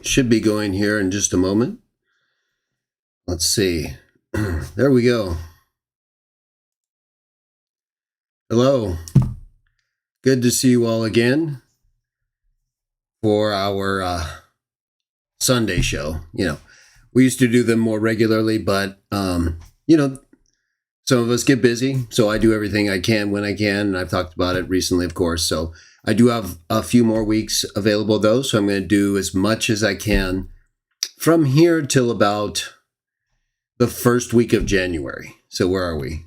Should be going here in just a moment. Let's see. There we go. Hello. Good to see you all again for our Sunday show. We used to do them more regularly, but, some of us get busy. So I do everything I can when I can. And I've talked about it recently, of course. So I do have a few more weeks available, though. So I'm going to do as much as I can from here till about the first week of January. So where are we?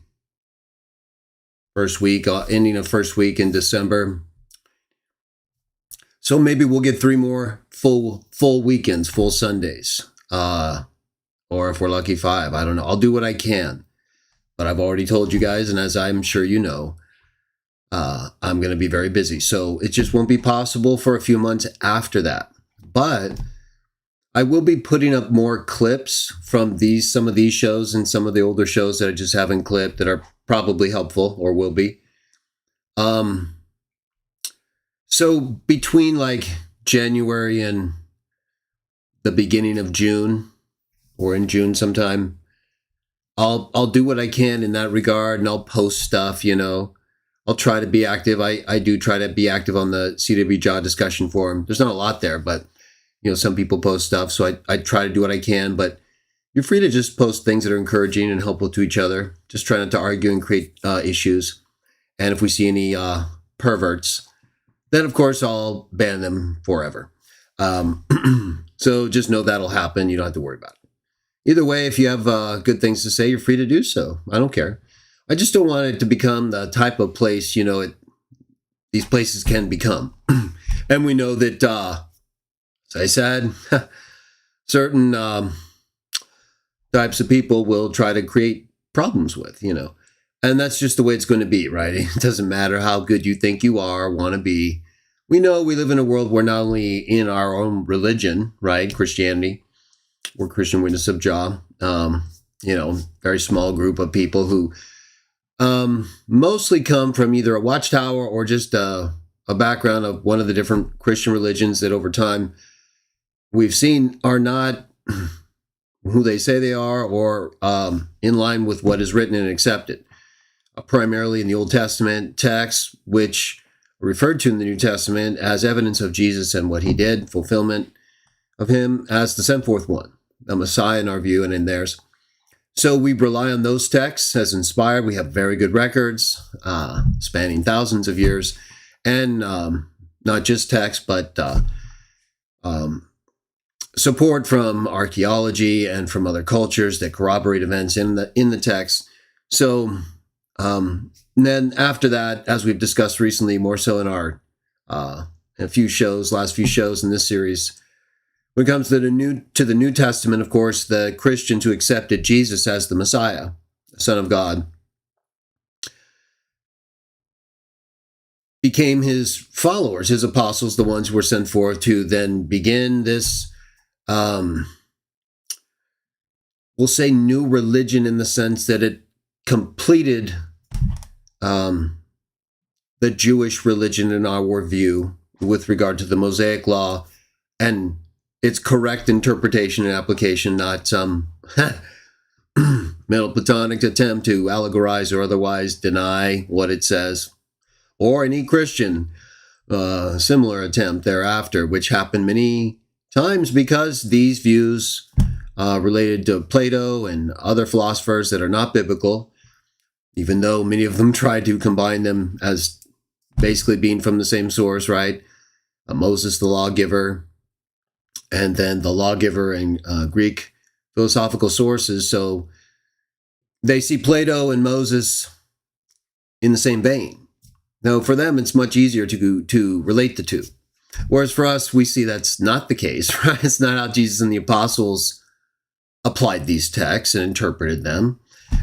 First week, ending of first week in December. So maybe we'll get 3 more full weekends, full Sundays. Or if we're lucky, 5. I don't know. I'll do what I can. But I've already told you guys, and as I'm sure you know, I'm going to be very busy. So it just won't be possible for a few months after that. But I will be putting up more clips from some of these shows and some of the older shows that I just haven't clipped that are probably helpful or will be. So between like January and the beginning of June, or in June sometime, I'll do what I can in that regard, and I'll post stuff. I'll try to be active. I do try to be active on the CW Jah discussion forum. There's not a lot there, but some people post stuff, so I try to do what I can. But you're free to just post things that are encouraging and helpful to each other. Just try not to argue and create issues. And if we see any perverts, then of course I'll ban them forever. So just know that'll happen. You don't have to worry about it. Either way, if you have good things to say, you're free to do so. I don't care. I just don't want it to become the type of place, these places can become. And we know that, as I said, certain types of people will try to create problems with, And that's just the way it's going to be, right? It doesn't matter how good you think you are, want to be. We know we live in a world where not only in our own religion, right, Christianity, we're Christian Witness of Jah, very small group of people who mostly come from either a watchtower or just a background of one of the different Christian religions that over time we've seen are not who they say they are or in line with what is written and accepted. Primarily in the Old Testament texts, which are referred to in the New Testament as evidence of Jesus and what he did, fulfillment of him as the sent forth one, the Messiah in our view and in theirs. So we rely on those texts as inspired. We have very good records spanning thousands of years, and not just text, but support from archaeology and from other cultures that corroborate events in the text. So then after that, as we've discussed recently, more so in our last few shows in this series, when it comes to the New Testament, of course, the Christians who accepted Jesus as the Messiah, the Son of God, became his followers, his apostles, the ones who were sent forth to then begin this, we'll say, new religion in the sense that it completed the Jewish religion in our view with regard to the Mosaic Law and its correct interpretation and application, not some Middle Platonic attempt to allegorize or otherwise deny what it says, or any Christian similar attempt thereafter, which happened many times because these views related to Plato and other philosophers that are not biblical, even though many of them tried to combine them as basically being from the same source, right? Moses, the lawgiver, and then the lawgiver and Greek philosophical sources. So they see Plato and Moses in the same vein. Now, for them, it's much easier to relate the two. Whereas for us, we see that's not the case, right? It's not how Jesus and the apostles applied these texts and interpreted them.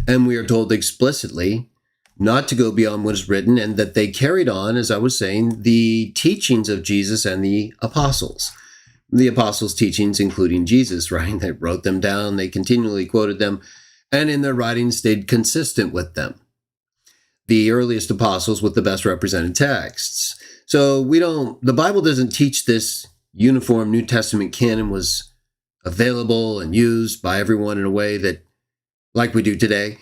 And we are told explicitly not to go beyond what is written, and that they carried on, as I was saying, the teachings of Jesus and the apostles. The apostles' teachings, including Jesus, right? They wrote them down, they continually quoted them, and in their writings stayed consistent with them. The earliest apostles with the best represented texts. So the Bible doesn't teach this uniform New Testament canon was available and used by everyone in a way that, like we do today,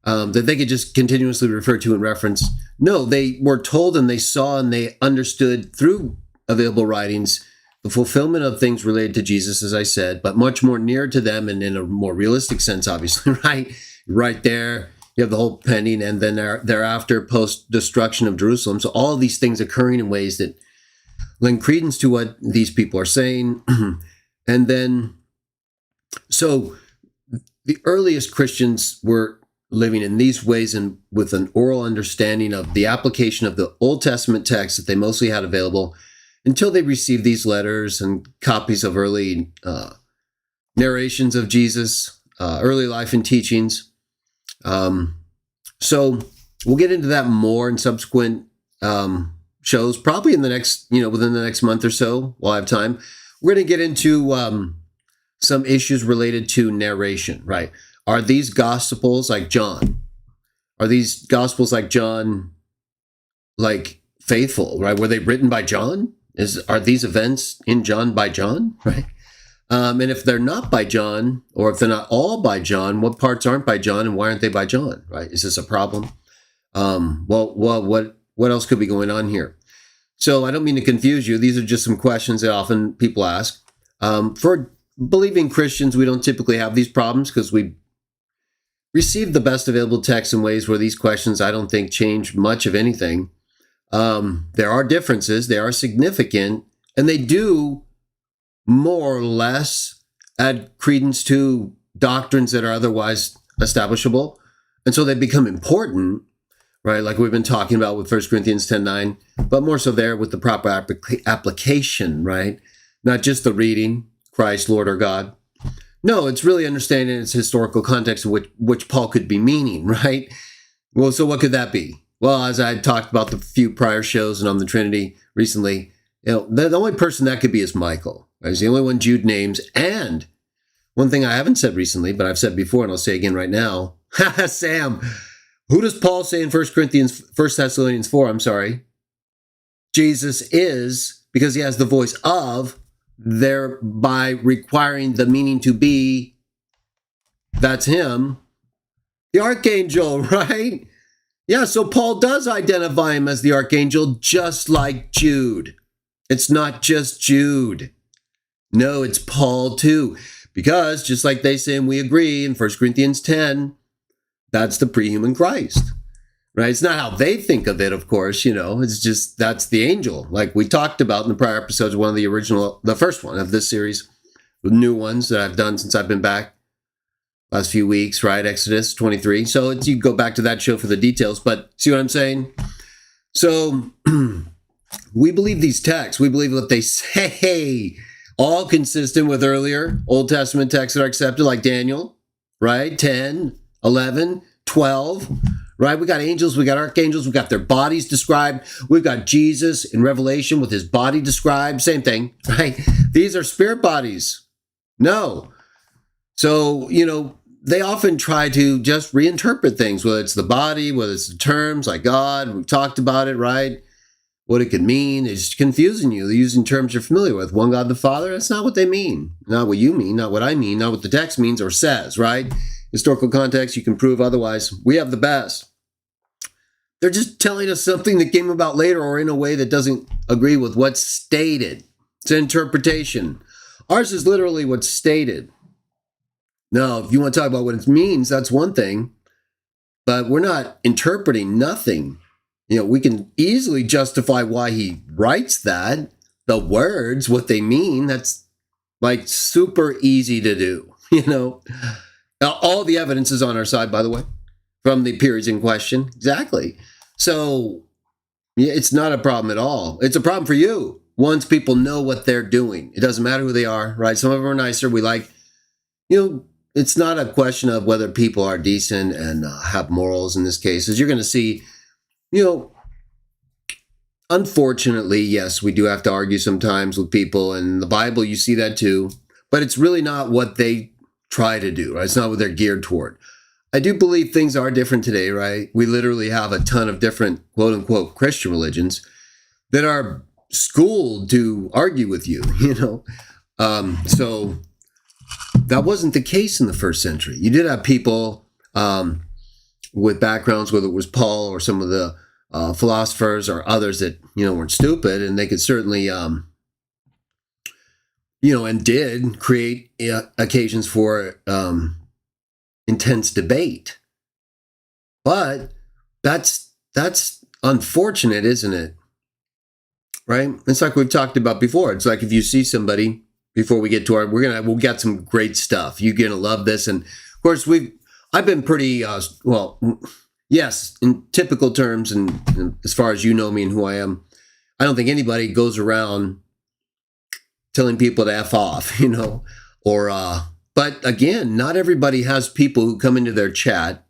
that they could just continuously refer to and reference. No, they were told and they saw and they understood through available writings the fulfillment of things related to Jesus, as I said, but much more near to them and in a more realistic sense, obviously, right? Right there, you have the whole pending and then thereafter post-destruction of Jerusalem. So all of these things occurring in ways that lend credence to what these people are saying. And then, so the earliest Christians were living in these ways and with an oral understanding of the application of the Old Testament text that they mostly had available until they received these letters and copies of early narrations of Jesus, early life and teachings. So we'll get into that more in subsequent shows, probably in the next, within the next month or so. We'll have time. We're going to get into some issues related to narration, right? Are these gospels like John? Are these gospels like John, like faithful, right? Were they written by John? Are these events in John by John, right? And if they're not by John, or if they're not all by John, what parts aren't by John and why aren't they by John, right? Is this a problem? What else could be going on here? So I don't mean to confuse you. These are just some questions that often people ask. For believing Christians, we don't typically have these problems because we receive the best available text in ways where these questions, I don't think, change much of anything. There are differences. They are significant, and they do more or less add credence to doctrines that are otherwise establishable. And so they become important, right? Like we've been talking about with 1 Corinthians 10:9, but more so there with the proper application, right? Not just the reading, Christ, Lord or God. No, it's really understanding its historical context of which Paul could be meaning, right? Well, so what could that be? Well, as I talked about the few prior shows and on the Trinity recently, the only person that could be is Michael. He's the only one Jude names. And one thing I haven't said recently, but I've said before, and I'll say again right now, Sam, who does Paul say in 1 Thessalonians 4? I'm sorry. Jesus is, because he has the voice of, thereby requiring the meaning to be, that's him, the archangel, right? Yeah, so Paul does identify him as the archangel, just like Jude. It's not just Jude. No, it's Paul too. Because just like they say, and we agree in 1 Corinthians 10, that's the pre-human Christ, right? It's not how they think of it, of course, it's just, that's the angel. Like we talked about in the prior episodes, the first one of this series, the new ones that I've done since I've been back. Last few weeks, right? Exodus 23. So you go back to that show for the details, but see what I'm saying? So we believe these texts. We believe what they say, all consistent with earlier Old Testament texts that are accepted, like Daniel, right? 10, 11, 12, right? We got angels, we got archangels, we got their bodies described. We've got Jesus in Revelation with his body described. Same thing, right? These are spirit bodies. No. So, they often try to just reinterpret things, whether it's the body, whether it's the terms like God. We've talked about it, right? What it could mean. It's confusing you. They're using terms you're familiar with. One God the Father, that's not what they mean. Not what you mean, not what I mean, not what the text means or says, right? Historical context, you can prove otherwise. We have the best. They're just telling us something that came about later or in a way that doesn't agree with what's stated. It's an interpretation. Ours is literally what's stated. Now, if you want to talk about what it means, that's one thing. But we're not interpreting nothing. We can easily justify why he writes that. The words, what they mean, that's like super easy to do. Now, all the evidence is on our side, by the way, from the periods in question. Exactly. So, yeah, it's not a problem at all. It's a problem for you once people know what they're doing. It doesn't matter who they are, right? Some of them are nicer. We like, it's not a question of whether people are decent and have morals in this case. As you're going to see, unfortunately, yes, we do have to argue sometimes with people. And in the Bible, you see that too. But it's really not what they try to do, right? It's not what they're geared toward. I do believe things are different today, right? We literally have a ton of different quote-unquote Christian religions that are schooled to argue with you, So that wasn't the case in the first century. You did have people with backgrounds, whether it was Paul or some of the philosophers or others that, weren't stupid, and they could certainly, and did create occasions for intense debate. But that's unfortunate, isn't it? Right? It's like we've talked about before. It's like if you see somebody, before we get to we'll get some great stuff. You're gonna love this, and of course I've been pretty yes, in typical terms, and as far as you know me and who I am, I don't think anybody goes around telling people to F off, but again, not everybody has people who come into their chat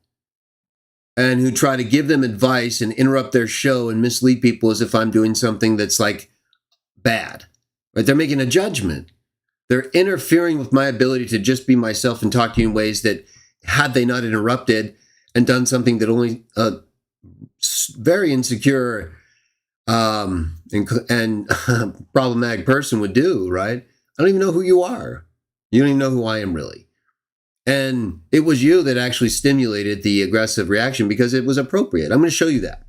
and who try to give them advice and interrupt their show and mislead people as if I'm doing something that's like bad, right? They're making a judgment. They're interfering with my ability to just be myself and talk to you in ways that, had they not interrupted and done something that only a very insecure and problematic person would do, right? I don't even know who you are. You don't even know who I am, really. And it was you that actually stimulated the aggressive reaction because it was appropriate. I'm going to show you that.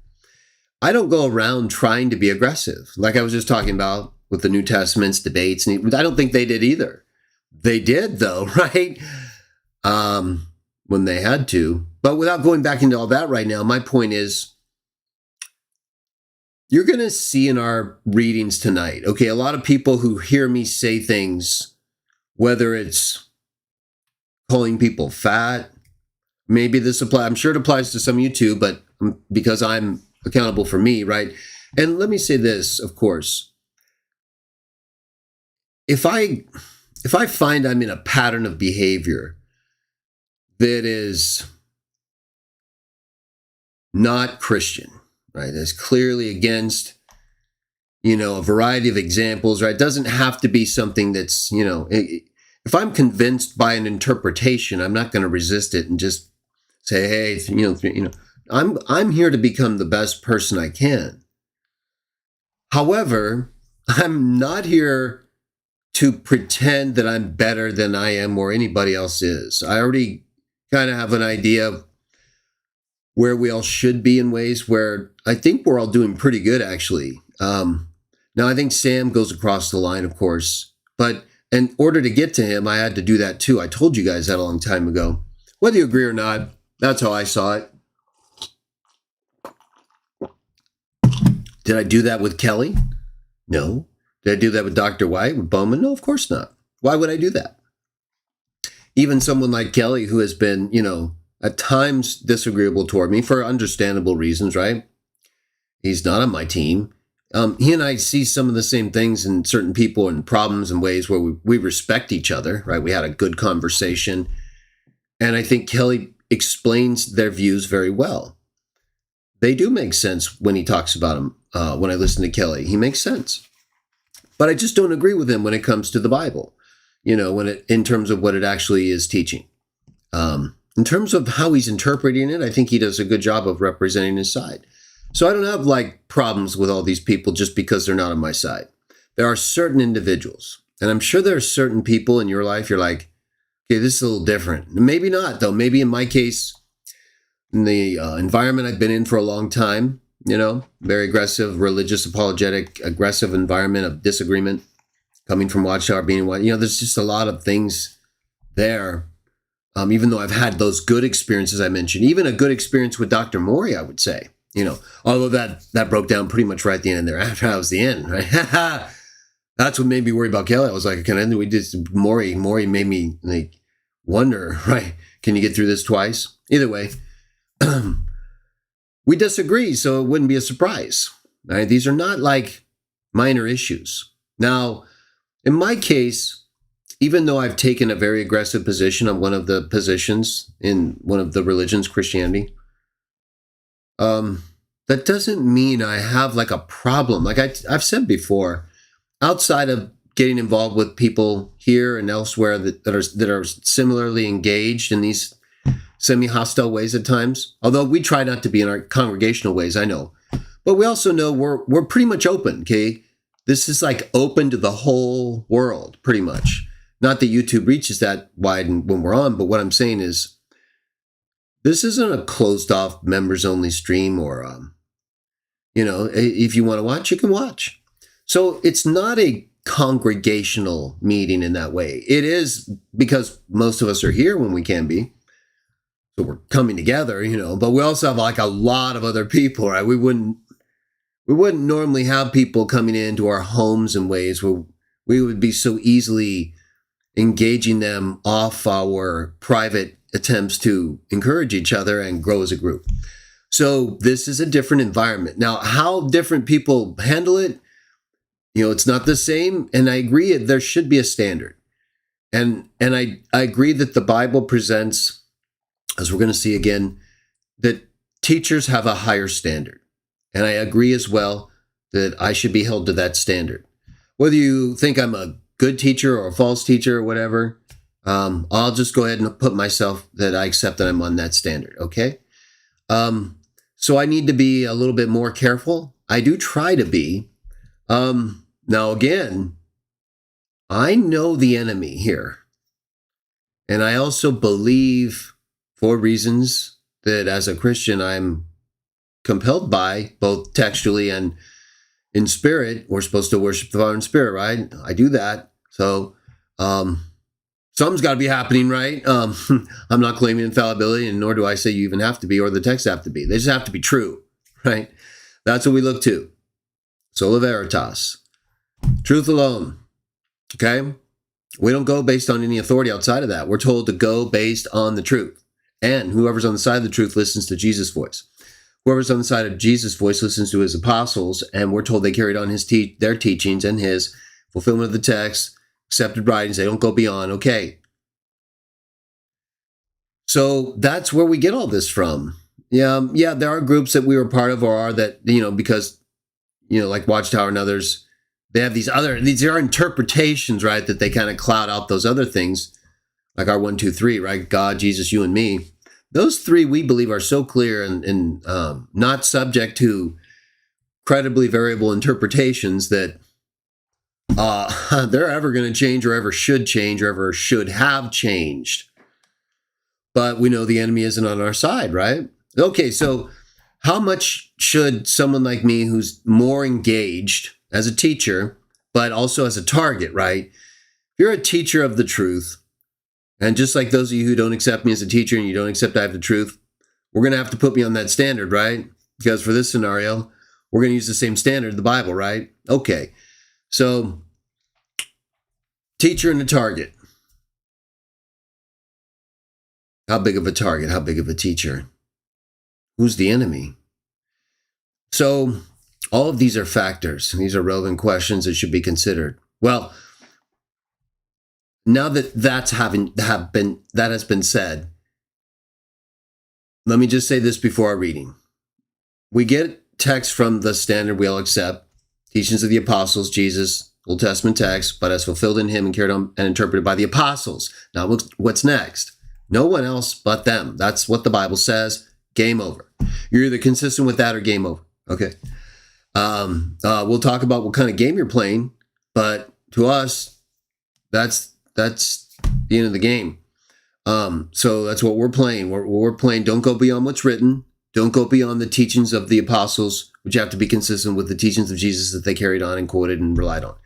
I don't go around trying to be aggressive, like I was just talking about with the New Testament's debates. And I don't think they did either. They did, though, right? When they had to. But without going back into all that right now, my point is, you're going to see in our readings tonight, okay, a lot of people who hear me say things, whether it's calling people fat, maybe this applies, I'm sure it applies to some of you too, but because I'm accountable for me, right? And let me say this, of course, if I find I'm in a pattern of behavior that is not Christian, right? That's clearly against, a variety of examples, right? It doesn't have to be something that's, if I'm convinced by an interpretation, I'm not going to resist it and just say, hey, I'm here to become the best person I can. However, I'm not here to pretend that I'm better than I am or anybody else is. I already kind of have an idea of where we all should be in ways where I think we're all doing pretty good, actually. Now, I think Sam goes across the line, of course, but in order to get to him, I had to do that too. I told you guys that a long time ago. Whether you agree or not, that's how I saw it. Did I do that with Kelly? No. Did I do that with Dr. White, with Bowman? No, of course not. Why would I do that? Even someone like Kelly, who has been, at times disagreeable toward me for understandable reasons, right? He's not on my team. He and I see some of the same things in certain people and problems and ways where we respect each other, right? We had a good conversation. And I think Kelly explains their views very well. They do make sense when he talks about them. When I listen to Kelly, he makes sense. But I just don't agree with him when it comes to the Bible, in terms of what it actually is teaching. In terms of how he's interpreting it, I think he does a good job of representing his side. So I don't have problems with all these people just because they're not on my side. There are certain individuals, and I'm sure there are certain people in your life you're like, okay, this is a little different. Maybe not, though. Maybe in my case, in the environment I've been in for a long time, very aggressive, religious, apologetic, aggressive environment of disagreement coming from Watchtower, being one, there's just a lot of things there. Even though I've had those good experiences I mentioned, even a good experience with Dr. Mori, I would say, although that broke down pretty much right at the end there. After that was the end, right? That's what made me worry about Kelly. I was like, we did Mori made me wonder, right? Can you get through this twice? Either way, we disagree, so it wouldn't be a surprise, right? These are not minor issues. Now, in my case, even though I've taken a very aggressive position on one of the positions in one of the religions, Christianity, that doesn't mean I have a problem. I've said before, outside of getting involved with people here and elsewhere that are similarly engaged in these semi-hostile ways at times, although we try not to be in our congregational ways, I know, but we also know we're pretty much open, okay? This is like open to the whole world, pretty much. Not that YouTube reaches that wide when we're on, but what I'm saying is this isn't a closed off members only stream or, if you want to watch, you can watch. So it's not a congregational meeting in that way. It is because most of us are here when we can be. So we're coming together, but we also have like a lot of other people, right? We wouldn't normally have people coming into our homes in ways where we would be so easily engaging them off our private attempts to encourage each other and grow as a group. So this is a different environment. Now, how different people handle it, it's not the same. And I agree, there should be a standard. And I agree that the Bible presents, as we're going to see again, that teachers have a higher standard. And I agree as well that I should be held to that standard. Whether you think I'm a good teacher or a false teacher or whatever, I'll just go ahead and put myself that I accept that I'm on that standard, okay? So I need to be a little bit more careful. I do try to be. Now, again, I know the enemy here. And I also believe, for reasons that as a Christian I'm compelled by, both textually and in spirit. We're supposed to worship the Father in spirit, right? I do that. So something's got to be happening, right? I'm not claiming infallibility, and nor do I say you even have to be or the text have to be. They just have to be true, right? That's what we look to. Sola veritas. Truth alone, okay? We don't go based on any authority outside of that. We're told to go based on the truth. And whoever's on the side of the truth listens to Jesus' voice. Whoever's on the side of Jesus' voice listens to his apostles, and we're told they carried on their teachings and his fulfillment of the text, accepted writings. They don't go beyond. Okay. So that's where we get all this from. Yeah, there are groups that we were part of or are that, because, like Watchtower and others, they have these are interpretations, right, that they kind of cloud out those other things, like our 1, 2, 3, right? God, Jesus, you, and me. Those three we believe are so clear and not subject to credibly variable interpretations that they're ever going to change or ever should change or ever should have changed. But we know the enemy isn't on our side, right? Okay, so how much should someone like me who's more engaged as a teacher, but also as a target, right? If you're a teacher of the truth, and just like those of you who don't accept me as a teacher and you don't accept I have the truth, we're going to have to put me on that standard, right? Because for this scenario, we're going to use the same standard, the Bible, right? Okay. So, teacher and a target. How big of a target? How big of a teacher? Who's the enemy? So, all of these are factors. These are relevant questions that should be considered. Well, now that that has been said, let me just say this before our reading. We get text from the standard we all accept, teachings of the apostles, Jesus, Old Testament text, but as fulfilled in him and carried on and interpreted by the apostles. Now, what's next? No one else but them. That's what the Bible says. Game over. You're either consistent with that or game over. Okay. We'll talk about what kind of game you're playing, but to us, that's the end of the game. So that's what we're playing. We're playing. Don't go beyond what's written. Don't go beyond the teachings of the apostles, which have to be consistent with the teachings of Jesus that they carried on and quoted and relied on,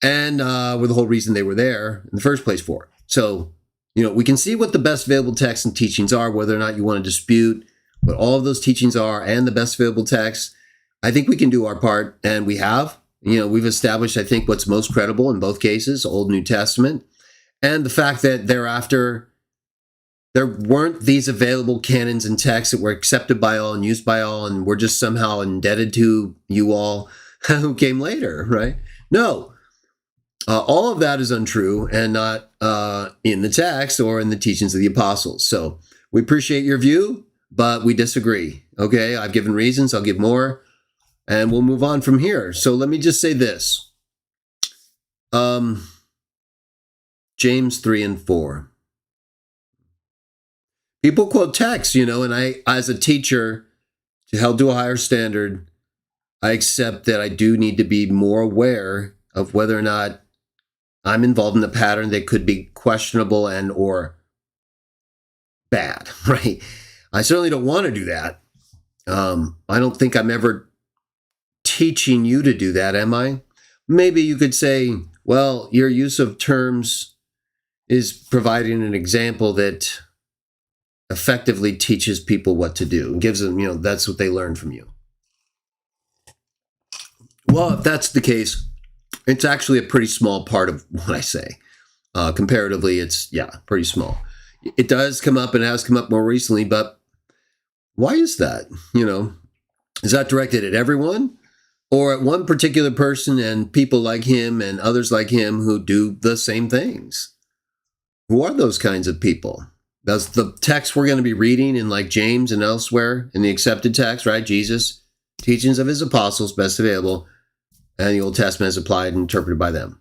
and were the whole reason they were there in the first place for. So, we can see what the best available texts and teachings are, whether or not you want to dispute what all of those teachings are and the best available texts. I think we can do our part, and we have. We've established, I think, what's most credible in both cases, Old New Testament, and the fact that thereafter there weren't these available canons and texts that were accepted by all and used by all, and we're just somehow indebted to you all who came later, right? No. All of that is untrue and not in the text or in the teachings of the apostles. So we appreciate your view, but we disagree. Okay, I've given reasons. I'll give more, and we'll move on from here. So let me just say this. James 3 and 4. People quote texts, and I, as a teacher, held to a higher standard, I accept that I do need to be more aware of whether or not I'm involved in a pattern that could be questionable and or bad, right? I certainly don't want to do that. I don't think I'm ever teaching you to do that, am I? Maybe you could say, well, your use of terms is providing an example that effectively teaches people what to do and gives them, that's what they learn from you. Well, if that's the case, it's actually a pretty small part of what I say. Comparatively, it's, pretty small. It does come up and has come up more recently, but why is that? Is that directed at everyone or at one particular person and people like him and others like him who do the same things? Who are those kinds of people? That's the text we're going to be reading in like James and elsewhere in the accepted text, right? Jesus, teachings of his apostles, best available, and the Old Testament is applied and interpreted by them.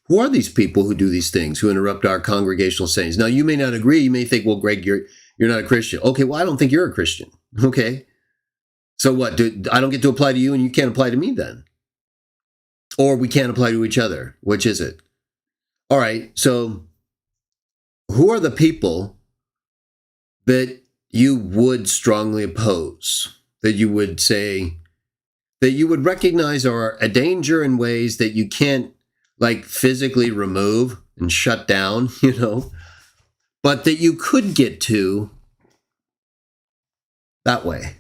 Who are these people who do these things, who interrupt our congregational sayings? Now, you may not agree. You may think, well, Greg, you're not a Christian. Okay, well, I don't think you're a Christian. Okay. So what? I don't get to apply to you and you can't apply to me then? Or we can't apply to each other. Which is it? All right. So who are the people that you would strongly oppose, that you would say, that you would recognize are a danger in ways that you can't like physically remove and shut down, but that you could get to that way,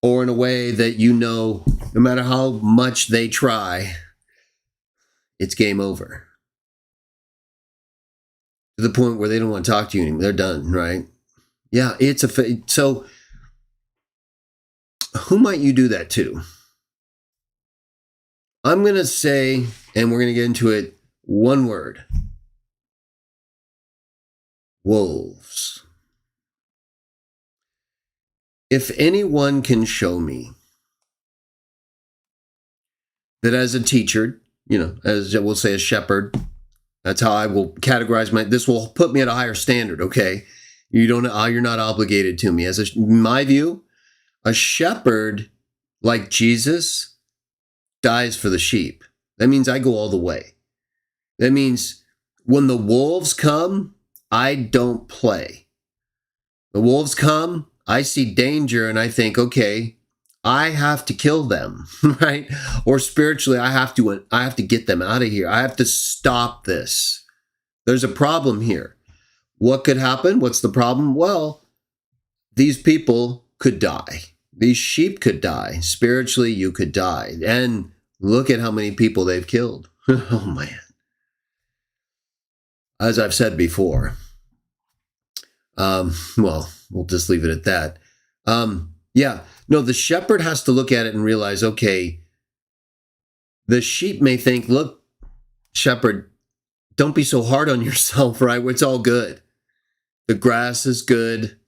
or in a way that no matter how much they try, it's game over. To the point where they don't want to talk to you anymore. They're done, right? Yeah, so who might you do that to? I'm going to say, and we're going to get into it, one word. Wolves. If anyone can show me that as a teacher, as we'll say a shepherd, that's how I will categorize this will put me at a higher standard, okay? You're not obligated to me. In my view, a shepherd like Jesus dies for the sheep. That means I go all the way. That means when the wolves come, I don't play. The wolves come, I see danger and I think, okay, I have to kill them, right? Or spiritually, I have to get them out of here. I have to stop this. There's a problem here. What could happen? What's the problem? Well, these people could die. These sheep could die. Spiritually, you could die. And look at how many people they've killed. Oh, man. As I've said before, well, we'll just leave it at that. The shepherd has to look at it and realize, okay, the sheep may think, look, shepherd, don't be so hard on yourself, right? It's all good. The grass is good.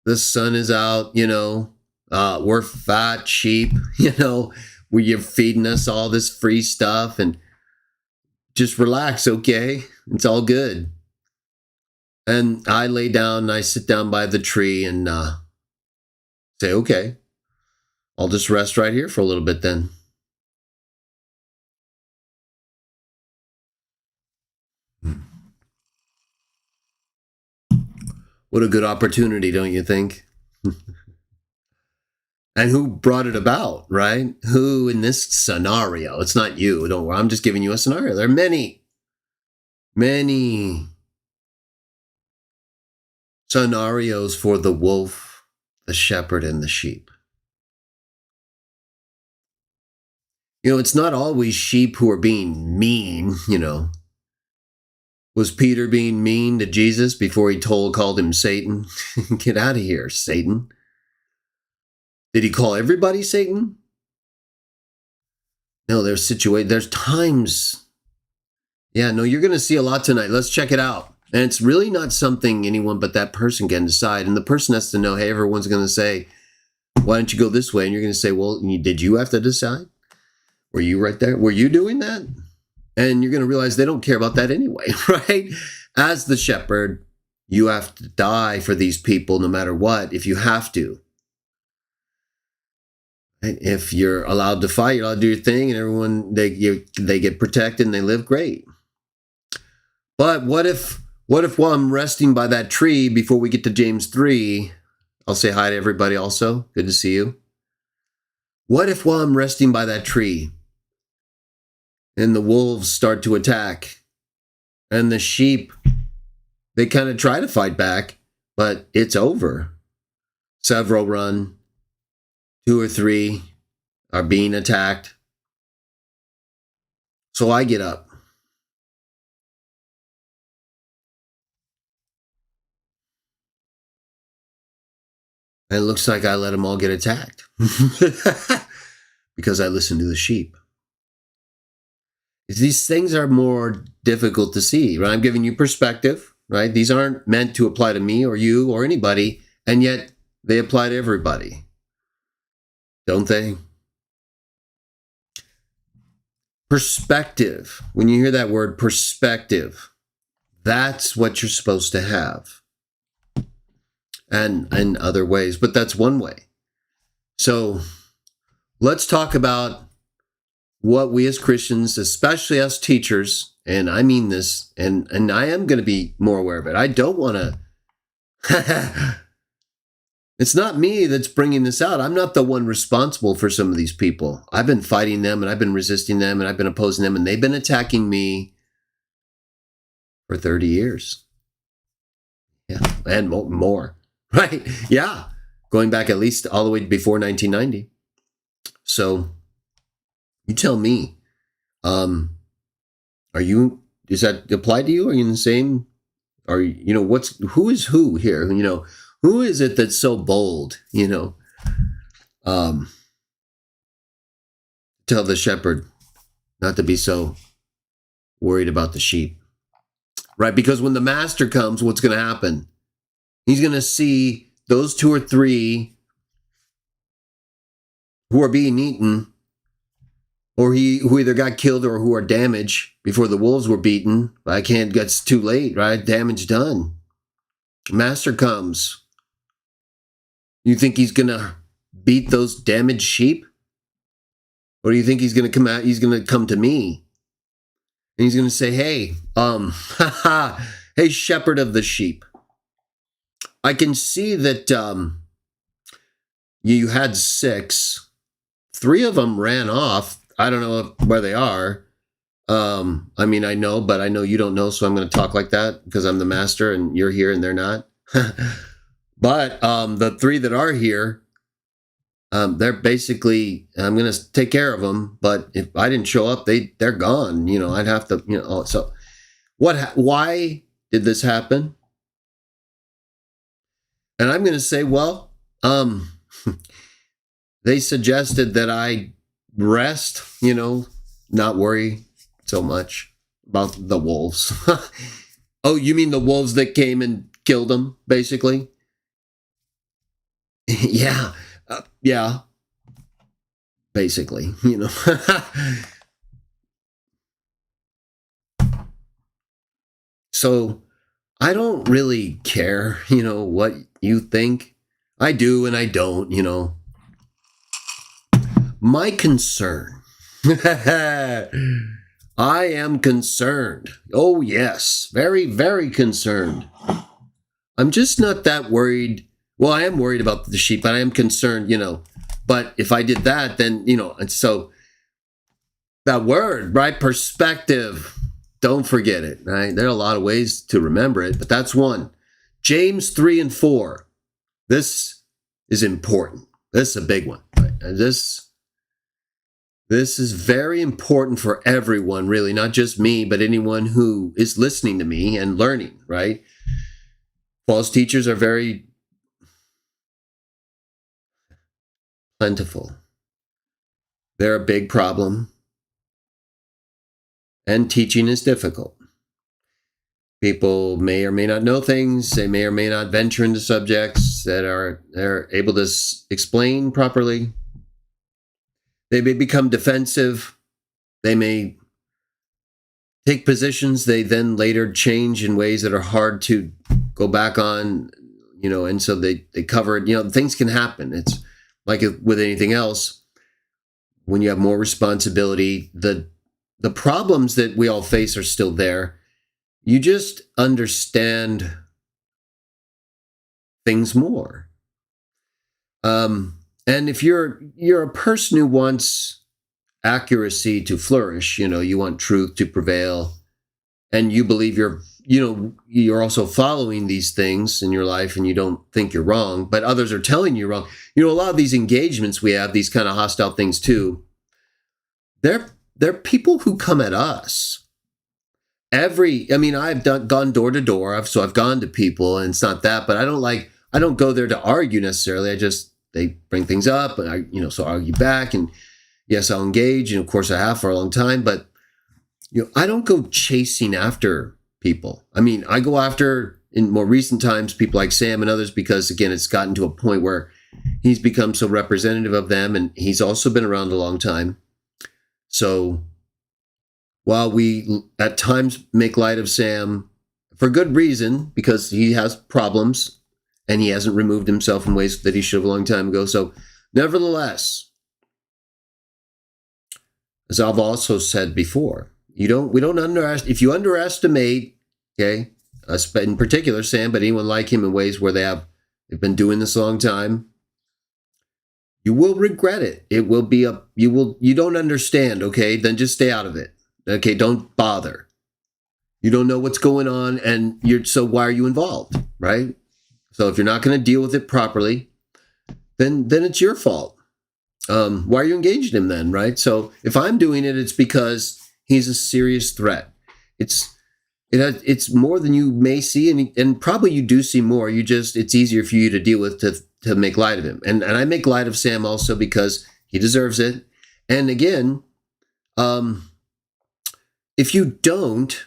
The sun is out, we're fat sheep, where you're feeding us all this free stuff and just relax, okay? It's all good. And I lay down and I sit down by the tree and say, okay, I'll just rest right here for a little bit then. What a good opportunity, don't you think? And who brought it about, right? Who in this scenario? It's not you. Don't worry. I'm just giving you a scenario. There are many, many scenarios for the wolf, the shepherd, and the sheep. It's not always sheep who are being mean, Was Peter being mean to Jesus before he called him Satan? Get out of here, Satan. Did he call everybody Satan? No, there's times. Yeah, no, you're going to see a lot tonight. Let's check it out. And it's really not something anyone but that person can decide. And the person has to know, hey, everyone's going to say, why don't you go this way? And you're going to say, well, did you have to decide? Were you right there? Were you doing that? And you're going to realize they don't care about that anyway, right? As the shepherd, You have to die for these people no matter what, if you have to. If you're allowed to fight, you're allowed to do your thing, and everyone, they get protected and they live great. But what if while I'm resting by that tree before we get to James 3, I'll say hi to everybody also. Good to see you. What if while I'm resting by that tree and the wolves start to attack and the sheep, they kind of try to fight back, but it's over. Several run. 2 or 3 are being attacked. So I get up. And it looks like I let them all get attacked because I listened to the sheep. These things are more difficult to see, right? I'm giving you perspective, right? These aren't meant to apply to me or you or anybody, and yet they apply to everybody. Don't they? Perspective. When you hear that word perspective, that's what you're supposed to have. And in other ways, but that's one way. So let's talk about what we as Christians, especially us teachers, and I mean this, and I am going to be more aware of it. I don't want to... It's not me that's bringing this out. I'm not the one responsible for some of these people. I've been fighting them, and I've been resisting them, and I've been opposing them, and they've been attacking me for 30 years. Yeah, and more. Right? Yeah. Going back at least all the way before 1990. So you tell me, does that apply to you? Are you in the same, who is who here? Who is it that's so bold, tell the shepherd not to be so worried about the sheep, right? Because when the master comes, what's going to happen? He's going to see those 2 or 3 who are being eaten, or who either got killed or who are damaged before the wolves were beaten. It's too late, right? Damage done. Master comes. You think he's going to beat those damaged sheep? Or do you think he's going to come out? He's going to come to me and he's going to say, hey, hey, shepherd of the sheep. I can see that you had 6. 3 of them ran off. I don't know where they are. I know, but I know you don't know, so I'm going to talk like that because I'm the master and you're here and they're not. But the 3 that are here, they're basically, I'm going to take care of them. But if I didn't show up, they're gone. I'd have to, so why did this happen? And I'm going to say, well, they suggested that I rest, not worry so much about the wolves. Oh, you mean the wolves that came and killed them, basically? Yeah. Yeah. Basically, So I don't really care, what you think. I do and I don't, My concern. I am concerned. Oh, yes. Very, very concerned. I'm just not that worried. Well, I am worried about the sheep, but I am concerned, But if I did that, then, and so that word, right? Perspective. Don't forget it, right? There are a lot of ways to remember it, but that's one. James 3 and 4. This is important. This is a big one. Right? And this is very important for everyone, really, not just me, but anyone who is listening to me and learning, right? False teachers are very plentiful. They're a big problem. And teaching is difficult. People may or may not know things. They may or may not venture into subjects that they're able to explain properly. They may become defensive. They may take positions they then later change in ways that are hard to go back on, and so they cover it. Things can happen. It's like with anything else. When you have more responsibility, the problems that we all face are still there. You just understand things more. And if you're a person who wants accuracy to flourish, you want truth to prevail, and you believe you're also following these things in your life, and you don't think you're wrong, but others are telling you wrong. A lot of these engagements we have, these kind of hostile things too, they're people who come at us. I've gone door to door, so I've gone to people, and it's not that, but I don't go there to argue necessarily. They bring things up, and so I argue back, and yes, I'll engage, and of course I have for a long time, but I don't go chasing after people. I go after, in more recent times, people like Sam and others, because again, it's gotten to a point where he's become so representative of them, and he's also been around a long time. So while we at times make light of Sam for good reason, because he has problems and he hasn't removed himself in ways that he should have a long time ago. So nevertheless, as I've also said before, if you underestimate, okay, in particular Sam, but anyone like him in ways where they've been doing this a long time, you will regret it. It will be you don't understand, okay? Then just stay out of it. Okay, don't bother. You don't know what's going on, and so why are you involved, right? So if you're not going to deal with it properly, then it's your fault. Why are you engaged in him then, right? So if I'm doing it, it's because he's a serious threat. It's more than you may see, and probably you do see more. It's easier for you to deal with, to make light of him. And I make light of Sam also because he deserves it. And again, if you don't,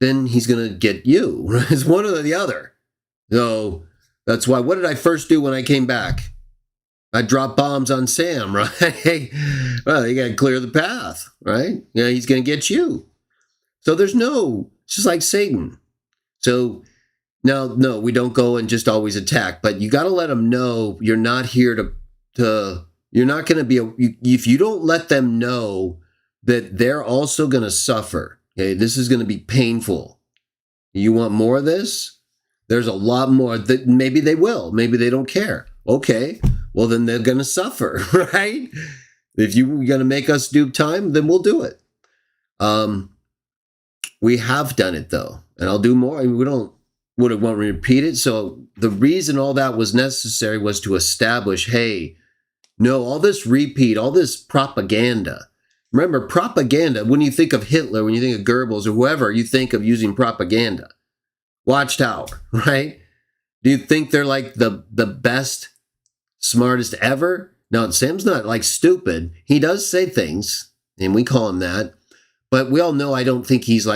then he's going to get you. It's one or the other. So that's why, what did I first do when I came back? I dropped bombs on Sam, right? Well, you got to clear the path, right? He's going to get you. So it's just like Satan. So now, no, we don't go and just always attack, but you got to let them know you're not here you're not going to be, if you don't let them know that they're also going to suffer, okay, this is going to be painful. You want more of this? There's a lot more that maybe they will, maybe they don't care. Okay, well then they're going to suffer, right? If you're going to make us do time, then we'll do it. We have done it though, and I'll do more. We don't want to repeat it. So the reason all that was necessary was to establish, hey, no, all this repeat, all this propaganda. Remember, propaganda, when you think of Hitler, when you think of Goebbels or whoever, you think of using propaganda. Watchtower, right? Do you think they're like the best, smartest ever? No, Sam's not like stupid. He does say things, and we call him that. But we all know I don't think he's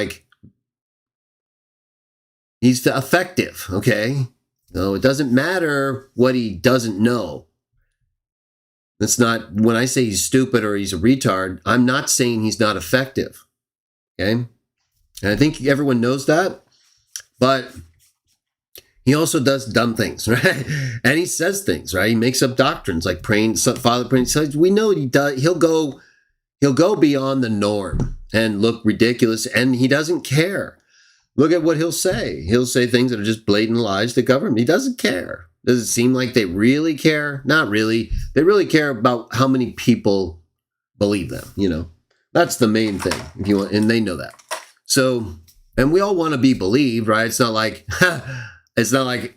effective, okay? No, it doesn't matter what he doesn't know. That's not, when I say he's stupid or he's a retard, I'm not saying he's not effective, okay? And I think everyone knows that, but he also does dumb things, right? And he says things, right? He makes up doctrines like Father praying. So we know he does. He'll go beyond the norm and look ridiculous, and he doesn't care. Look at what he'll say. He'll say things that are just blatant lies to government. He doesn't care. Does it seem like they really care? Not really. They really care about how many people believe them, That's the main thing, if you want, and they know that. So, and we all want to be believed, right? It's not like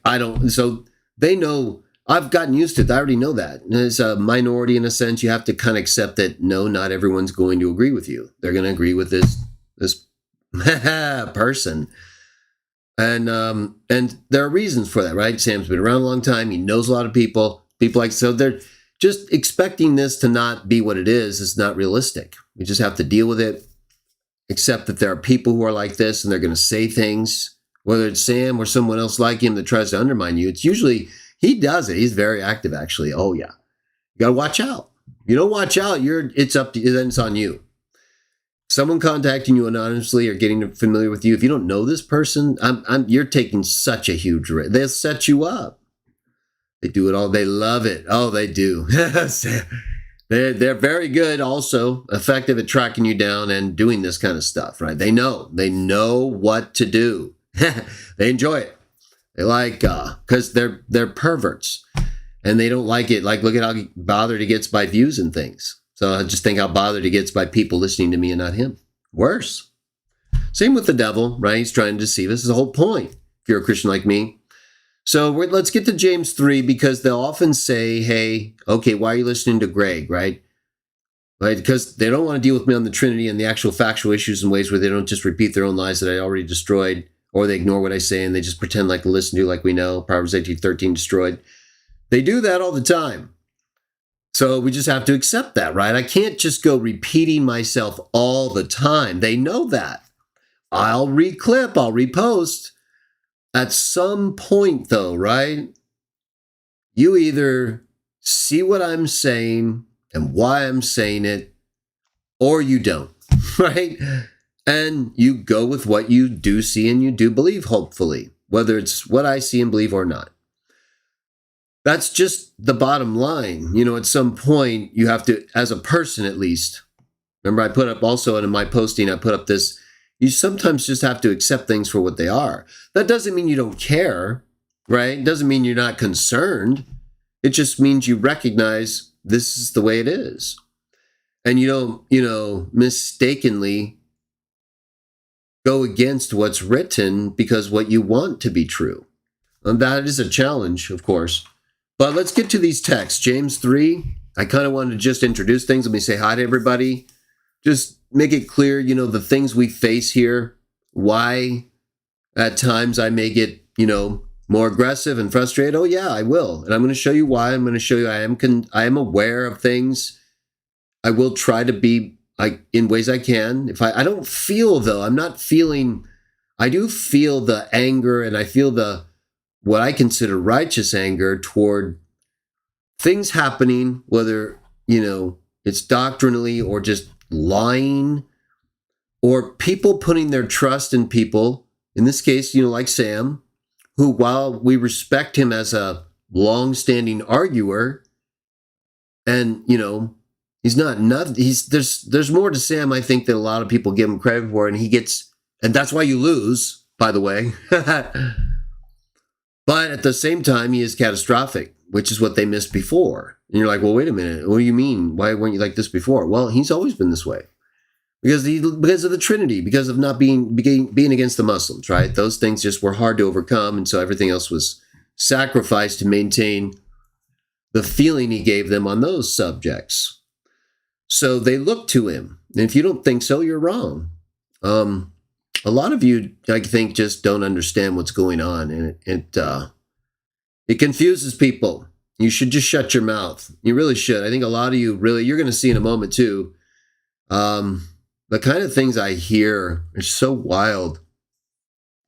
I don't. So they know. I've gotten used to it. I already know that. As a minority, in a sense, you have to kind of accept that, no, not everyone's going to agree with you. They're going to agree with this person. And there are reasons for that, right? Sam's been around a long time. He knows a lot of people. So they're just expecting this to not be what it is not realistic. We just have to deal with it, accept that there are people who are like this, and they're going to say things, whether it's Sam or someone else like him that tries to undermine you. It's usually, he does it. He's very active, actually. Oh, yeah. You got to watch out. You don't watch out, it's up to you, then it's on you. someone contacting you anonymously or getting familiar with you, if you don't know this person, you're taking such a huge risk. They'll set you up. They do it all. They love it. Oh, they do. They're very good, also effective at tracking you down and doing this kind of stuff, right? They know what to do. They enjoy it. They like, because they're perverts and they don't like it. Like, look at how bothered he gets by views and things. So I just think how bothered he gets by people listening to me and not him. Worse. Same with the devil, right? He's trying to deceive us. This is the whole point. If you're a Christian like me. So let's get to James 3, because they'll often say, hey, okay, why are you listening to Greg, right? Right? Because they don't want to deal with me on the Trinity and the actual factual issues in ways where they don't just repeat their own lies that I already destroyed, or they ignore what I say and they just pretend like to listen to, like we know, Proverbs 18:13 destroyed. They do that all the time. So we just have to accept that, right? I can't just go repeating myself all the time. They know that. I'll reclip, I'll repost. At some point, though, right? You either see what I'm saying and why I'm saying it, or you don't, right? And you go with what you do see and you do believe, hopefully, whether it's what I see and believe or not. That's just the bottom line. You know, at some point, you have to, as a person at least, remember I put up also in my posting, I put up this, you sometimes just have to accept things for what they are. That doesn't mean you don't care, right? It doesn't mean you're not concerned. It just means you recognize this is the way it is. And you don't, mistakenly go against what's written because what you want to be true. And that is a challenge, of course. But let's get to these texts. James 3, I kind of wanted to just introduce things. Let me say hi to everybody. Just make it clear, the things we face here, why at times I may get, more aggressive and frustrated. Oh yeah, I will. And I'm going to show you why. I'm going to show you I am aware of things. I will try to be in ways I can. If I don't feel, though, I do feel the anger, and I feel what I consider righteous anger toward things happening, whether, it's doctrinally or just lying, or people putting their trust in people, in this case, like Sam, who, while we respect him as a long-standing arguer, and, he's not nothing. There's more to Sam, I think, that a lot of people give him credit for, and that's why you lose, by the way. But at the same time, he is catastrophic, which is what they missed before. And you're like, well, wait a minute. What do you mean? Why weren't you like this before? Well, he's always been this way. Because of the Trinity, because of not being against the Muslims, right? Those things just were hard to overcome, and so everything else was sacrificed to maintain the feeling he gave them on those subjects. So they look to him. And if you don't think so, you're wrong. A lot of you, I think, just don't understand what's going on, and it confuses people. You should just shut your mouth. You really should. I think a lot of you really, you're going to see in a moment too, the kind of things I hear are so wild.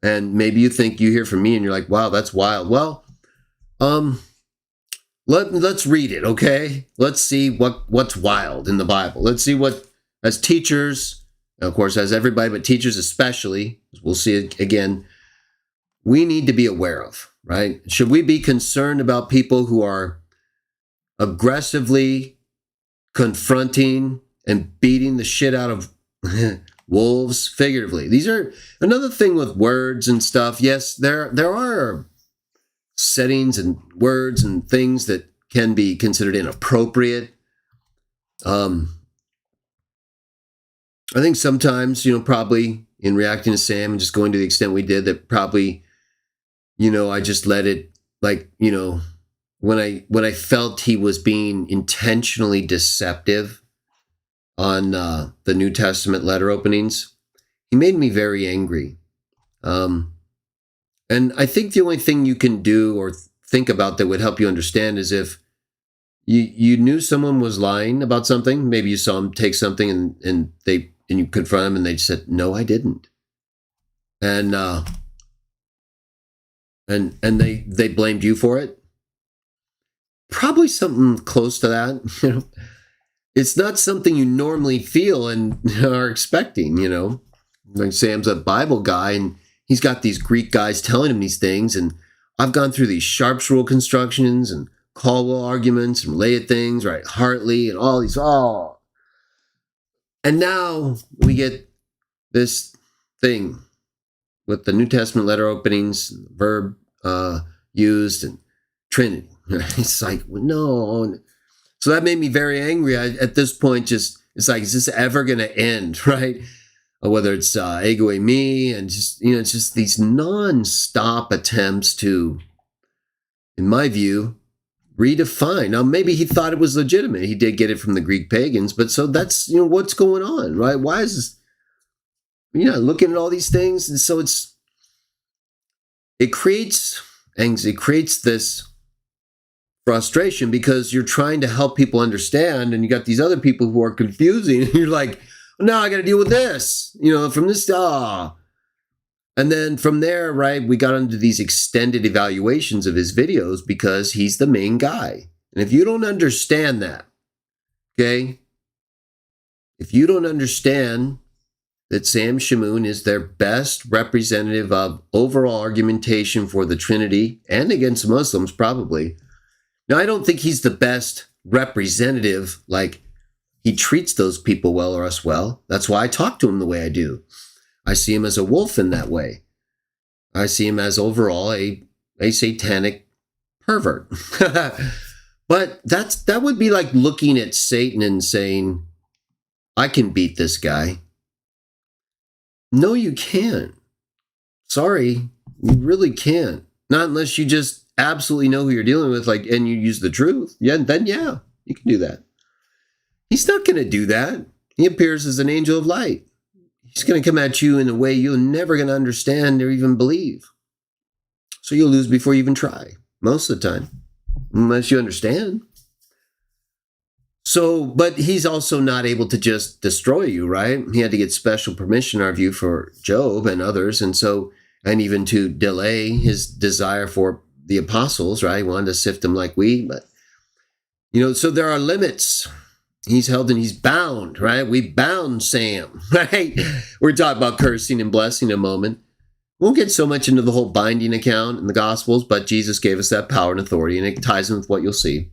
And maybe you think you hear from me and you're like, wow, that's wild. Well, let's read it, okay? Let's see what's wild in the Bible. Let's see what, as teachers, of course, as everybody, but teachers especially, we'll see it again, we need to be aware of, right? Should we be concerned about people who are aggressively confronting and beating the shit out of wolves, figuratively? These are another thing with words and stuff. Yes, there are settings and words and things that can be considered inappropriate. I think sometimes, probably in reacting to Sam and just going to the extent we did, that probably, I just let it, like, when I felt he was being intentionally deceptive on the New Testament letter openings, he made me very angry. And I think the only thing you can do or think about that would help you understand is if you knew someone was lying about something, maybe you saw him take something and you confront them and they said, no, I didn't. And they blamed you for it. Probably something close to that, it's not something you normally feel and are expecting, you know. Like Sam's a Bible guy, and he's got these Greek guys telling him these things, and I've gone through these Sharp's rule constructions and Caldwell arguments and related things, right? Hartley and all these, and now we get this thing with the New Testament letter openings, verb used, and Trinity. It's like, no. So that made me very angry. At this point, just it's like, is this ever going to end, right? Or whether it's ego e me, and just, you know, it's just these non-stop attempts to, in my view, redefine. Now, maybe he thought it was legitimate. He did get it from the Greek pagans, but so that's, you know, what's going on, right? Why is this? Looking at all these things, and so it creates anxiety, it creates this frustration because you're trying to help people understand, and you got these other people who are confusing, and you're like, now I got to deal with this, from this, And then from there, right, we got into these extended evaluations of his videos because he's the main guy. And if you don't understand that, okay, if you don't understand that Sam Shamoun is their best representative of overall argumentation for the Trinity and against Muslims, probably. Now, I don't think he's the best representative, like he treats those people well or us well. That's why I talk to him the way I do. I see him as a wolf in that way. I see him as overall a satanic pervert. But that would be like looking at Satan and saying, I can beat this guy. No, you can't. Sorry, you really can't. Not unless you just absolutely know who you're dealing with, like, and you use the truth. Yeah, then yeah, you can do that. He's not going to do that. He appears as an angel of light. He's going to come at you in a way you're never going to understand or even believe. So you'll lose before you even try, most of the time, unless you understand. So, but he's also not able to just destroy you, right? He had to get special permission, in our view, for Job and others. And even to delay his desire for the apostles, right? He wanted to sift them like wheat, but, so there are limits. He's held and he's bound, right? We bound Sam, right? We're talking about cursing and blessing in a moment. Won't get so much into the whole binding account in the Gospels, but Jesus gave us that power and authority, and it ties in with what you'll see.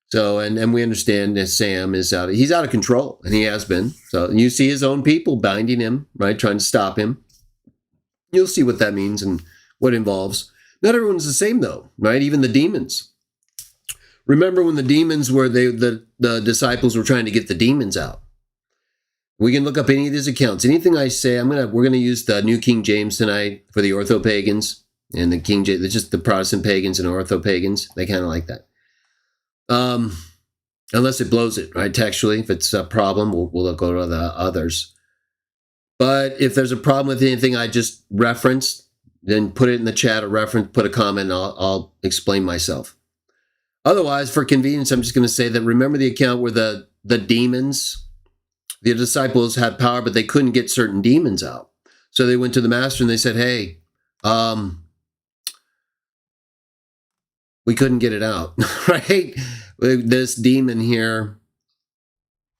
So, and we understand that Sam he's out of control, and he has been. So you see his own people binding him, right? Trying to stop him. You'll see what that means and what it involves. Not everyone's the same though, right? Even the demons. Remember when the demons were, the disciples were trying to get the demons out. We can look up any of these accounts. Anything I say, we're going to use the New King James tonight for the ortho-pagans, and the King James, just the Protestant pagans and ortho-pagans. They kind of like that. Unless it blows it, right? Textually, if it's a problem, we'll go to the others. But if there's a problem with anything I just referenced, then put it in the chat or put a comment, and I'll explain myself. Otherwise, for convenience, I'm just going to say that remember the account where the demons, the disciples had power, but they couldn't get certain demons out. So they went to the master and they said, hey, we couldn't get it out, right? This demon here,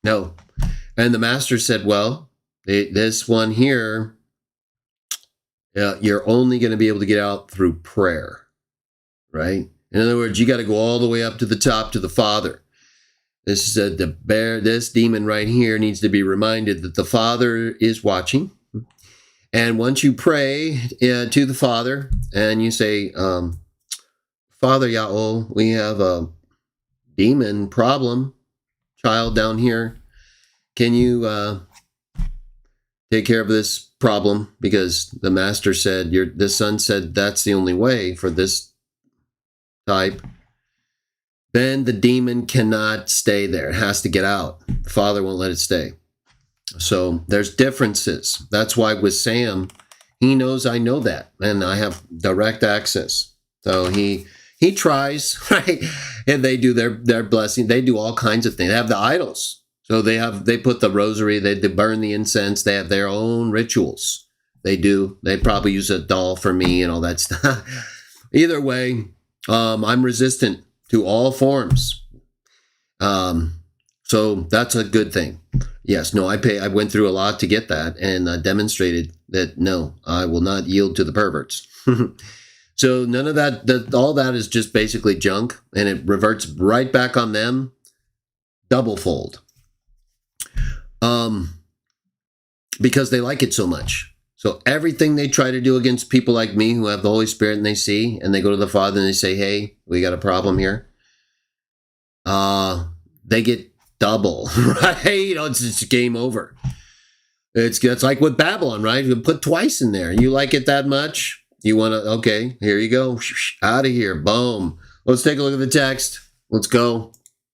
no. And the master said, well, this one here, you're only going to be able to get out through prayer, right? In other words, you got to go all the way up to the top to the Father. This is this demon right here needs to be reminded that the Father is watching. And once you pray to the Father and you say, Father Yahweh, we have a demon problem, child down here. Can you take care of this problem? Because the master said, the son said, that's the only way for this type. Then the demon cannot stay there. It has to get out. The Father won't let it stay. So there's differences. That's why with Sam, he knows I know that, and I have direct access. So he tries, right? And they do their blessing. They do all kinds of things. They have the idols. So they put the rosary, they burn the incense. They have their own rituals. They do. They probably use a doll for me and all that stuff. Either way, I'm resistant to all forms. So So that's a good thing. Yes, no, I went through a lot to get that and demonstrated that no, I will not yield to the perverts. So none of that, all that is just basically junk, and it reverts right back on them, double fold. Because they like it so much. So everything they try to do against people like me who have the Holy Spirit and they see, and they go to the Father and they say, hey, we got a problem here. They get double, right? It's game over. It's like with Babylon, right? You put twice in there. You like it that much? You want to, okay, here you go. Out of here. Boom. Let's take a look at the text. Let's go.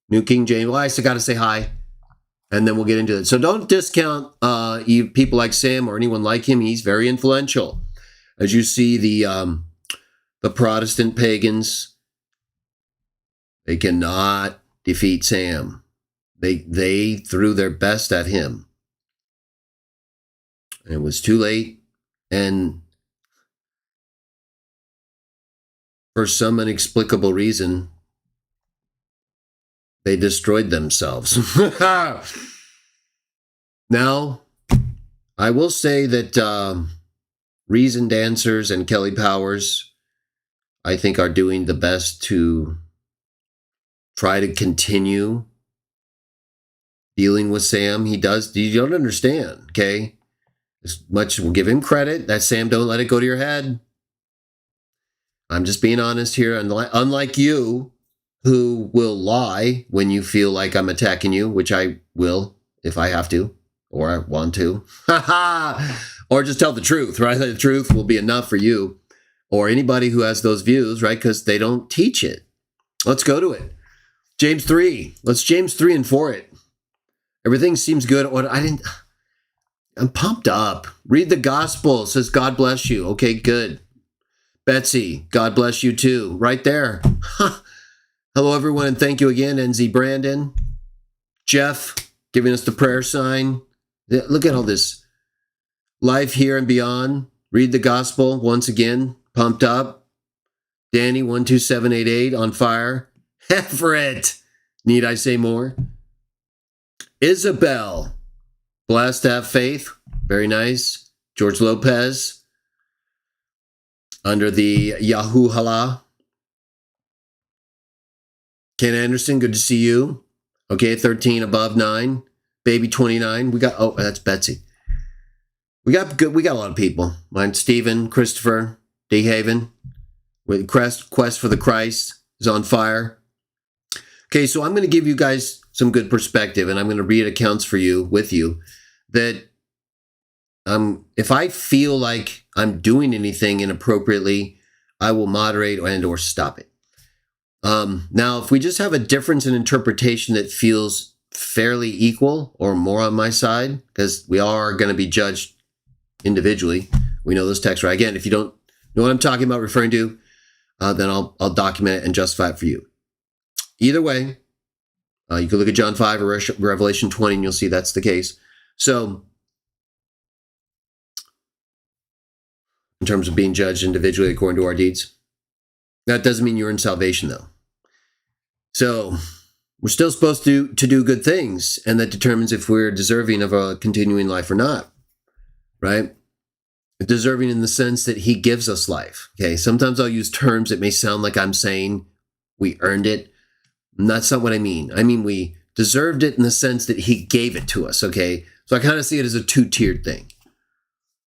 New King James. Well, I still got to say hi. And then we'll get into it. So don't discount people like Sam or anyone like him. He's very influential. As you see, the Protestant pagans, they cannot defeat Sam. They threw their best at him. And it was too late. And for some inexplicable reason, they destroyed themselves. Now, I will say that Reasoned Answers and Kelly Powers, I think, are doing the best to try to continue dealing with Sam. He does. You don't understand, okay? As much we'll give him credit that Sam, don't let it go to your head. I'm just being honest here. Unlike you, who will lie when you feel like I'm attacking you, which I will if I have to or I want to. Or just tell the truth, right? The truth will be enough for you or anybody who has those views, right? Because they don't teach it. Let's go to it. James 3. Let's James 3 and 4 it. Everything seems good. I'm pumped up. Read the gospel. It says, God bless you. Okay, good. Betsy, God bless you too. Right there. Hello, everyone, and thank you again, NZ Brandon. Jeff, giving us the prayer sign. Look at all this. Life here and beyond. Read the gospel once again. Pumped up. Danny, 12788, on fire. Everett, need I say more? Isabel, blessed to have faith. Very nice. George Lopez, under the Yahoo Hala. Ken Anderson, good to see you. Okay, 13 above 9. Baby 29. We got, oh, that's Betsy. We got a lot of people. Mine, Stephen, Christopher, D. Haven, with Quest for the Christ is on fire. Okay, so I'm going to give you guys some good perspective, and I'm going to read accounts for you, with you, that if I feel like I'm doing anything inappropriately, I will moderate and or stop it. Now, if we just have a difference in interpretation that feels fairly equal or more on my side, because we are going to be judged individually. We know those texts, right? Again, if you don't know what I'm talking about, referring to, then I'll document it and justify it for you. Either way, you can look at John 5 or Revelation 20 and you'll see that's the case. So, in terms of being judged individually according to our deeds, that doesn't mean you're in salvation, though. So, we're still supposed to do good things, and that determines if we're deserving of a continuing life or not, right? Deserving in the sense that he gives us life, okay? Sometimes I'll use terms that may sound like I'm saying we earned it. And that's not what I mean. I mean, we deserved it in the sense that he gave it to us, okay? So I kind of see it as a two-tiered thing,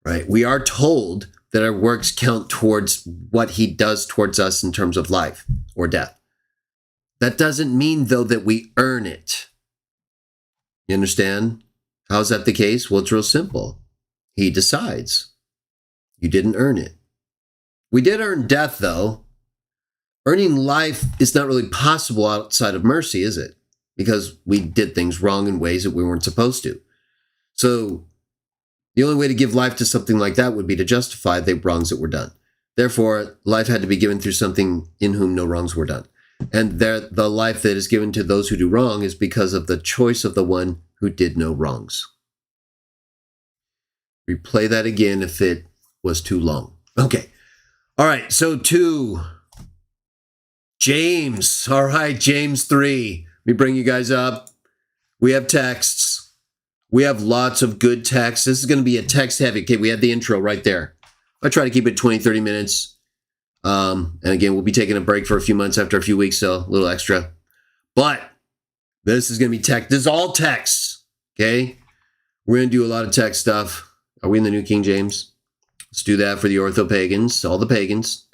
right? We are told that our works count towards what he does towards us in terms of life or death. That doesn't mean, though, that we earn it. You understand? How is that the case? Well, it's real simple. He decides. You didn't earn it. We did earn death, though. Earning life is not really possible outside of mercy, is it? Because we did things wrong in ways that we weren't supposed to. So the only way to give life to something like that would be to justify the wrongs that were done. Therefore, life had to be given through something in whom no wrongs were done. And the life that is given to those who do wrong is because of the choice of the one who did no wrongs. Replay that again if it was too long. Okay. All right. So to James. All right. James 3. Let me bring you guys up. We have texts. We have lots of good texts. This is going to be a text heavy. Okay, we had the intro right there. I try to keep it 20, 30 minutes. And again, we'll be taking a break for a few months after a few weeks, so a little extra. But this is going to be text. This is all texts. Okay? We're going to do a lot of text stuff. Are we in the New King James? Let's do that for the ortho-pagans, all the pagans.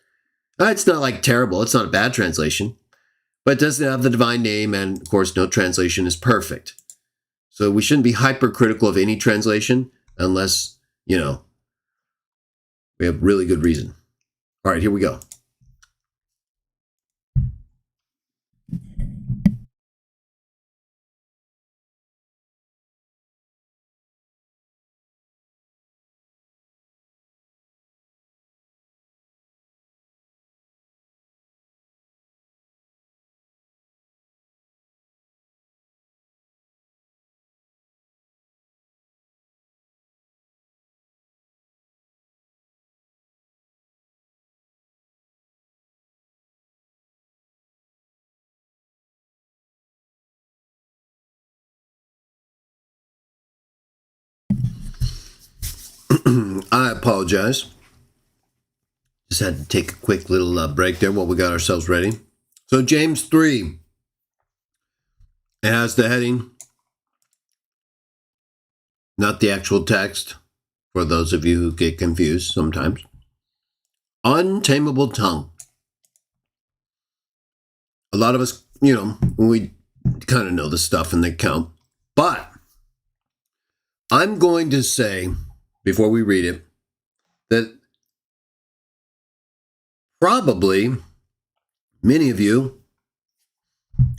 It's not like terrible. It's not a bad translation. But it doesn't have the divine name, and of course, no translation is perfect. So we shouldn't be hypercritical of any translation unless, we have really good reason. All right, here we go. I apologize. Just had to take a quick little break there while we got ourselves ready. So James 3, it has the heading, not the actual text, for those of you who get confused sometimes. Untamable tongue. A lot of us, we kind of know the stuff and they count. But I'm going to say, before we read it, that probably many of you,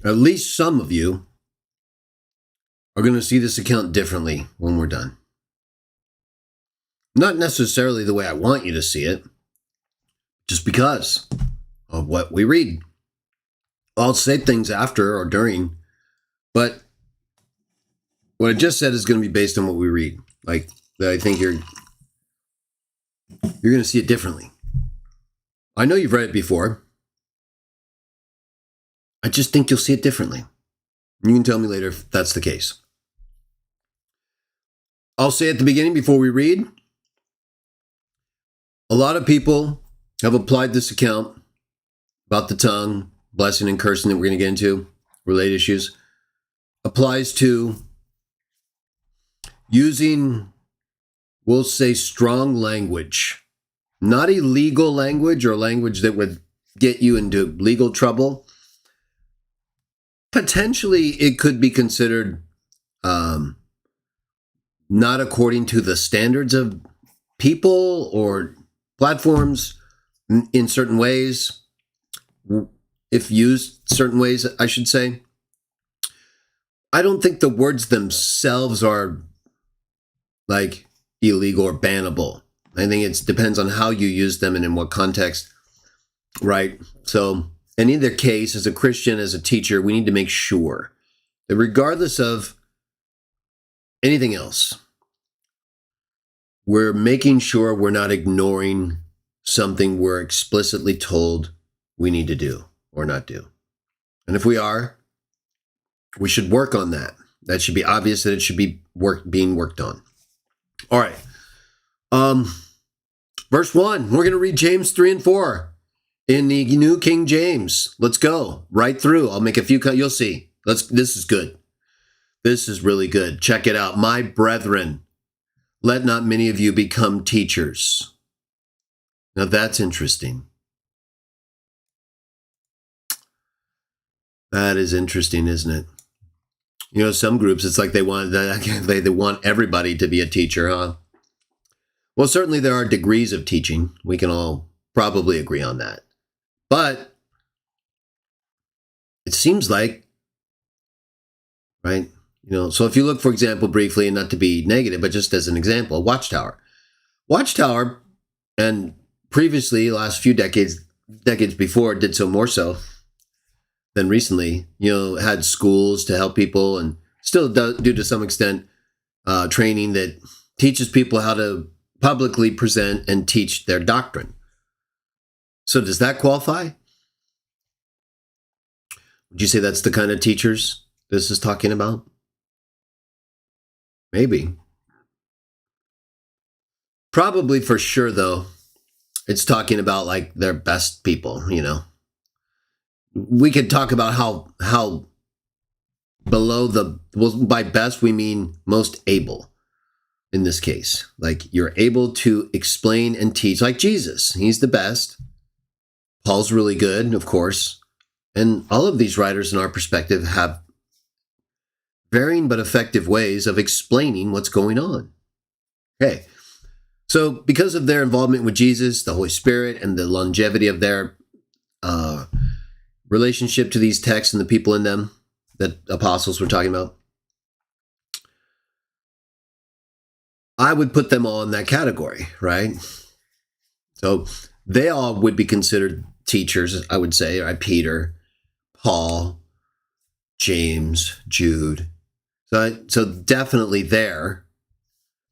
at least some of you, are going to see this account differently when we're done. Not necessarily the way I want you to see it, just because of what we read. I'll say things after or during, but what I just said is going to be based on what we read. Like, I think you're going to see it differently. I know you've read it before. I just think you'll see it differently. You can tell me later if that's the case. I'll say at the beginning before we read, a lot of people have applied this account about the tongue, blessing and cursing that we're going to get into, related issues, applies to using, we'll say, strong language, not illegal language or language that would get you into legal trouble. Potentially, it could be considered not according to the standards of people or platforms in certain ways, if used certain ways, I should say. I don't think the words themselves are like illegal or bannable. I think it depends on how you use them and in what context, right? So in either case, as a Christian, as a teacher, we need to make sure that regardless of anything else, we're making sure we're not ignoring something we're explicitly told we need to do or not do. And if we are, we should work on that. That should be obvious that it should be being worked on. All right. Verse 1, we're going to read James 3 and 4 in the New King James. Let's go right through. I'll make a few, you'll see. This is good. This is really good. Check it out. My brethren, let not many of you become teachers. Now that's interesting. That is interesting, isn't it? Some groups, it's like they want everybody to be a teacher, huh? Well, certainly there are degrees of teaching. We can all probably agree on that. But it seems like, right? So if you look, for example, briefly, and not to be negative, but just as an example, Watchtower. Watchtower, and previously, last few decades before, did so more so than recently, had schools to help people and still do to some extent training that teaches people how to publicly present and teach their doctrine. So does that qualify? Would you say that's the kind of teachers this is talking about? Maybe. Probably for sure, though, it's talking about like their best people, you know. We could talk about how below the, well, by best we mean most able in this case. Like you're able to explain and teach, like Jesus. He's the best. Paul's really good, of course. And all of these writers in our perspective have varying but effective ways of explaining what's going on. Okay. So because of their involvement with Jesus, the Holy Spirit, and the longevity of their relationship to these texts and the people in them that apostles were talking about, I would put them all in that category, right? So they all would be considered teachers, I would say, right? Peter, Paul, James, Jude. So definitely there.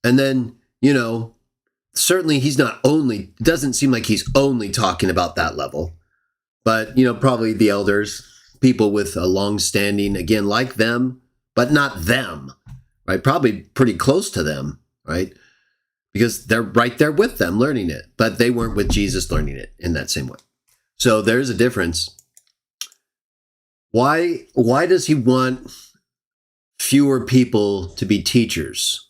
And then, you know, certainly he's not only, it doesn't seem like he's only talking about that level, but, you know, probably the elders, people with a long standing, again, like them, but not them, right? Probably pretty close to them, right? Because they're right there with them learning it, but they weren't with Jesus learning it in that same way. So there's a difference. Why does he want fewer people to be teachers?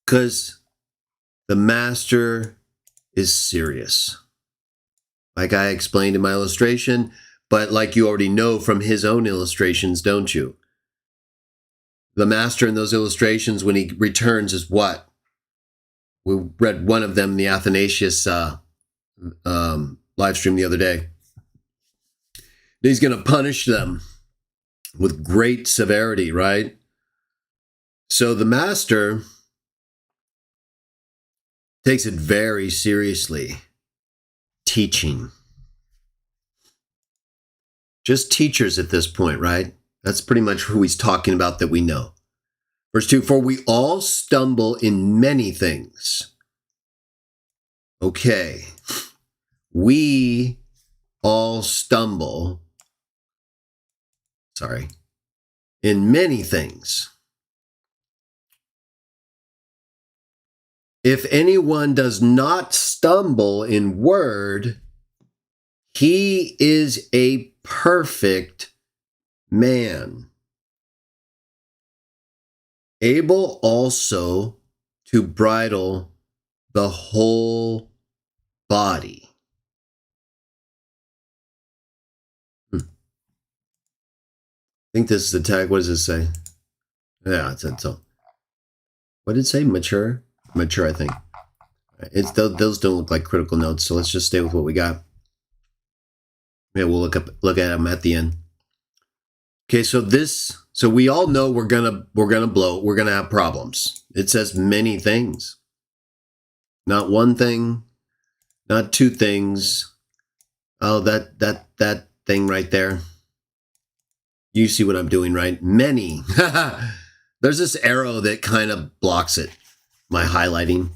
Because the master is serious. Like I explained in my illustration, but like you already know from his own illustrations, don't you? The master in those illustrations, when he returns, is what? We read one of them, the Athanasius live stream the other day. He's going to punish them with great severity, right? So the master takes it very seriously. Teaching. Just teachers at this point, right? That's pretty much who he's talking about that we know. Verse 2, for we all stumble in many things. Okay. We all stumble. Sorry. In many things. If anyone does not stumble in word, he is a perfect man, able also to bridle the whole body. I think this is the tag. What does it say? Yeah, it's so. What did it say? Mature? Mature, I think. It's those don't look like critical notes, so let's just stay with what we got. Yeah, we'll look at them at the end. Okay, so we all know we're gonna blow. We're gonna have problems. It says many things, not one thing, not two things. Oh, that thing right there. You see what I'm doing, right? Many. There's this arrow that kind of blocks it. My highlighting.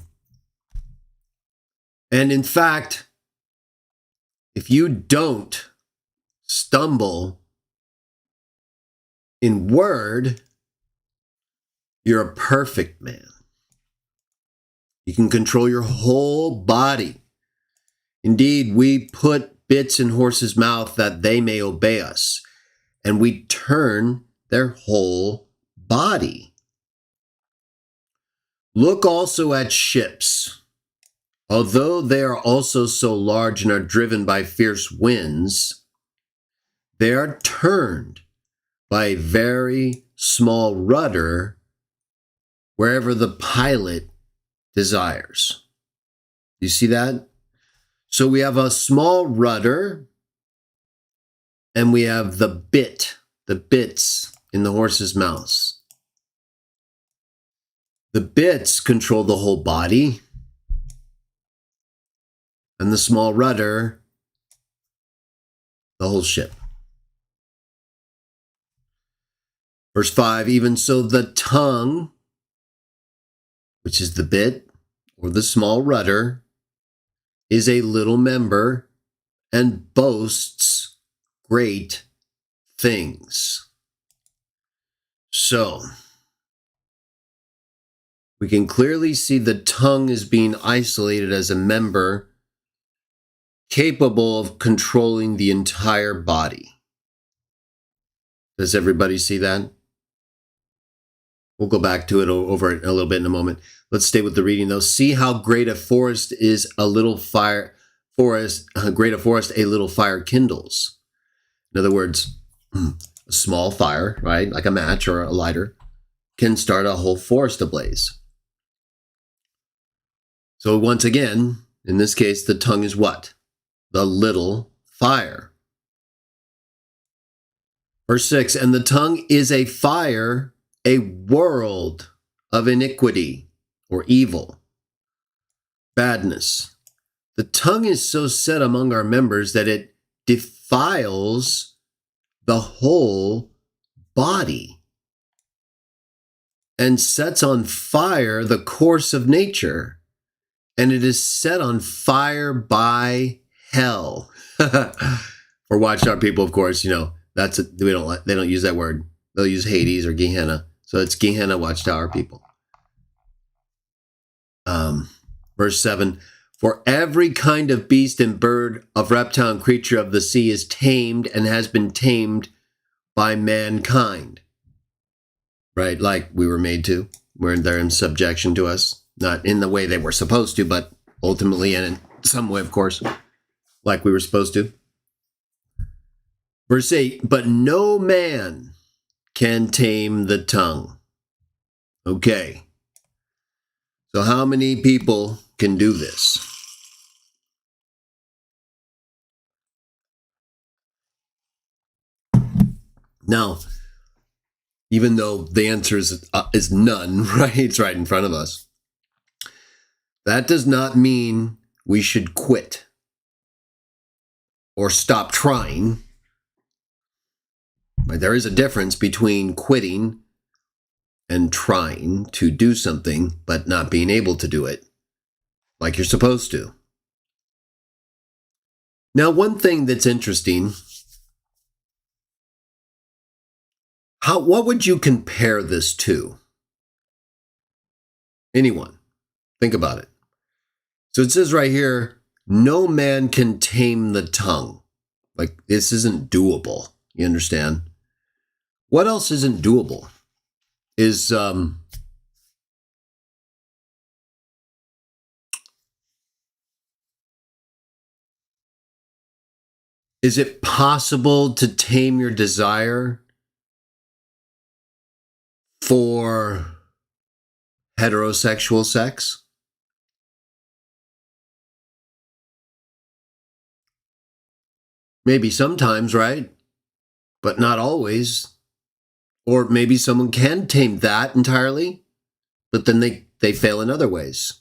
And in fact, if you don't stumble in word, you're a perfect man. You can control your whole body. Indeed, we put bits in horses' mouth that they may obey us, and we turn their whole body. Look also at ships. Although they are also so large and are driven by fierce winds, they are turned by a very small rudder wherever the pilot desires. You see that? So we have a small rudder and we have the bits in the horse's mouths. The bits control the whole body, and the small rudder, the whole ship. Verse 5, even so the tongue, which is the bit or the small rudder, is a little member and boasts great things. So, we can clearly see the tongue is being isolated as a member capable of controlling the entire body. Does everybody see that? We'll go back to it over it a little bit in a moment. Let's stay with the reading though. See how great a forest is a little fire great a forest a little fire kindles. In other words, a small fire, right, like a match or a lighter, can start a whole forest ablaze. So once again, in this case, the tongue is what? The little fire. Verse 6, and the tongue is a fire, a world of iniquity or evil, badness. The tongue is so set among our members that it defiles the whole body and sets on fire the course of nature, and it is set on fire by hell. For Watchtower people, of course, they don't use that word. They'll use Hades or Gehenna. So it's Gehenna Watchtower people. Verse 7, for every kind of beast and bird, of reptile and creature of the sea is tamed and has been tamed by mankind. Right? Like we were made to. They're in subjection to us. Not in the way they were supposed to, but ultimately and in some way, of course, like we were supposed to. Verse 8, but no man can tame the tongue. Okay. So how many people can do this? Now, even though the answer is none, right? It's right in front of us. That does not mean we should quit or stop trying. There is a difference between quitting and trying to do something, but not being able to do it like you're supposed to. Now, one thing that's interesting, what would you compare this to? Anyone? Think about it. So it says right here, no man can tame the tongue. Like, this isn't doable. You understand? What else isn't doable? Is it possible to tame your desire for heterosexual sex? Maybe sometimes, right? But not always. Or maybe someone can tame that entirely, but then they fail in other ways.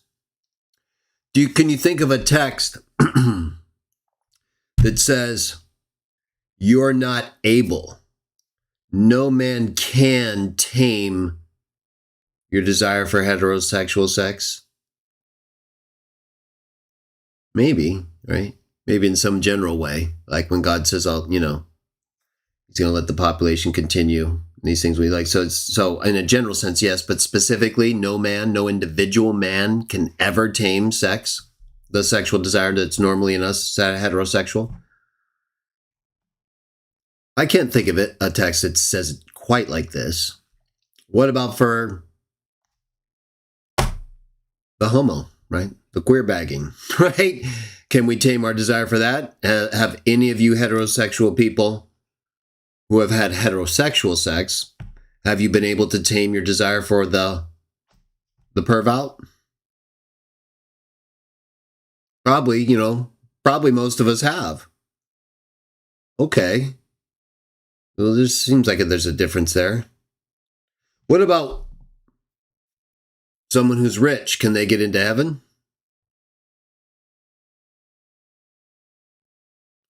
Can you think of a text that says, you're not able, no man can tame your desire for heterosexual sex? Maybe, right? Maybe in some general way, like when God says, He's going to let the population continue. These things we like. So in a general sense, yes, but specifically, no individual man can ever tame sex, the sexual desire that's normally in us, heterosexual. I can't think of a text that says it quite like this. What about for the homo, right? The queer bagging, right? Can we tame our desire for that? Have any of you heterosexual people who have had heterosexual sex, have you been able to tame your desire for the perv out? Probably, probably most of us have. Okay. Well, there seems like there's a difference there. What about someone who's rich? Can they get into heaven?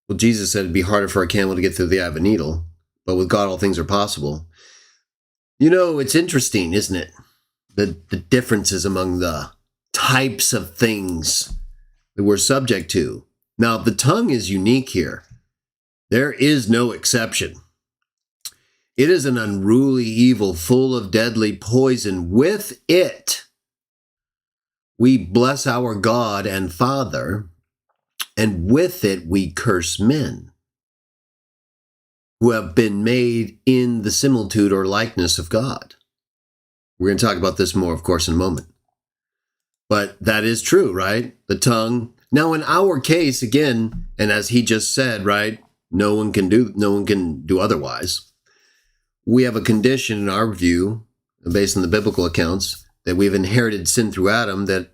Well, Jesus said it'd be harder for a camel to get through the eye of a needle. But with God, all things are possible. It's interesting, isn't it? The differences among the types of things that we're subject to. Now, the tongue is unique here. There is no exception. It is an unruly evil full of deadly poison. With it, we bless our God and Father, and with it we curse men who have been made in the similitude or likeness of God. We're going to talk about this more, of course, in a moment. But that is true, right? The tongue. Now, in our case, again, and as he just said, right, no one can do otherwise. We have a condition in our view, based on the biblical accounts, that we've inherited sin through Adam that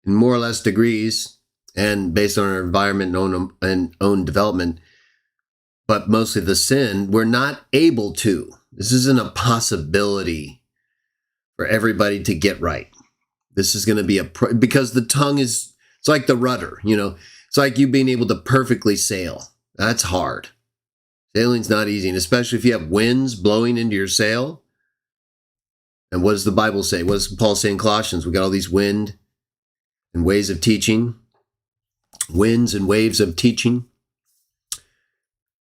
in more or less degrees and based on our environment and own development, but mostly the sin, we're not able to. This isn't a possibility for everybody to get right. This is going to be because the tongue it's like the rudder, it's like you being able to perfectly sail. That's hard. Sailing's not easy, and especially if you have winds blowing into your sail. And what does the Bible say? What does Paul say in Colossians? We got all these wind and ways of teaching, winds and waves of teaching.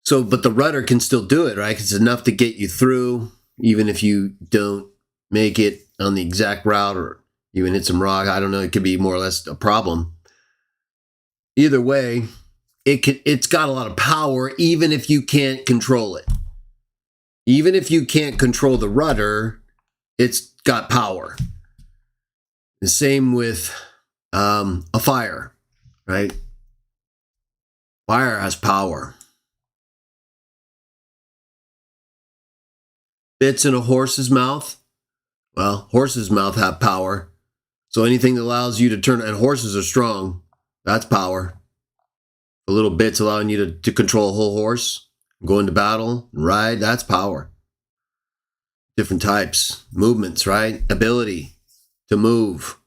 So, but the rudder can still do it, right? It's enough to get you through, even if you don't make it on the exact route or even hit some rock. I don't know. It could be more or less a problem. Either way, it's got a lot of power, even if you can't control it. Even if you can't control the rudder, it's got power. The same with a fire, right? Fire has power. Bits in a horse's mouth. Well, horse's mouth have power. So anything that allows you to turn, and horses are strong, that's power. The little bits allowing you to control a whole horse, go into battle, and ride, that's power. Different types, movements, right? Ability to move.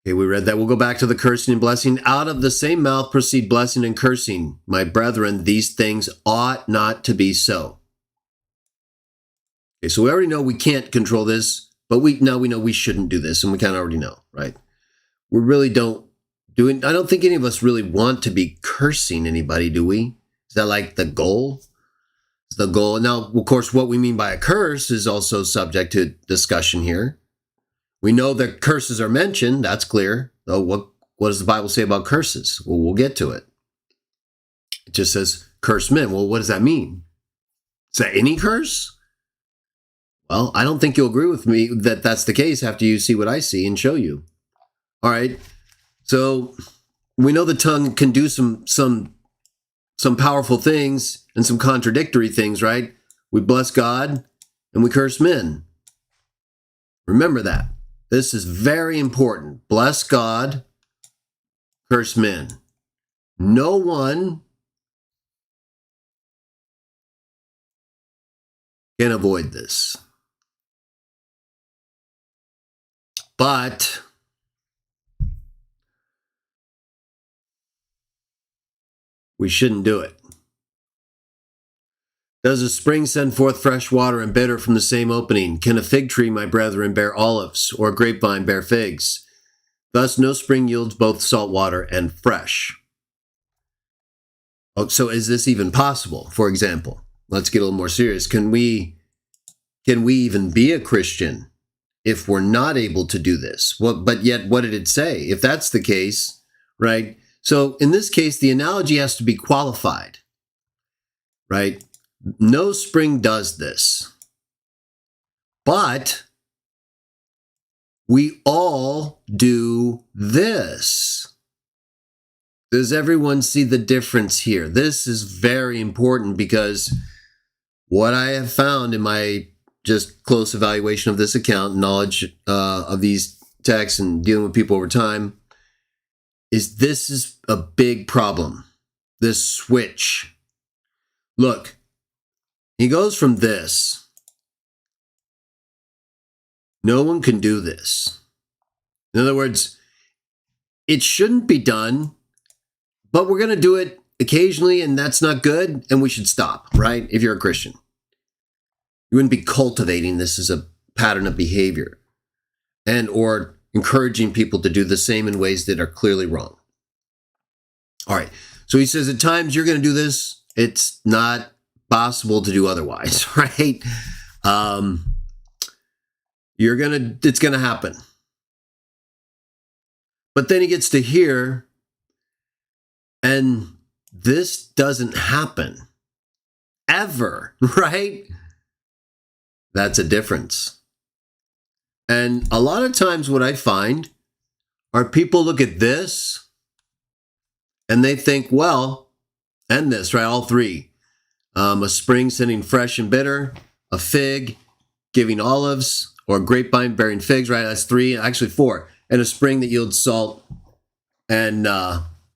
Okay, we read that. We'll go back to the cursing and blessing. Out of the same mouth proceed blessing and cursing. My brethren, these things ought not to be so. Okay, so we already know we can't control this, but now we know we shouldn't do this, and we kind of already know, right? We really don't do it. I don't think any of us really want to be cursing anybody, do we? Is that like the goal? It's the goal. Now, of course, what we mean by a curse is also subject to discussion here. We know that curses are mentioned. That's clear. Though, what does the Bible say about curses? Well, we'll get to it. It just says curse men. Well, what does that mean? Is that any curse? Well, I don't think you'll agree with me that that's the case after you see what I see and show you. All right. So we know the tongue can do some powerful things and some contradictory things, right? We bless God and we curse men. Remember that. This is very important. Bless God, curse men. No one can avoid this. But we shouldn't do it. Does a spring send forth fresh water and bitter from the same opening? Can a fig tree, my brethren, bear olives, or a grapevine bear figs? Thus no spring yields both salt water and fresh. Oh, so is this even possible? For example, let's get a little more serious. Can we even be a Christian if we're not able to do this? Well, but yet, what did it say? If that's the case, right? So in this case, the analogy has to be qualified, right? No spring does this, but we all do this. Does everyone see the difference here? This is very important because what I have found in my just close evaluation of this account, knowledge of these texts and dealing with people over time, is this is a big problem. This switch. Look, he goes from this. No one can do this. In other words, it shouldn't be done, but we're going to do it occasionally, and that's not good, and we should stop, right? If you're a Christian. You wouldn't be cultivating this as a pattern of behavior and or encouraging people to do the same in ways that are clearly wrong. All right. So he says, at times you're going to do this. It's not possible to do otherwise, right? it's gonna happen. But then he gets to here, and this doesn't happen ever, right? That's a difference. And a lot of times what I find are people look at this and they think, well, and this, right? All three. A spring sending fresh and bitter, a fig giving olives, or a grapevine bearing figs, right? That's three, actually four. And a spring that yields salt and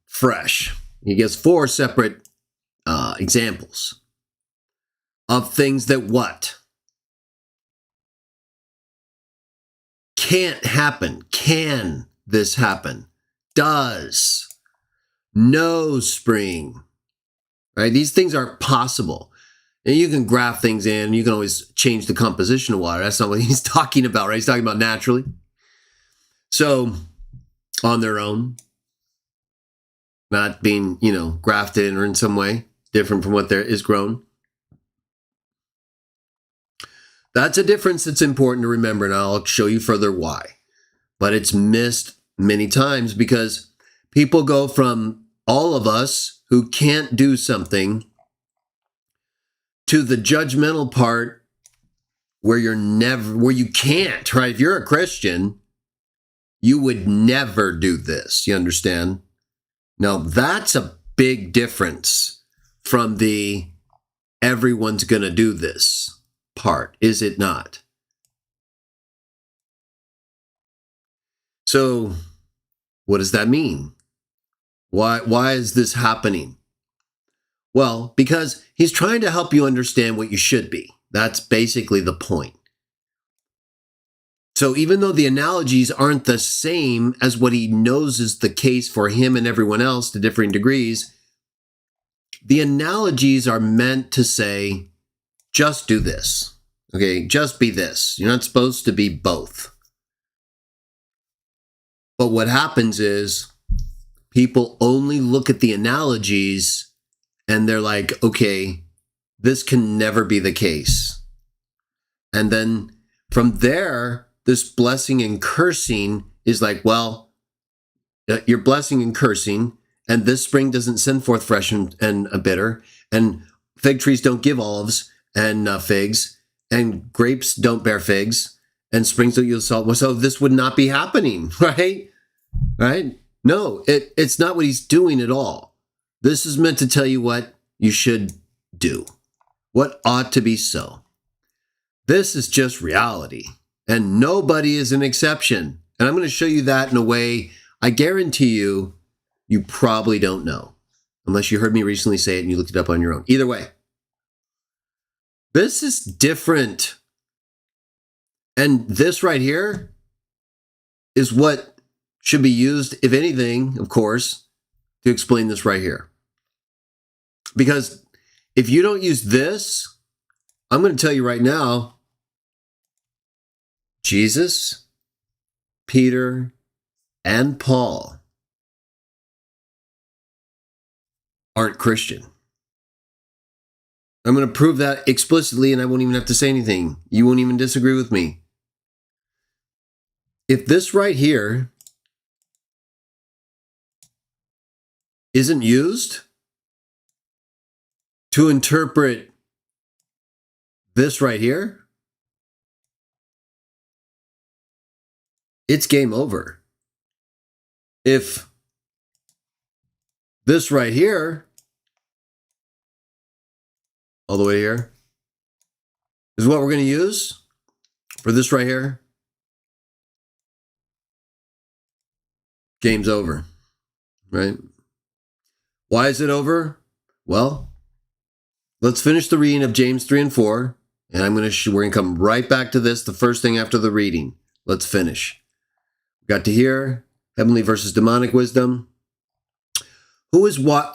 fresh. He gives four separate examples of things that what? Can't happen. Can this happen? Does. No spring. Right? These things aren't possible. And you can graft things in. You can always change the composition of water. That's not what he's talking about, right? He's talking about naturally. So, on their own, not being, grafted in or in some way different from what there is grown. That's a difference that's important to remember, and I'll show you further why. But it's missed many times because people go from all of us who can't do something to the judgmental part where you can't, right? If you're a Christian, you would never do this. You understand? Now, that's a big difference from the everyone's going to do this part, is it not? So, what does that mean? Why is this happening? Well, because he's trying to help you understand what you should be. That's basically the point. So even though the analogies aren't the same as what he knows is the case for him and everyone else to differing degrees, the analogies are meant to say, just do this. Okay, just be this. You're not supposed to be both. But what happens is people only look at the analogies and they're like, okay, this can never be the case. And then from there, this blessing and cursing is like, well, you're blessing and cursing, and this spring doesn't send forth fresh and bitter, and fig trees don't give olives and figs, and grapes don't bear figs, and springs don't yield salt. So this would not be happening, right? Right? No, it's not what he's doing at all. This is meant to tell you what you should do, what ought to be so. This is just reality, and nobody is an exception. And I'm going to show you that in a way I guarantee you probably don't know, unless you heard me recently say it and you looked it up on your own. Either way, this is different. And this right here is what should be used, if anything, of course, to explain this right here. Because if you don't use this, I'm going to tell you right now, Jesus, Peter, and Paul aren't Christian. I'm going to prove that explicitly, and I won't even have to say anything. You won't even disagree with me. If this right here isn't used to interpret this right here, it's game over. If this right here, all the way here, is what we're going to use for this right here, game's over, right? Why is it over? Well, let's finish the reading of James 3 and 4, and we're going to come right back to this, the first thing after the reading. Let's finish. Got to hear heavenly versus demonic wisdom. Who is wise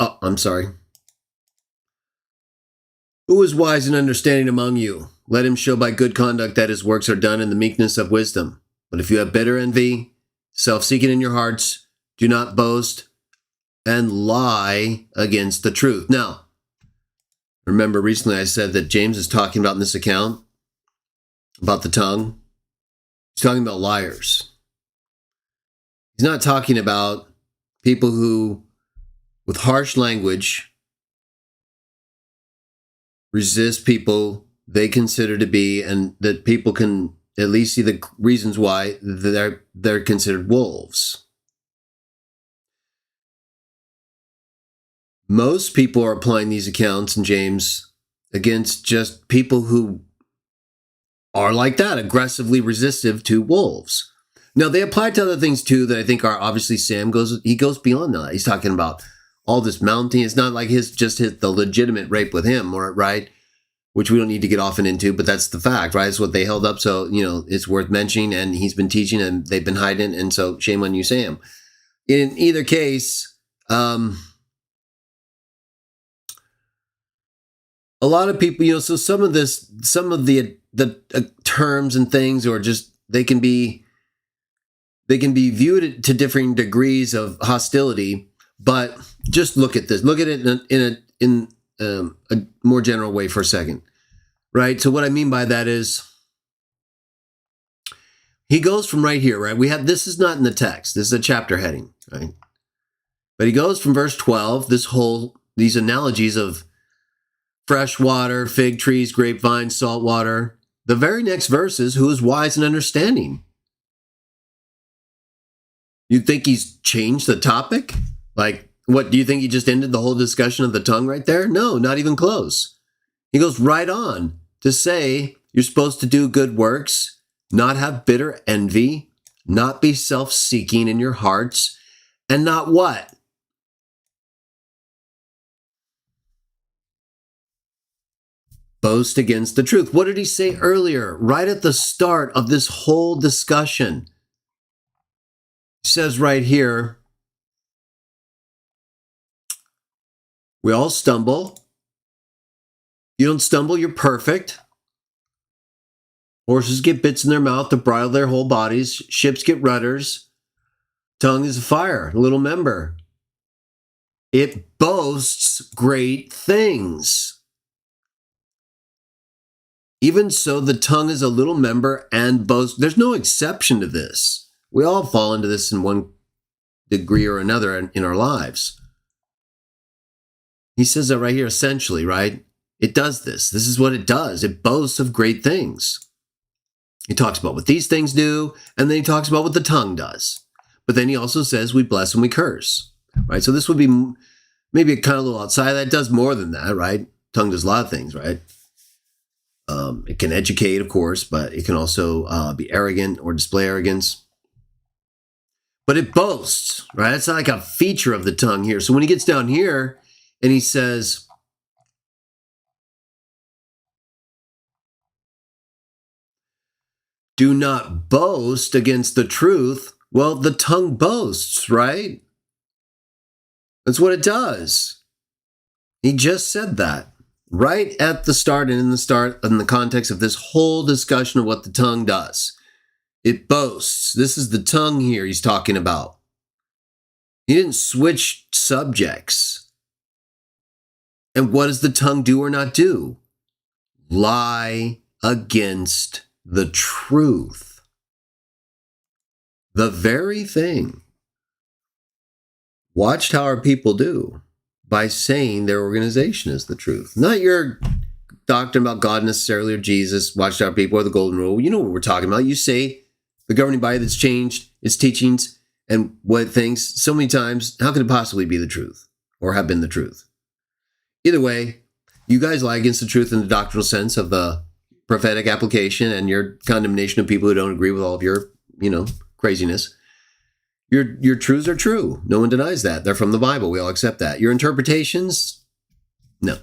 and understanding among you? Let him show by good conduct that his works are done in the meekness of wisdom. But if you have bitter envy, self-seeking in your hearts, do not boast and lie against the truth. Now, remember recently I said that James is talking about in this account about the tongue. He's talking about liars. He's not talking about people who, with harsh language, resist people they consider to be, and that people can at least see the reasons why they're considered wolves. Most people are applying these accounts in James against just people who are like that, aggressively resistive to wolves. Now, they apply to other things too that I think are obviously he goes beyond that. He's talking about all this mounting. It's not like the legitimate rape with him, right? Which we don't need to get often into, but that's the fact, right? It's what they held up. So, it's worth mentioning, and he's been teaching and they've been hiding. And so shame on you, Sam. In either case, a lot of people, so some of the terms and things, or just they can be viewed to differing degrees of hostility. But just look at this. Look at it in a more general way for a second, right? So what I mean by that is, he goes from right here, right? This is not in the text. This is a chapter heading, right? But he goes from verse 12. These analogies of fresh water, fig trees, grapevines, salt water. The very next verse is, who is wise and understanding? You think he's changed the topic? Like, what, do you think he just ended the whole discussion of the tongue right there? No, not even close. He goes right on to say, you're supposed to do good works, not have bitter envy, not be self-seeking in your hearts, and not what? Boast against the truth. What did he say earlier, right at the start of this whole discussion? It says right here, we all stumble. You don't stumble, you're perfect. Horses get bits in their mouth to bridle their whole bodies. Ships get rudders. Tongue is a fire, a little member. It boasts great things. Even so, the tongue is a little member and boasts. There's no exception to this. We all fall into this in one degree or another in our lives. He says that right here, essentially, right? It does this. This is what it does. It boasts of great things. He talks about what these things do, and then he talks about what the tongue does. But then he also says we bless and we curse, right? So this would be maybe kind of a little outside of that. It does more than that, right? Tongue does a lot of things, right? It can educate, of course, but it can also be arrogant or display arrogance. But it boasts, right? It's like a feature of the tongue here. So when he gets down here and he says, do not boast against the truth. Well, the tongue boasts, right? That's what it does. He just said that. Right at the start and in the context of this whole discussion of what the tongue does. It boasts. This is the tongue here he's talking about. He didn't switch subjects. And what does the tongue do or not do? Lie against the truth. The very thing Watchtower people do by saying their organization is the truth. Not your doctrine about God necessarily, or Jesus, Watchtower people, or the Golden Rule. You know what we're talking about. You say the governing body that's changed its teachings and what it thinks so many times. How could it possibly be the truth or have been the truth? Either way, you guys lie against the truth in the doctrinal sense of the prophetic application and your condemnation of people who don't agree with all of your, craziness. Your truths are true. No one denies that. They're from the Bible. We all accept that. Your interpretations, no.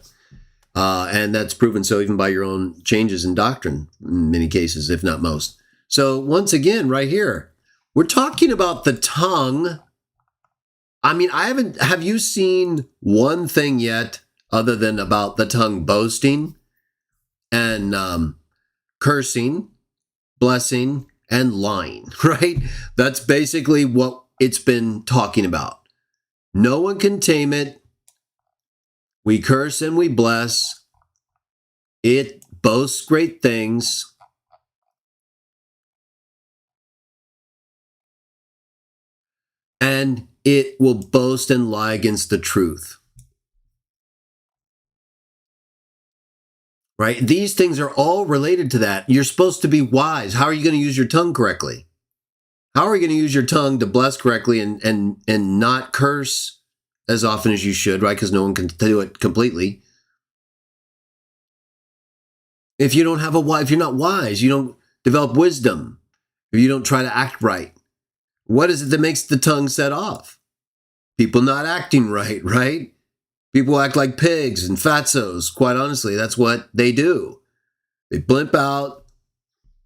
And that's proven so even by your own changes in doctrine in many cases, if not most. So once again, right here, we're talking about the tongue. I mean, have you seen one thing yet other than about the tongue boasting and cursing, blessing, and lying, right? That's basically what it's been talking about. No one can tame it. We curse and we bless. It boasts great things. and it will boast and lie against the truth. Right? These things are all related to that. You're supposed to be wise. How are you going to use your tongue correctly? How are you going to use your tongue to bless correctly and not curse as often as you should, right? Because no one can do it completely. If you don't have if you're not wise, you don't develop wisdom, if you don't try to act right, what is it that makes the tongue set off? People not acting right, right? People act like pigs and fatzos. Quite honestly, that's what they do. They blimp out.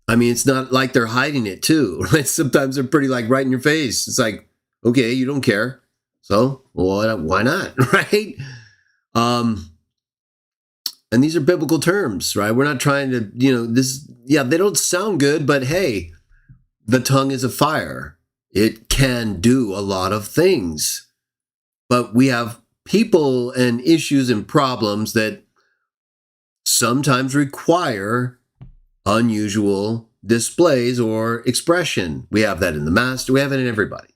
I mean, it's not like they're hiding it too, right? Sometimes they're pretty like right in your face. It's like, okay, you don't care. So, well, why not, right? And these are biblical terms, right? We're not trying to, they don't sound good, but hey, the tongue is a fire. It can do a lot of things. But we have people and issues and problems that sometimes require unusual displays or expression. We have that in the master. We have it in everybody.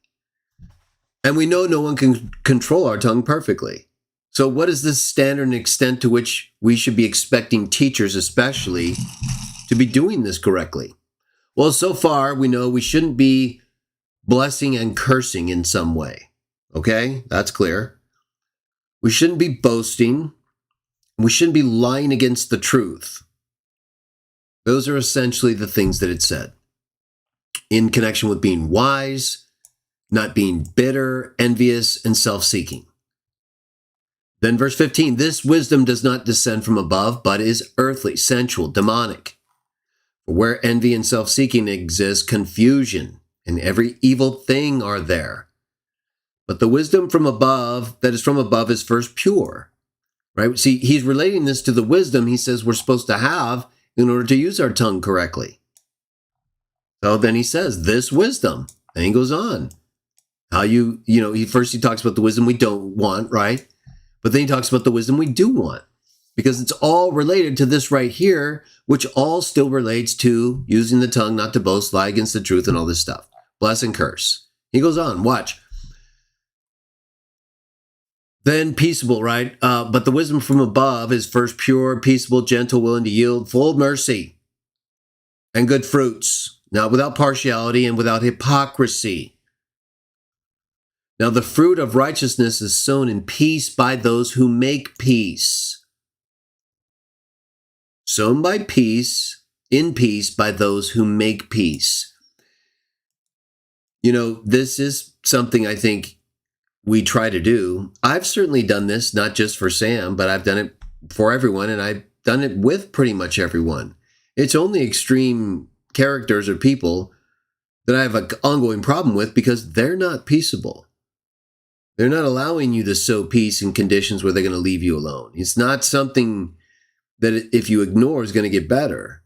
And we know no one can control our tongue perfectly. So what is the standard and extent to which we should be expecting teachers especially to be doing this correctly? Well, so far we know we shouldn't be blessing and cursing in some way. Okay, that's clear. We shouldn't be boasting. We shouldn't be lying against the truth. Those are essentially the things that it said. In connection with being wise, not being bitter, envious, and self-seeking. Then verse 15, this wisdom does not descend from above, but is earthly, sensual, demonic. For where envy and self-seeking exist, confusion and every evil thing are there. But the wisdom from above, that is from above, is first pure. Right? See, he's relating this to the wisdom he says we're supposed to have in order to use our tongue correctly. So then he says, this wisdom. Then he goes on. How he talks about the wisdom we don't want, right? But then he talks about the wisdom we do want. Because it's all related to this right here, which all still relates to using the tongue not to boast, lie against the truth, and all this stuff. Bless and curse. He goes on, watch. Then peaceable, right? But the wisdom from above is first pure, peaceable, gentle, willing to yield, full of mercy and good fruits, not without partiality and without hypocrisy. Now the fruit of righteousness is sown in peace by those who make peace. Sown by peace, in peace by those who make peace. This is something I think we try to do. I've certainly done this, not just for Sam, but I've done it for everyone, and I've done it with pretty much everyone. It's only extreme characters or people that I have an ongoing problem with because they're not peaceable. They're not allowing you to sow peace in conditions where they're going to leave you alone. It's not something that if you ignore is going to get better.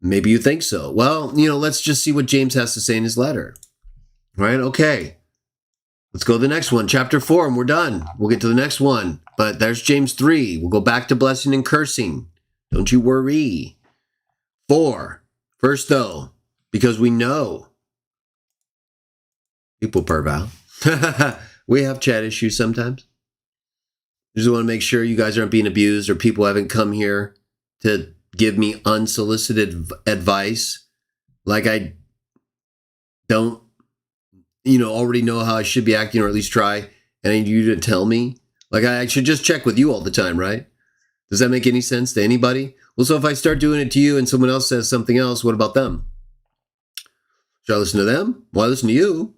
Maybe you think so. Well, let's just see what James has to say in his letter. Right? Okay. Let's go to the next one, chapter 4, and we're done. We'll get to the next one. But there's James 3. We'll go back to blessing and cursing. Don't you worry. 4. First, though, because we know. People perv out. We have chat issues sometimes. Just want to make sure you guys aren't being abused or people haven't come here to give me unsolicited advice. Like I don't already know how I should be acting, or at least try, and I need you to tell me. Like I should just check with you all the time, right? Does that make any sense to anybody? Well, so if I start doing it to you and someone else says something else, what about them? Should I listen to them? Why listen to you?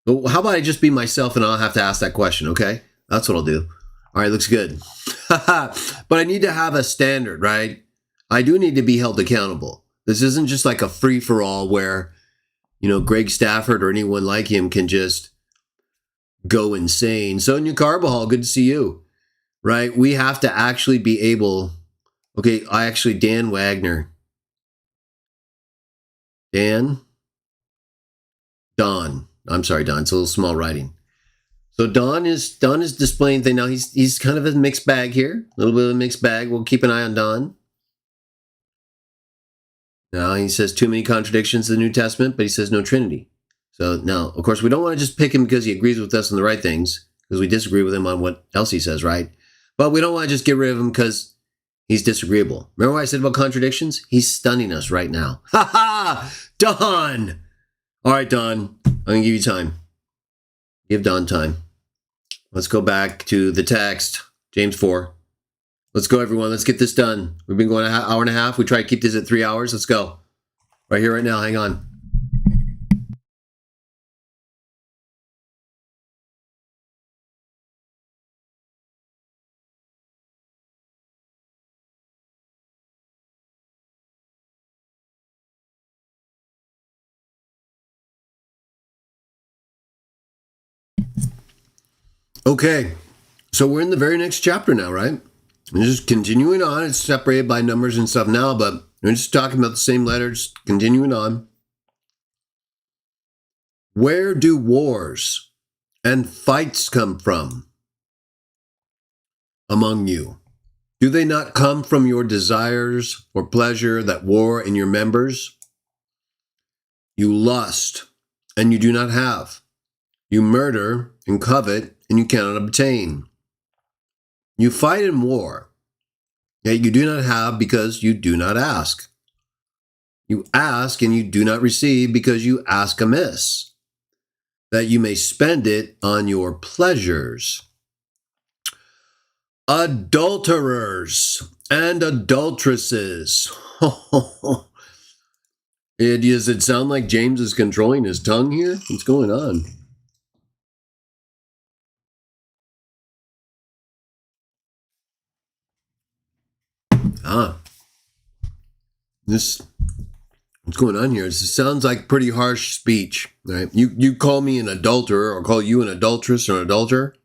Well, how about I just be myself and I'll have to ask that question, okay? That's what I'll do. All right, looks good. But I need to have a standard, right? I do need to be held accountable. This isn't just like a free-for-all where Greg Stafford or anyone like him can just go insane. Sonia Carbajal, good to see you. Right? We have to actually be able. Okay, Dan Wagner. Don. I'm sorry, Don. It's a little small writing. So Don is displaying thing now. He's kind of a mixed bag here. A little bit of a mixed bag. We'll keep an eye on Don. Now he says too many contradictions in the New Testament, but he says no Trinity. So now, of course, we don't want to just pick him because he agrees with us on the right things, because we disagree with him on what else he says, right? But we don't want to just get rid of him because he's disagreeable. Remember what I said about contradictions? He's stunning us right now. Ha ha! Don! All right, Don. I'm going to give you time. Give Don time. Let's go back to the text. James 4. Let's go, everyone. Let's get this done. We've been going an hour and a half. We try to keep this at 3 hours. Let's go. Right here, right now. Hang on. Okay, so we're in the very next chapter now, right? We're just continuing on. It's separated by numbers and stuff now, but we're just talking about the same letters, continuing on. Where do wars and fights come from among you? Do they not come from your desires for pleasure that war in your members? You lust, and you do not have. You murder and covet, and you cannot obtain. You fight in war, yet you do not have because you do not ask. You ask and you do not receive because you ask amiss, that you may spend it on your pleasures. Adulterers and adulteresses. Does it sound like James is controlling his tongue here? What's going on? What's going on here? This sounds like pretty harsh speech, right? You call me an adulterer or call you an adulteress or an adulterer?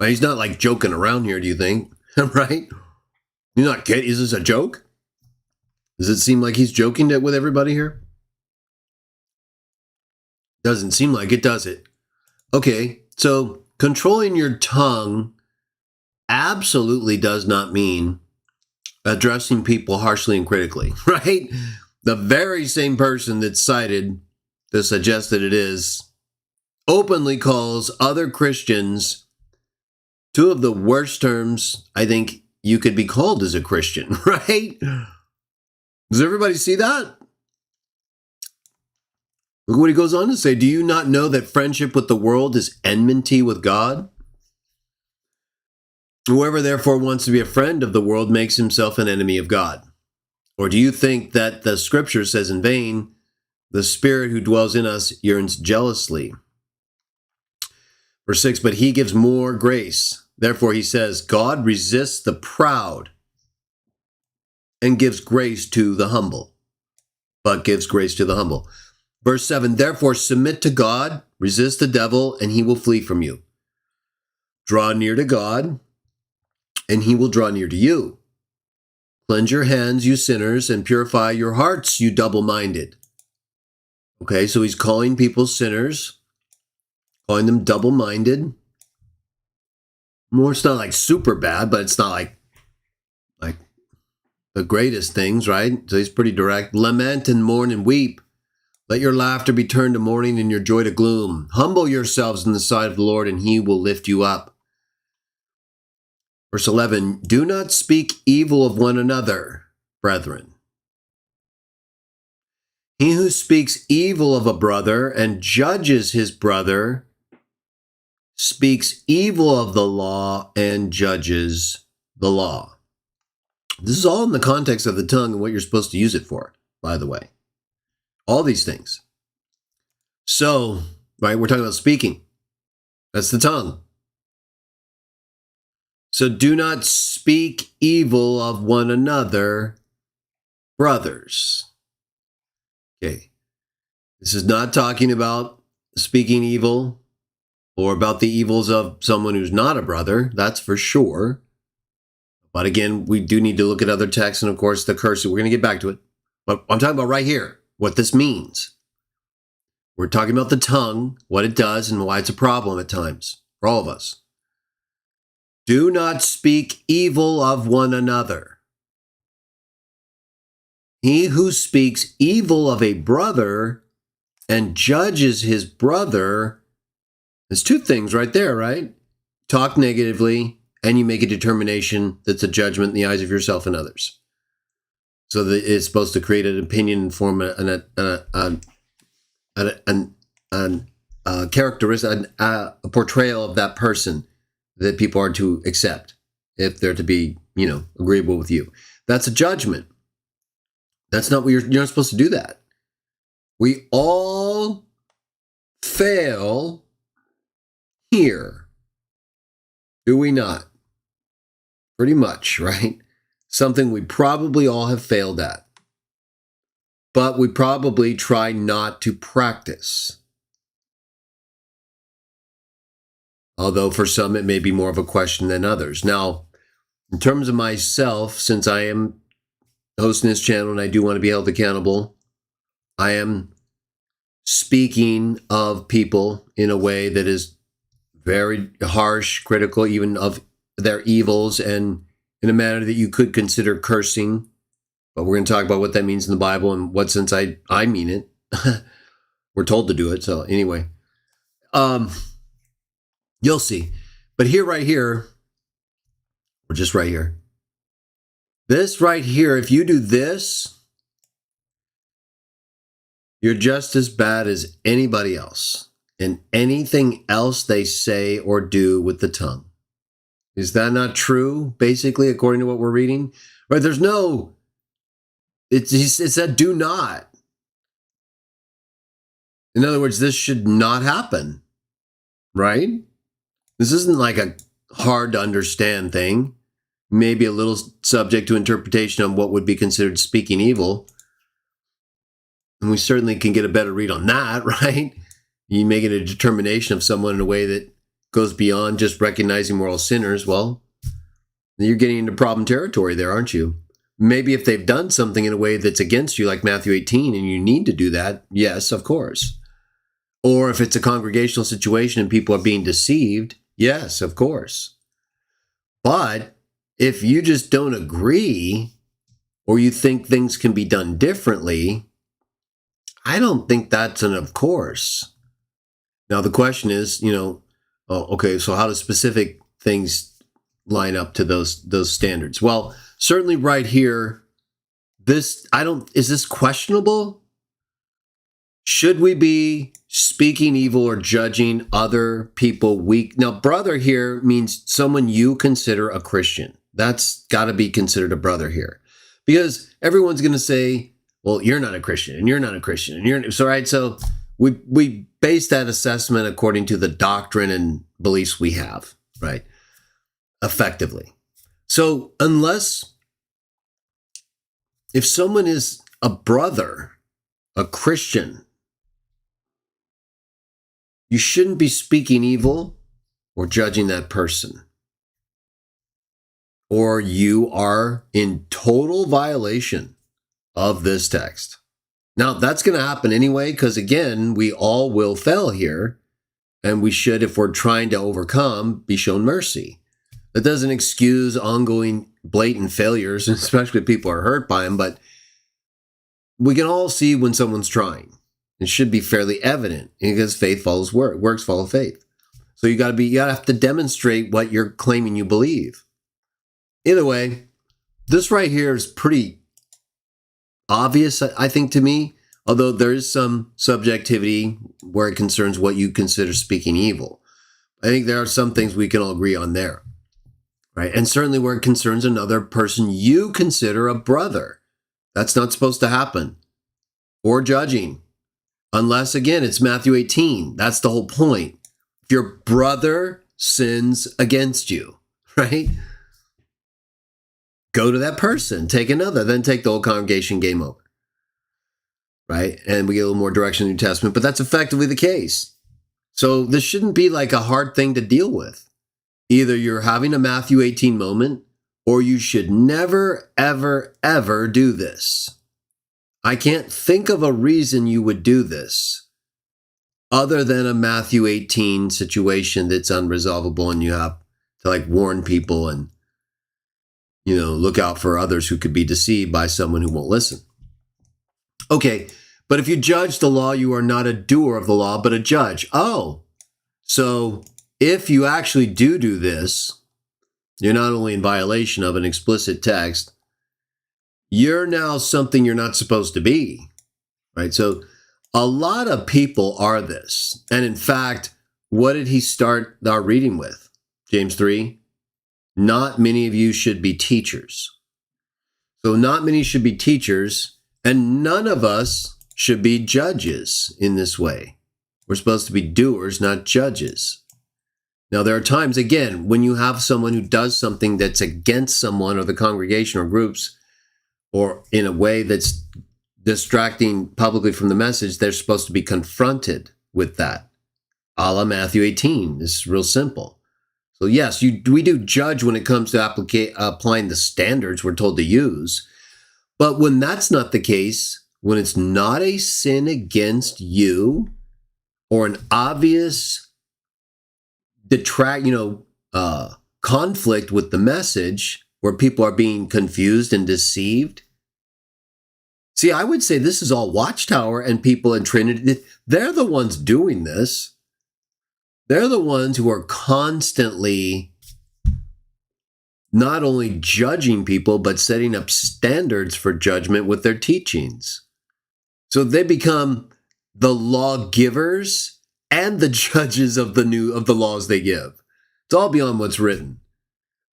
Right? He's not like joking around here, do you think? Right? You're not kidding? Is this a joke? Does it seem like he's joking with everybody here? Doesn't seem like it, does it? Okay, so controlling your tongue absolutely does not mean addressing people harshly and critically, right? The very same person that's cited to suggest that it is openly calls other Christians two of the worst terms I think you could be called as a Christian, right? Does everybody see that? Look what he goes on to say. Do you not know that friendship with the world is enmity with God? Whoever therefore wants to be a friend of the world makes himself an enemy of God. Or do you think that the scripture says in vain, the Spirit who dwells in us yearns jealously? Verse 6, but he gives more grace. Therefore he says, God resists the proud and gives grace to the humble. But gives grace to the humble. Verse 7, therefore submit to God, resist the devil, and he will flee from you. Draw near to God, and he will draw near to you. Cleanse your hands, you sinners, and purify your hearts, you double-minded. Okay, so he's calling people sinners, calling them double-minded. More, it's not like super bad, but it's not like the greatest things, right? So he's pretty direct. Lament and mourn and weep. Let your laughter be turned to mourning and your joy to gloom. Humble yourselves in the sight of the Lord, and he will lift you up. Verse 11, do not speak evil of one another, brethren. He who speaks evil of a brother and judges his brother speaks evil of the law and judges the law. This is all in the context of the tongue and what you're supposed to use it for, by the way. All these things. So, right, we're talking about speaking. That's the tongue. So do not speak evil of one another, brothers. Okay. This is not talking about speaking evil or about the evils of someone who's not a brother. That's for sure. But again, we do need to look at other texts and, of course, the curse. We're going to get back to it. But I'm talking about right here, what this means. We're talking about the tongue, what it does, and why it's a problem at times for all of us. Do not speak evil of one another. He who speaks evil of a brother and judges his brother, there's two things right there, right? Talk negatively, and you make a determination that's a judgment in the eyes of yourself and others. So that it's supposed to create an opinion and form a characteristic, a portrayal of that person that people are to accept if they're to be, agreeable with you. That's a judgment. That's not what you're not supposed to do that. We all fail here. Do we not? Pretty much, right? Something we probably all have failed at. But we probably try not to practice. Although for some it may be more of a question than others. Now, in terms of myself, since I am hosting this channel and I do want to be held accountable, I am speaking of people in a way that is very harsh, critical, even of their evils, and in a manner that you could consider cursing. But we're going to talk about what that means in the Bible and what sense I mean it. We're told to do it. So anyway, you'll see. But right here, or just right here, this right here, if you do this, you're just as bad as anybody else and anything else they say or do with the tongue. Is that not true, basically, according to what we're reading? Right? There's no, it said do not. In other words, this should not happen, right? This isn't like a hard to understand thing. Maybe a little subject to interpretation on what would be considered speaking evil. And we certainly can get a better read on that, right? You making a determination of someone in a way that goes beyond just recognizing moral sinners. Well, you're getting into problem territory there, aren't you? Maybe if they've done something in a way that's against you, like Matthew 18, and you need to do that, yes, of course. Or if it's a congregational situation and people are being deceived, yes, of course. But if you just don't agree, or you think things can be done differently, I don't think that's an of course. Now, the question is, okay, so how do specific things line up to those standards? Well, certainly right here, is this questionable? Should we be speaking evil or judging other people weak? Now, brother here means someone you consider a Christian. That's got to be considered a brother here. Because everyone's going to say, well, you're not a Christian, and you're not a Christian, and you're so right. So we base that assessment according to the doctrine and beliefs we have, right? Effectively. So if someone is a brother, a Christian, you shouldn't be speaking evil or judging that person. Or you are in total violation of this text. Now, that's going to happen anyway, because again, we all will fail here, and we should, if we're trying to overcome, be shown mercy. That doesn't excuse ongoing blatant failures, especially if people are hurt by them, but we can all see when someone's trying. It should be fairly evident, because faith follows work, works follow faith. So you have to demonstrate what you're claiming you believe. Either way, this right here is pretty obvious, I think, to me, although there is some subjectivity where it concerns what you consider speaking evil. I think there are some things we can all agree on there, right? And certainly where it concerns another person you consider a brother. That's not supposed to happen. Or judging. Unless, again, it's Matthew 18. That's the whole point. If your brother sins against you, right? Go to that person, take another, then take the whole congregation, game over. Right? And we get a little more direction in the New Testament, but that's effectively the case. So this shouldn't be like a hard thing to deal with. Either you're having a Matthew 18 moment, or you should never, ever, ever do this. I can't think of a reason you would do this other than a Matthew 18 situation that's unresolvable and you have to warn people and look out for others who could be deceived by someone who won't listen. Okay, But if you judge the law, you are not a doer of the law, but a judge. Oh, so if you actually do this, you're not only in violation of an explicit text, you're now something you're not supposed to be, right? So a lot of people are this. And in fact, what did he start our reading with? James 3, not many of you should be teachers. So not many should be teachers, and none of us should be judges in this way. We're supposed to be doers, not judges. Now, there are times, again, when you have someone who does something that's against someone or the congregation or groups, or in a way that's distracting publicly from the message, they're supposed to be confronted with that. A la Matthew 18. It's real simple. So yes, we do judge when it comes to applying the standards we're told to use. But when that's not the case, when it's not a sin against you or an obvious conflict with the message where people are being confused and deceived. See, I would say this is all Watchtower and people in Trinity. They're the ones doing this. They're the ones who are constantly not only judging people, but setting up standards for judgment with their teachings. So they become the lawgivers and the judges of the laws they give. It's all beyond what's written.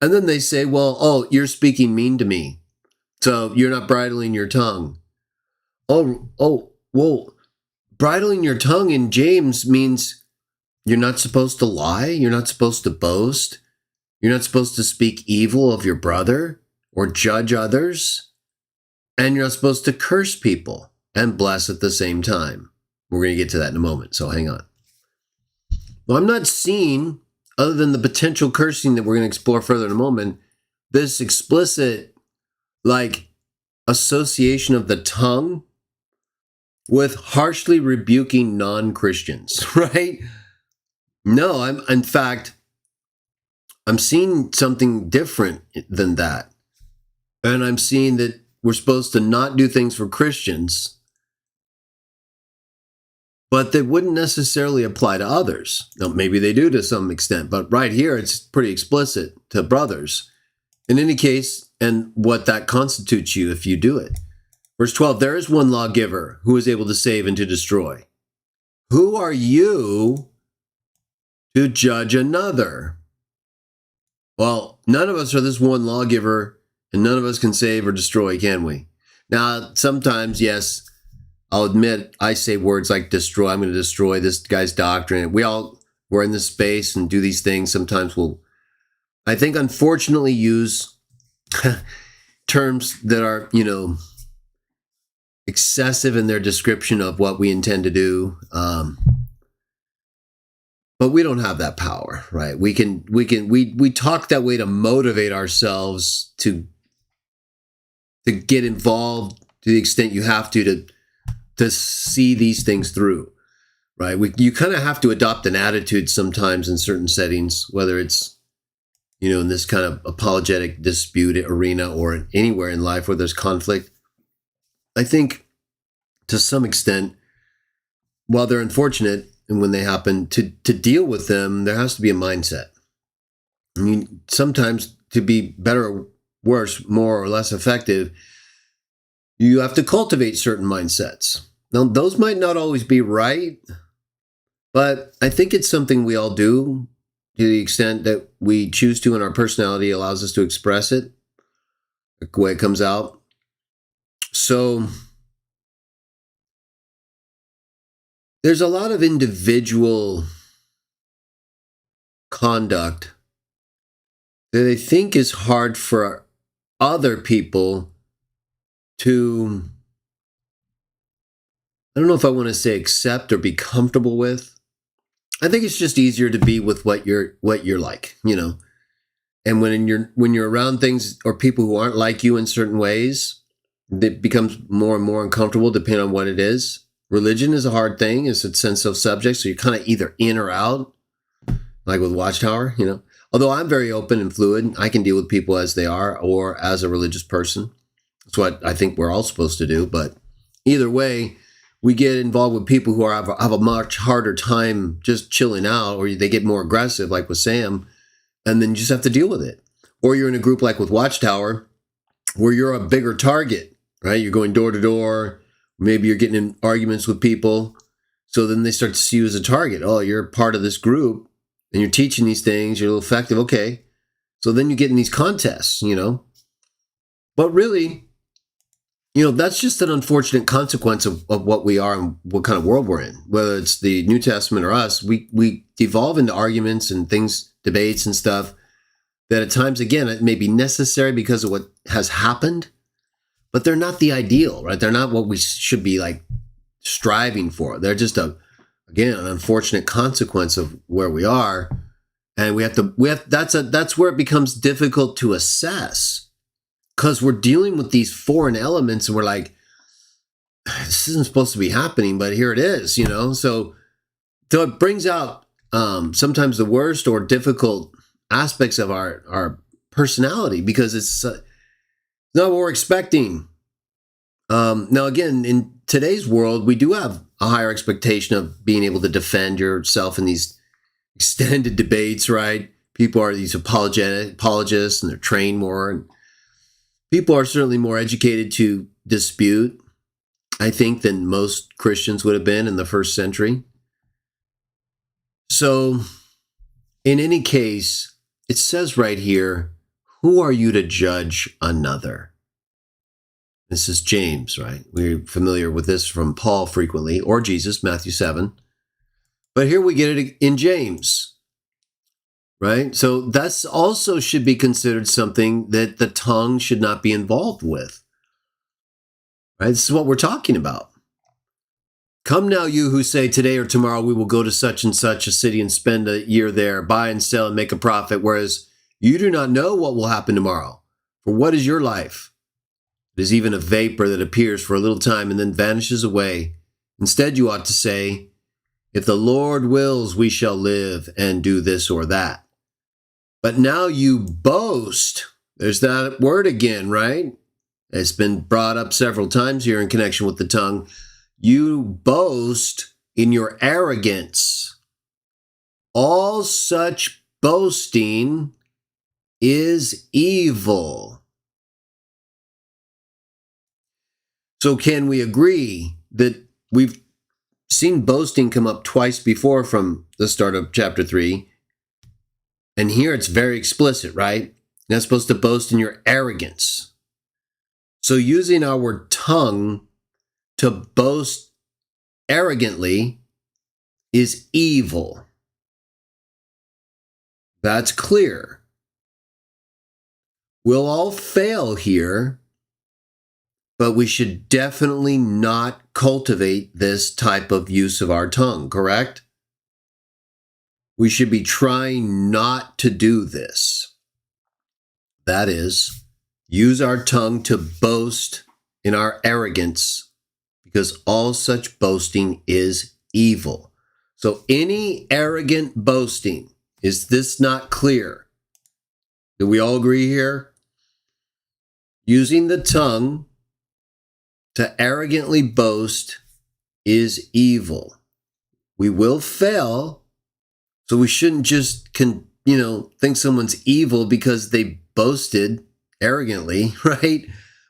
And then they say, well, you're speaking mean to me, so you're not bridling your tongue. Well, bridling your tongue in James means you're not supposed to lie. You're not supposed to boast. You're not supposed to speak evil of your brother or judge others. And you're not supposed to curse people and bless at the same time. We're going to get to that in a moment, so hang on. Well, I'm not seeing, other than the potential cursing that we're going to explore further in a moment, this explicit, association of the tongue with harshly rebuking non-Christians, right? No, in fact, I'm seeing something different than that. And I'm seeing that we're supposed to not do things for Christians, but they wouldn't necessarily apply to others. Now, maybe they do to some extent, but right here, it's pretty explicit to brothers. In any case, and what that constitutes you if you do it. Verse 12, there is one lawgiver who is able to save and to destroy. Who are you to judge another? Well, none of us are this one lawgiver, and none of us can save or destroy, can we? Now, sometimes, yes, I'll admit I say words like destroy. I'm going to destroy this guy's doctrine. We're in this space and do these things. Sometimes I think, unfortunately, use terms that are, excessive in their description of what we intend to do. But we don't have that power, right? We talk that way to motivate ourselves to get involved to the extent you have to see these things through, right? You kind of have to adopt an attitude sometimes in certain settings, whether it's, in this kind of apologetic dispute arena or anywhere in life where there's conflict. I think to some extent, while they're unfortunate and when they happen, to deal with them, there has to be a mindset. I mean, sometimes to be better or worse, more or less effective, you have to cultivate certain mindsets. Now, those might not always be right, but I think it's something we all do to the extent that we choose to, and our personality allows us to express it the way it comes out. So there's a lot of individual conduct that I think is hard for other people to, I don't know if I want to say accept or be comfortable with. I think it's just easier to be with what you're like, And when you're around things or people who aren't like you in certain ways, it becomes more and more uncomfortable depending on what it is. Religion is a hard thing. It's a sensitive subject, so you're kind of either in or out, like with Watchtower, Although I'm very open and fluid, I can deal with people as they are or as a religious person. That's what I think we're all supposed to do. But either way, we get involved with people who have a much harder time just chilling out, or they get more aggressive, like with Sam, and then you just have to deal with it. Or you're in a group like with Watchtower, where you're a bigger target, right? You're going door to door. Maybe you're getting in arguments with people. So then they start to see you as a target. Oh, you're part of this group and you're teaching these things. You're a little effective. Okay. So then you get in these contests, But really, that's just an unfortunate consequence of what we are and what kind of world we're in. Whether it's the New Testament or us, we devolve into arguments and things, debates and stuff that at times, again, it may be necessary because of what has happened, but they're not the ideal, right? They're not what we should be like striving for. They're just an unfortunate consequence of where we are. And that's where it becomes difficult to assess, because we're dealing with these foreign elements and we're like, this isn't supposed to be happening, but here it is, So it brings out sometimes the worst or difficult aspects of our personality, because it's not what we're expecting. Now, again, in today's world, we do have a higher expectation of being able to defend yourself in these extended debates, right? People are these apologists and they're trained more. And people are certainly more educated to dispute, I think, than most Christians would have been in the first century. So, in any case, it says right here, who are you to judge another? This is James, right? We're familiar with this from Paul frequently, or Jesus, Matthew 7. But here we get it in James, right? So that's also should be considered something that the tongue should not be involved with, right? This is what we're talking about. Come now, you who say today or tomorrow we will go to such and such a city and spend a year there, buy and sell and make a profit, whereas you do not know what will happen tomorrow. For what is your life? It is even a vapor that appears for a little time and then vanishes away. Instead, you ought to say, if the Lord wills, we shall live and do this or that. But now you boast. There's that word again, right? It's been brought up several times here in connection with the tongue. You boast in your arrogance. All such boasting is evil. So can we agree that we've seen boasting come up twice before from the start of chapter 3? And here it's very explicit, right? You're not supposed to boast in your arrogance. So using our tongue to boast arrogantly is evil. That's clear. We'll all fail here, but we should definitely not cultivate this type of use of our tongue, correct? We should be trying not to do this. That is, use our tongue to boast in our arrogance, because all such boasting is evil. So any arrogant boasting, is this not clear? Do we all agree here? Using the tongue to arrogantly boast is evil. We will fail, so we shouldn't just think someone's evil because they boasted arrogantly, right?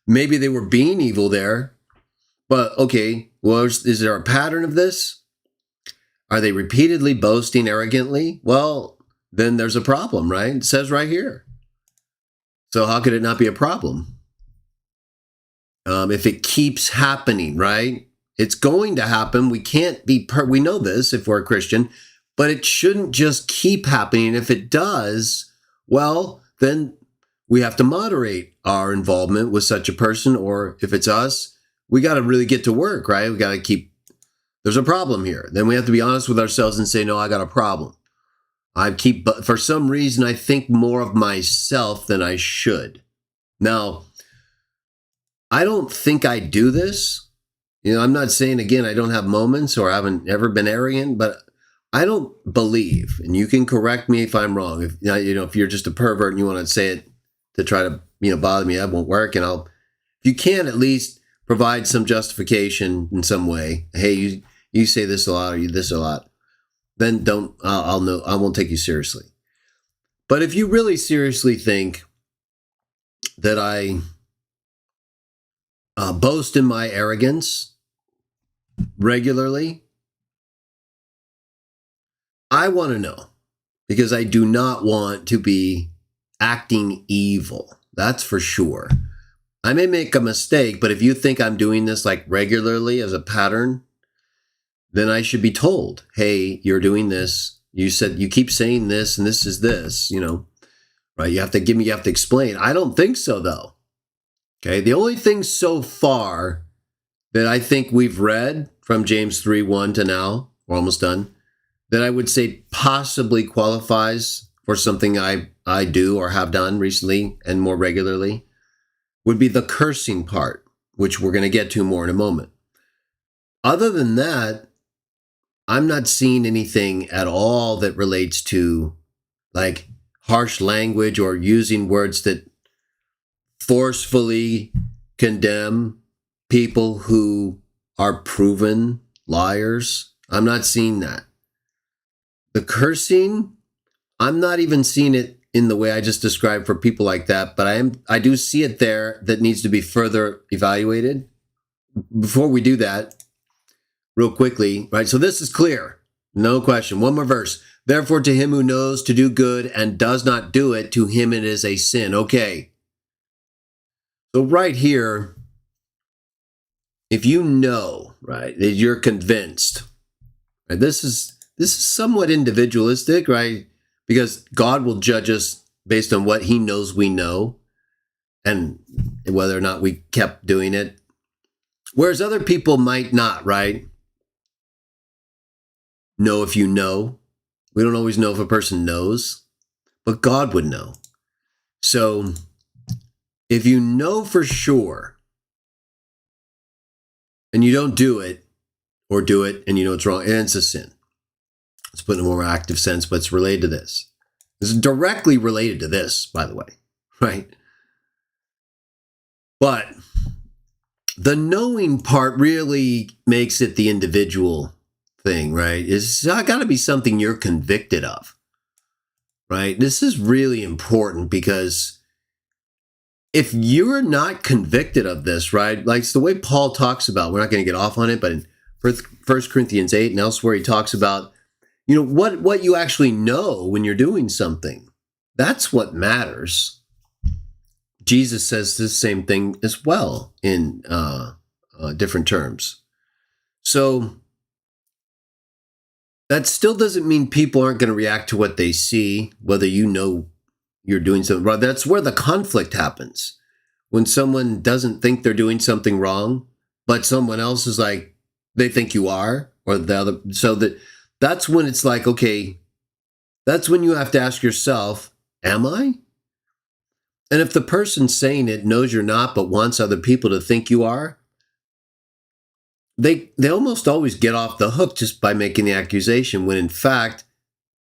Maybe they were being evil there, but okay, well, is there a pattern of this? Are they repeatedly boasting arrogantly? Well, then there's a problem, right? It says right here. So how could it not be a problem? If it keeps happening, right? It's going to happen. We can't be, we know this if we're a Christian, but it shouldn't just keep happening. If it does, well, then we have to moderate our involvement with such a person, or if it's us, we got to really get to work, right? We got to keep, there's a problem here. Then we have to be honest with ourselves and say, no, I got a problem. For some reason, I think more of myself than I should. Now, I don't think I do this. I'm not saying, again, I don't have moments or I haven't ever been arrogant, but I don't believe, and you can correct me if I'm wrong. If you're just a pervert and you want to say it to try to, bother me, that won't work. And if you can, at least provide some justification in some way. Hey, you say this a lot or you this a lot. Then I'll know, I won't take you seriously. But if you really seriously think that I boast in my arrogance regularly, I want to know, because I do not want to be acting evil. That's for sure. I may make a mistake, but if you think I'm doing this like regularly as a pattern, then I should be told, hey, you're doing this. You said you keep saying this and this is this, right? You have to explain. I don't think so, though. Okay. The only thing so far that I think we've read from James 3:1 to now, we're almost done, that I would say possibly qualifies for something I do or have done recently and more regularly would be the cursing part, which we're going to get to more in a moment. Other than that, I'm not seeing anything at all that relates to like harsh language or using words that forcefully condemn people who are proven liars. I'm not seeing that. The cursing, I'm not even seeing it in the way I just described for people like that, but I do see it there that needs to be further evaluated. Before we do that, real quickly, right? So this is clear. No question. One more verse. Therefore, to him who knows to do good and does not do it, to him it is a sin. Okay. So right here, if you know, right, that you're convinced, right, this is somewhat individualistic, right? Because God will judge us based on what he knows we know and whether or not we kept doing it. Whereas other people might not, right? Know if you know. We don't always know if a person knows, but God would know. So if you know for sure and you don't do it, or do it and you know it's wrong, and it's a sin. Let's put it in a more active sense, but it's related to this. This is directly related to this, by the way, right? But the knowing part really makes it the individual thing, right? It's got to be something you're convicted of, right? This is really important because if you're not convicted of this, right? Like it's the way Paul talks about, we're not going to get off on it, but in 1 Corinthians 8 and elsewhere, he talks about, what you actually know when you're doing something. That's what matters. Jesus says the same thing as well in different terms. So that still doesn't mean people aren't going to react to what they see, whether you know you're doing something wrong. That's where the conflict happens. When someone doesn't think they're doing something wrong, but someone else is like, they think you are, or the other. So that's when it's like, okay, that's when you have to ask yourself, am I? And if the person saying it knows you're not, but wants other people to think you are, they almost always get off the hook just by making the accusation, when in fact,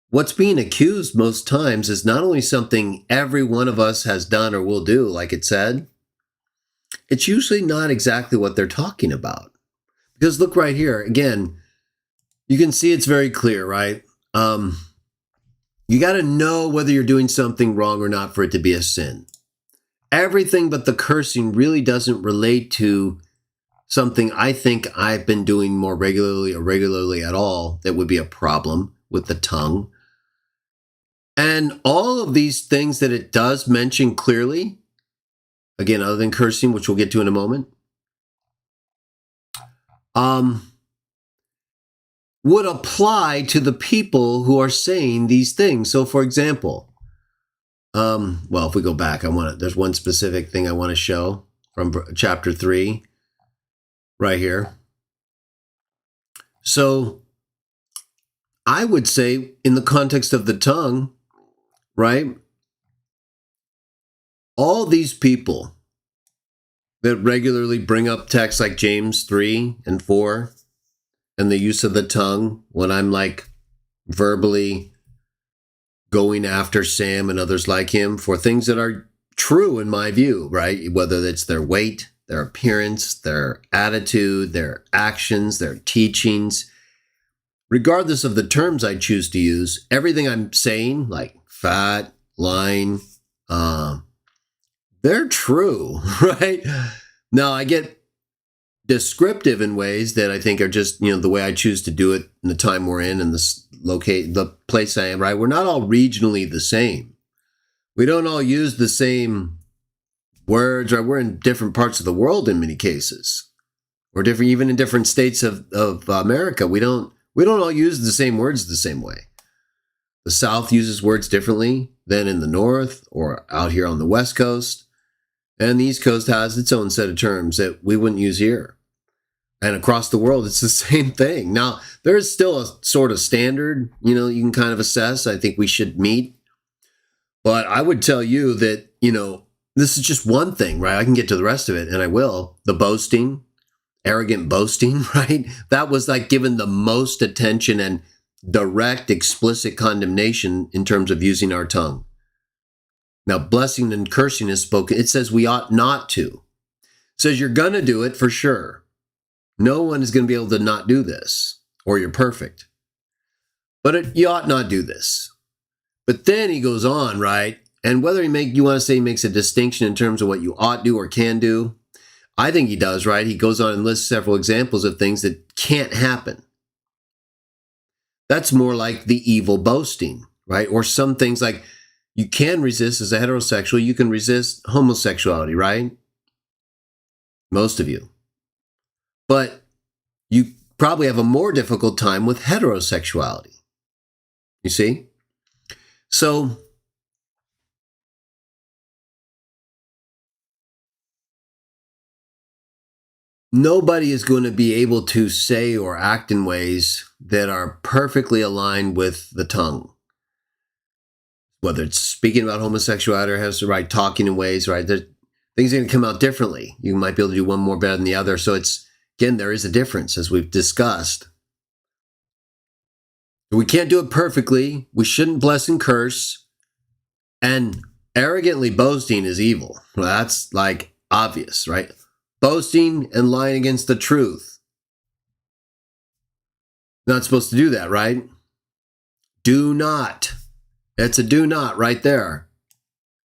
what's being accused most times is not only something every one of us has done or will do, like it said, it's usually not exactly what they're talking about. Because look right here, again, you can see it's very clear, right? You got to know whether you're doing something wrong or not for it to be a sin. Everything but the cursing really doesn't relate to something I think I've been doing more regularly or regularly at all that would be a problem with the tongue. And all of these things that it does mention clearly, again, other than cursing, which we'll get to in a moment, would apply to the people who are saying these things. So for example, if we go back, there's one specific thing I want to show from chapter 3 right here. So I would say in the context of the tongue, right? All these people that regularly bring up texts like James 3 and 4 and the use of the tongue when I'm like verbally going after Sam and others like him for things that are true in my view, right? Whether it's their weight, their appearance, their attitude, their actions, their teachings. Regardless of the terms I choose to use, everything I'm saying, like fat, lying, they're true, right? Now, I get descriptive in ways that I think are just, the way I choose to do it in the time we're in and the place I am, right? We're not all regionally the same. We don't all use the same words, right? We're in different parts of the world in many cases. We're different, even in different states of America. We don't all use the same words the same way. The South uses words differently than in the North or out here on the West Coast. And the East Coast has its own set of terms that we wouldn't use here. And across the world, it's the same thing. Now, there is still a sort of standard, you can kind of assess. I think we should meet. But I would tell you that, this is just one thing, right? I can get to the rest of it, and I will. The boasting, arrogant boasting, right? That was like given the most attention and direct, explicit condemnation in terms of using our tongue. Now, blessing and cursing is spoken. It says we ought not to. It says you're going to do it for sure. No one is going to be able to not do this, or you're perfect. But you ought not do this. But then he goes on, right? And whether you want to say he makes a distinction in terms of what you ought do or can do, I think he does, right? He goes on and lists several examples of things that can't happen. That's more like the evil boasting, right? Or some things like you can resist as a heterosexual, you can resist homosexuality, right? Most of you. But you probably have a more difficult time with heterosexuality. You see? So, nobody is going to be able to say or act in ways that are perfectly aligned with the tongue. Whether it's speaking about homosexuality or has the right talking in ways, right? Things are going to come out differently. You might be able to do one more better than the other. So again, there is a difference, as we've discussed. We can't do it perfectly. We shouldn't bless and curse. And arrogantly boasting is evil. Well, that's like obvious, right? Boasting and lying against the truth. Not supposed to do that, right? Do not. It's a do not right there.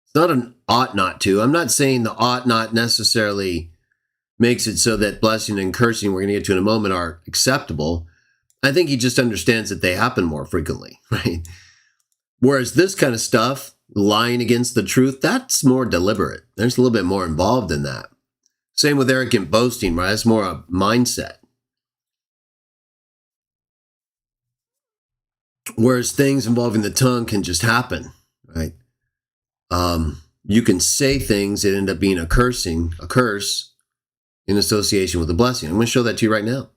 It's not an ought not to. I'm not saying the ought not necessarily makes it so that blessing and cursing, we're going to get to in a moment, are acceptable. I think he just understands that they happen more frequently, right? Whereas this kind of stuff, lying against the truth, that's more deliberate. There's a little bit more involved in that. Same with arrogant boasting, right? It's more a mindset. Whereas things involving the tongue can just happen, right? You can say things that end up being a curse in association with a blessing. I'm going to show that to you right now.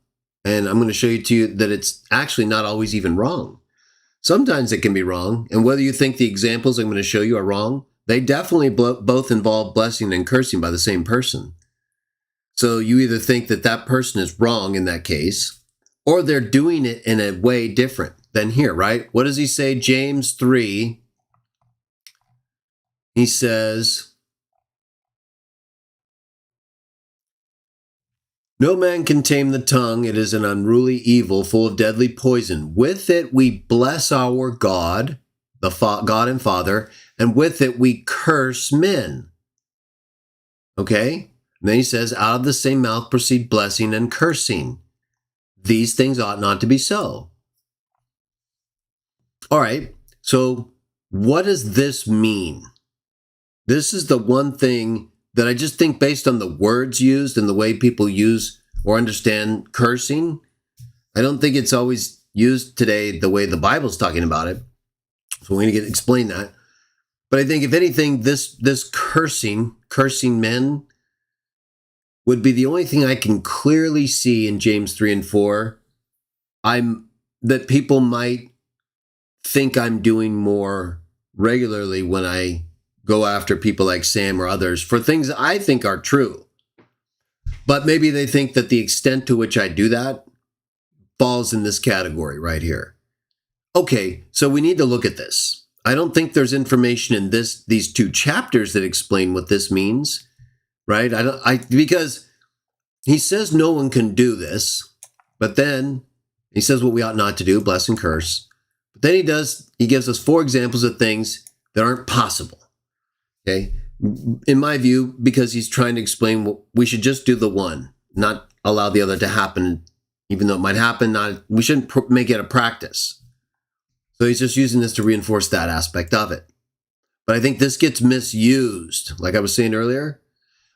And I'm going to show you that it's actually not always even wrong. Sometimes it can be wrong. And whether you think the examples I'm going to show you are wrong, they definitely both involve blessing and cursing by the same person. So you either think that person is wrong in that case, or they're doing it in a way different than here, right? What does he say? James 3. He says, no man can tame the tongue. It is an unruly evil full of deadly poison. With it we bless our God, God and Father, and with it we curse men. Okay? And then he says, out of the same mouth proceed blessing and cursing. These things ought not to be so. All right, so what does this mean? This is the one thing that I just think, based on the words used and the way people use or understand cursing, I don't think it's always used today the way the Bible's talking about it. So we're going to explain that. But I think, if anything, this cursing men, would be the only thing I can clearly see in James 3 and 4. That people might think I'm doing more regularly when I go after people like Sam or others for things I think are true. But maybe they think that the extent to which I do that falls in this category right here. Okay, so we need to look at this. I don't think there's information in these two chapters that explain what this means. right? Because he says no one can do this, but then he says what we ought not to do, bless and curse. But then he gives us 4 examples of things that aren't possible. Okay. In my view, because he's trying to explain we should just do the one, not allow the other to happen, even though it might happen. We shouldn't make it a practice. So he's just using this to reinforce that aspect of it. But I think this gets misused. Like I was saying earlier,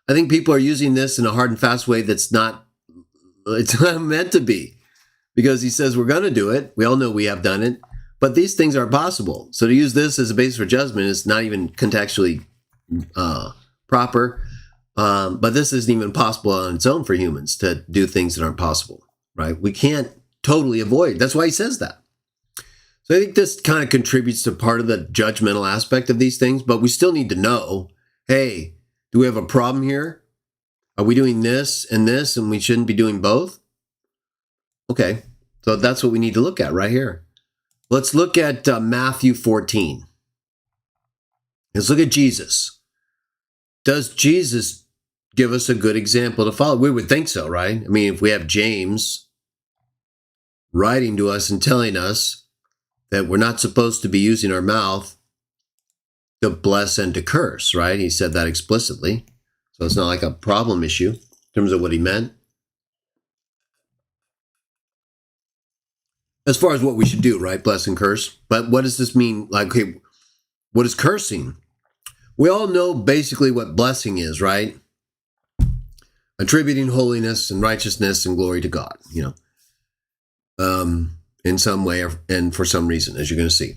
I think people are using this in a hard and fast way it's not meant to be. Because he says we're going to do it. We all know we have done it. But these things are possible. So to use this as a basis for judgment is not even contextually proper. But this isn't even possible on its own for humans to do things that aren't possible, right? We can't totally avoid. That's why he says that. So I think this kind of contributes to part of the judgmental aspect of these things, but we still need to know, hey, do we have a problem here? Are we doing this and we shouldn't be doing both? Okay, so that's what we need to look at right here. Let's look at Matthew 14. Let's look at Jesus. Does Jesus give us a good example to follow? We would think so, right? I mean, if we have James writing to us and telling us that we're not supposed to be using our mouth to bless and to curse, right? He said that explicitly. So it's not like a problem issue in terms of what he meant. As far as what we should do, right? Bless and curse. But what does this mean? Like, okay, what is cursing? We all know basically what blessing is, right? Attributing holiness and righteousness and glory to God, in some way and for some reason, as you're going to see.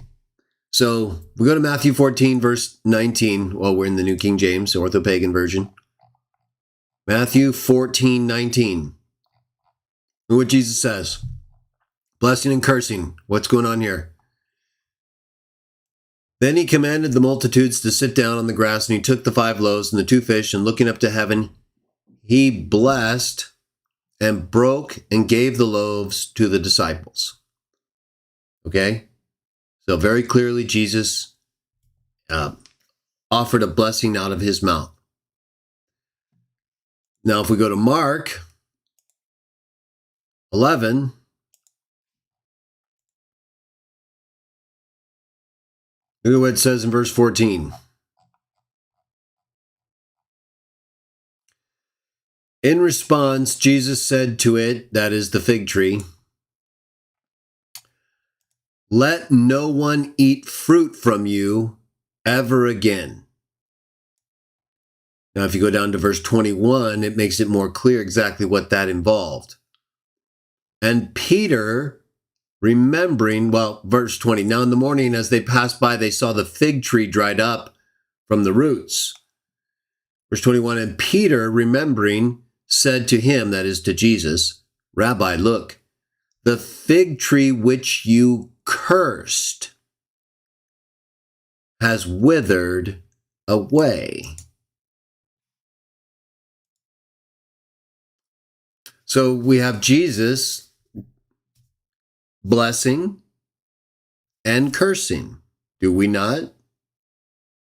So we go to Matthew 14, verse 19. Well, we're in the New King James, Orthopagan version. Matthew 14, 19. Look what Jesus says. Blessing and cursing. What's going on here? Then he commanded the multitudes to sit down on the grass, and he took the 5 loaves and the 2 fish, and looking up to heaven, he blessed and broke and gave the loaves to the disciples. Okay? So very clearly, Jesus offered a blessing out of his mouth. Now, if we go to Mark 11, look at what it says in verse 14. In response, Jesus said to it, that is the fig tree, let no one eat fruit from you ever again. Now, if you go down to verse 21, it makes it more clear exactly what that involved. And Peter, remembering, verse 20, now in the morning as they passed by, they saw the fig tree dried up from the roots. Verse 21, and Peter, remembering, said to him, that is to Jesus, Rabbi, look, the fig tree which you cursed has withered away. So we have Jesus blessing and cursing. Do we not?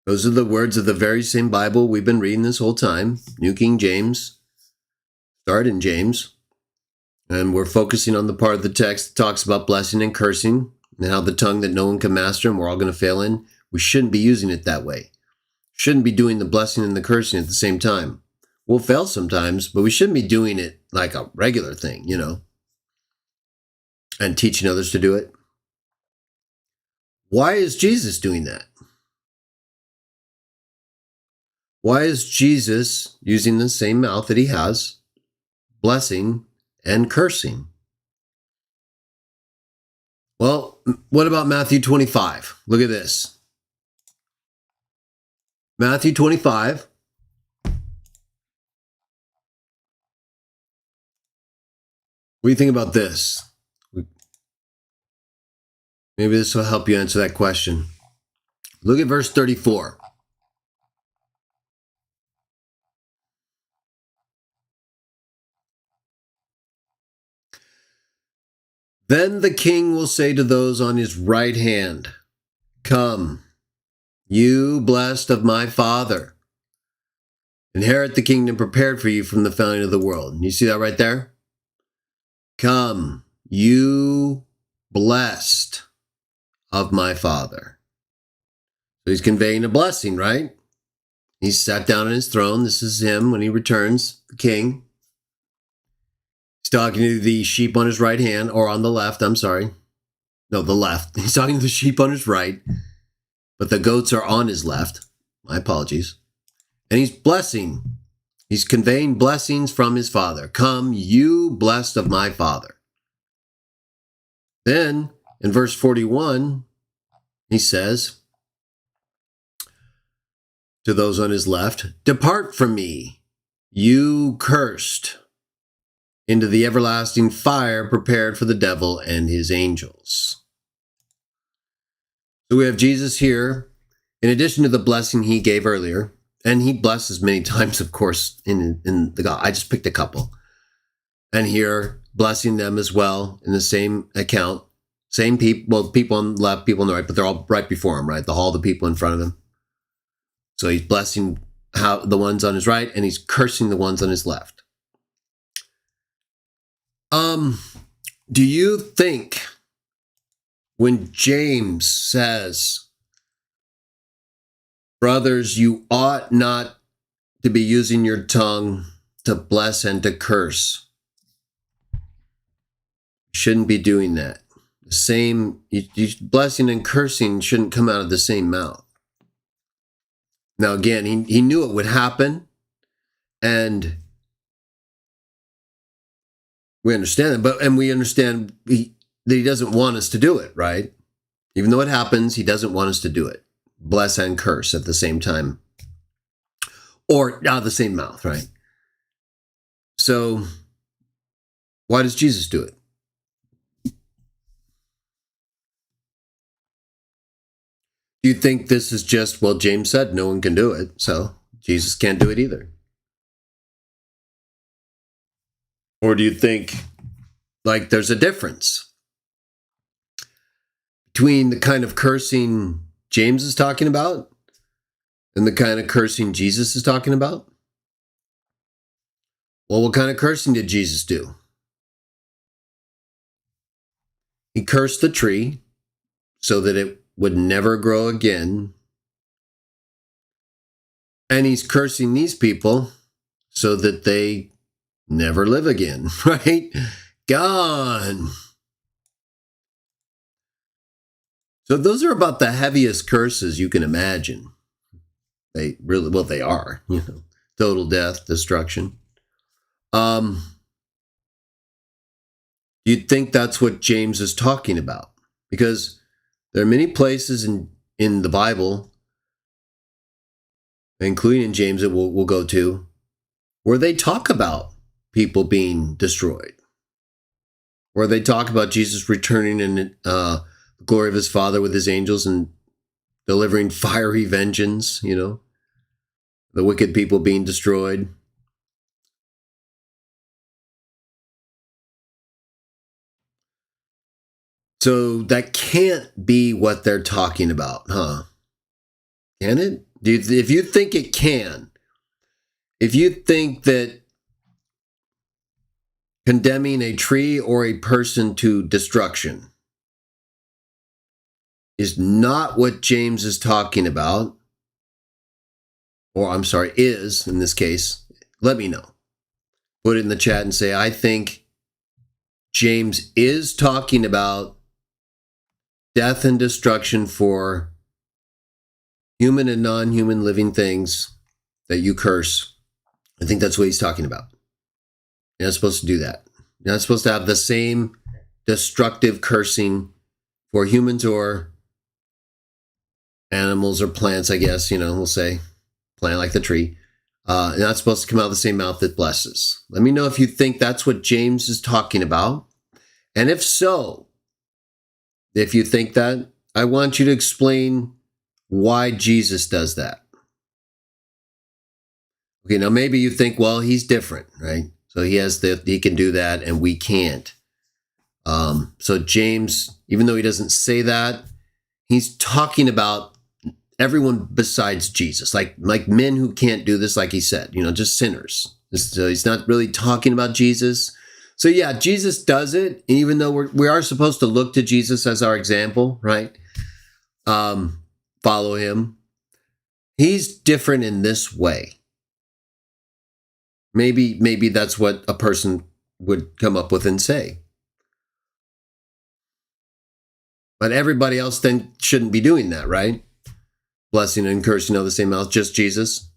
Those are the words of the very same Bible we've been reading this whole time. New King James. Start in James. And we're focusing on the part of the text that talks about blessing and cursing and how the tongue that no one can master and we're all going to fail in. We shouldn't be using it that way. Shouldn't be doing the blessing and the cursing at the same time. We'll fail sometimes, but we shouldn't be doing it like a regular thing, and teaching others to do it. Why is Jesus doing that? Why is Jesus using the same mouth that he has, blessing and cursing? Well, what about Matthew 25? Look at this. Matthew 25. What do you think about this? Maybe this will help you answer that question. Look at verse 34. Then the king will say to those on his right hand, come, you blessed of my Father, Inherit the kingdom prepared for you from the founding of the world. You see that right there? Come, you blessed of my Father. So he's conveying a blessing, right? He's sat down on his throne. This is him when he returns, the king. He's talking to the sheep on his right hand, or on the left, I'm sorry. No, the left. He's talking to the sheep on his right, but the goats are on his left. My apologies. And he's blessing. He's conveying blessings from his Father. Come, you blessed of my Father. Then, in verse 41, he says to those on his left, depart from me, you cursed, into the everlasting fire prepared for the devil and his angels. So we have Jesus here, in addition to the blessing he gave earlier, and he blesses many times, of course, in the God. I just picked a couple. And here, blessing them as well in the same account. Same people, well, people on the left, people on the right, but they're all right before him, right? All the people in front of him. So he's blessing the ones on his right, and he's cursing the ones on his left. Do you think when James says, brothers, you ought not to be using your tongue to bless and to curse? You shouldn't be doing that. The same, blessing and cursing shouldn't come out of the same mouth. Now, again, he knew it would happen, and we understand it, and we understand that he doesn't want us to do it, right? Even though it happens, he doesn't want us to do it. Bless and curse at the same time, or out of the same mouth, right? So, why does Jesus do it? Do you think this is just, well, James said no one can do it, so Jesus can't do it either? Or do you think, like, there's a difference between the kind of cursing James is talking about and the kind of cursing Jesus is talking about? Well, what kind of cursing did Jesus do? He cursed the tree so that it would never grow again. And he's cursing these people so that they never live again, right? Gone. So those are about the heaviest curses you can imagine. They really, well, they are, total death, destruction. Do you think that's what James is talking about? Because there are many places in the Bible, including in James that we'll go to, where they talk about people being destroyed. Where they talk about Jesus returning in the glory of his Father with his angels and delivering fiery vengeance, the wicked people being destroyed. So that can't be what they're talking about, huh? Can it? If you think it can, if you think that condemning a tree or a person to destruction is not what James is talking about, or I'm sorry, is in this case, let me know. Put it in the chat and say, I think James is talking about death and destruction for human and non-human living things that you curse. I think that's what he's talking about. You're not supposed to do that. You're not supposed to have the same destructive cursing for humans or animals or plants, I guess, we'll say. Plant like the tree. You're not supposed to come out of the same mouth that blesses. Let me know if you think that's what James is talking about. And if so, if you think that, I want you to explain why Jesus does that. Okay, now maybe you think, well, he's different, right? So he can do that and we can't. So James, even though he doesn't say that, he's talking about everyone besides Jesus, like men who can't do this, like he said, just sinners. So he's not really talking about Jesus. So yeah, Jesus does it, even though we are supposed to look to Jesus as our example, right? Follow him. He's different in this way. Maybe that's what a person would come up with and say. But everybody else then shouldn't be doing that, right? Blessing and cursing of the same mouth, just Jesus.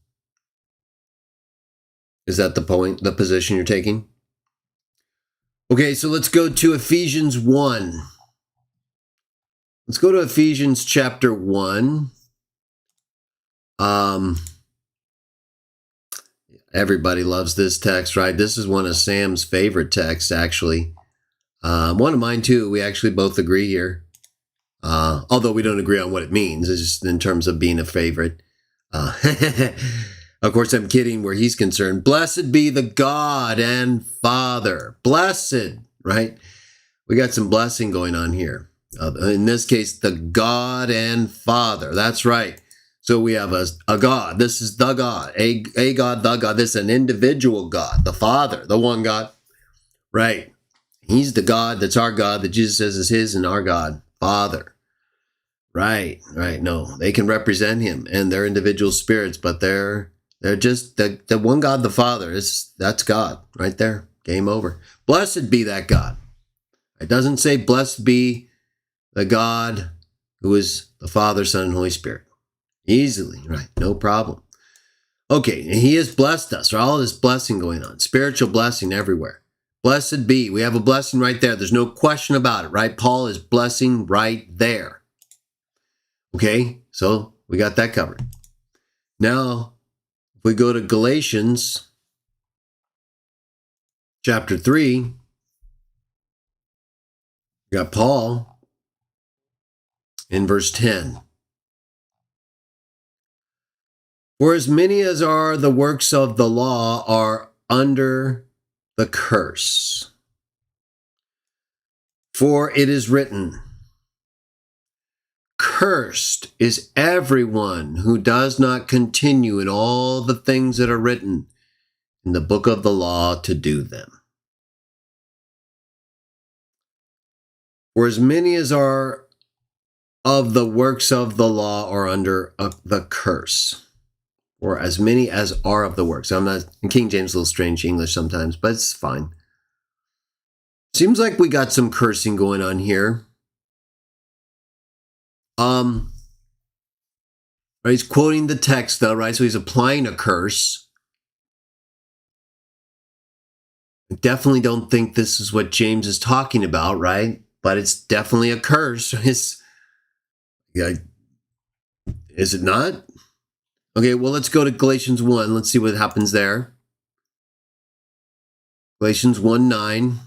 Is that the point, the position you're taking? Okay, so let's go to Ephesians 1. Let's go to Ephesians chapter 1. Everybody loves this text, right? This is one of Sam's favorite texts, actually. One of mine, too. We actually both agree here. Although we don't agree on what it means. It's just in terms of being a favorite. Of course, I'm kidding where he's concerned. Blessed be the God and Father. Blessed, right? We got some blessing going on here. In this case, the God and Father. That's right. So we have a God. This is the God. A God, the God. This is an individual God. The Father, the one God. Right. He's the God that's our God that Jesus says is his and our God. Father. Right. No, they can represent him and their individual spirits, but they're just the one God, the Father. That's God right there. Game over. Blessed be that God. It doesn't say blessed be the God who is the Father, Son, and Holy Spirit. Easily, right? No problem. Okay, and he has blessed us. All this blessing going on. Spiritual blessing everywhere. Blessed be. We have a blessing right there. There's no question about it, right? Paul is blessing right there. Okay, so we got that covered. Now, if we go to Galatians chapter 3, we got Paul in verse 10. For as many as are the works of the law are under the curse. For it is written, cursed is everyone who does not continue in all the things that are written in the book of the law to do them. For as many as are of the works of the law are under the curse. Or as many as are of the works. I'm not, King James, a little strange English sometimes, but it's fine. Seems like we got some cursing going on here. He's quoting the text though, right? So he's applying a curse. I definitely don't think this is what James is talking about, right? But it's definitely a curse. Is it not? Okay, well, let's go to Galatians 1. Let's see what happens there. Galatians 1:9.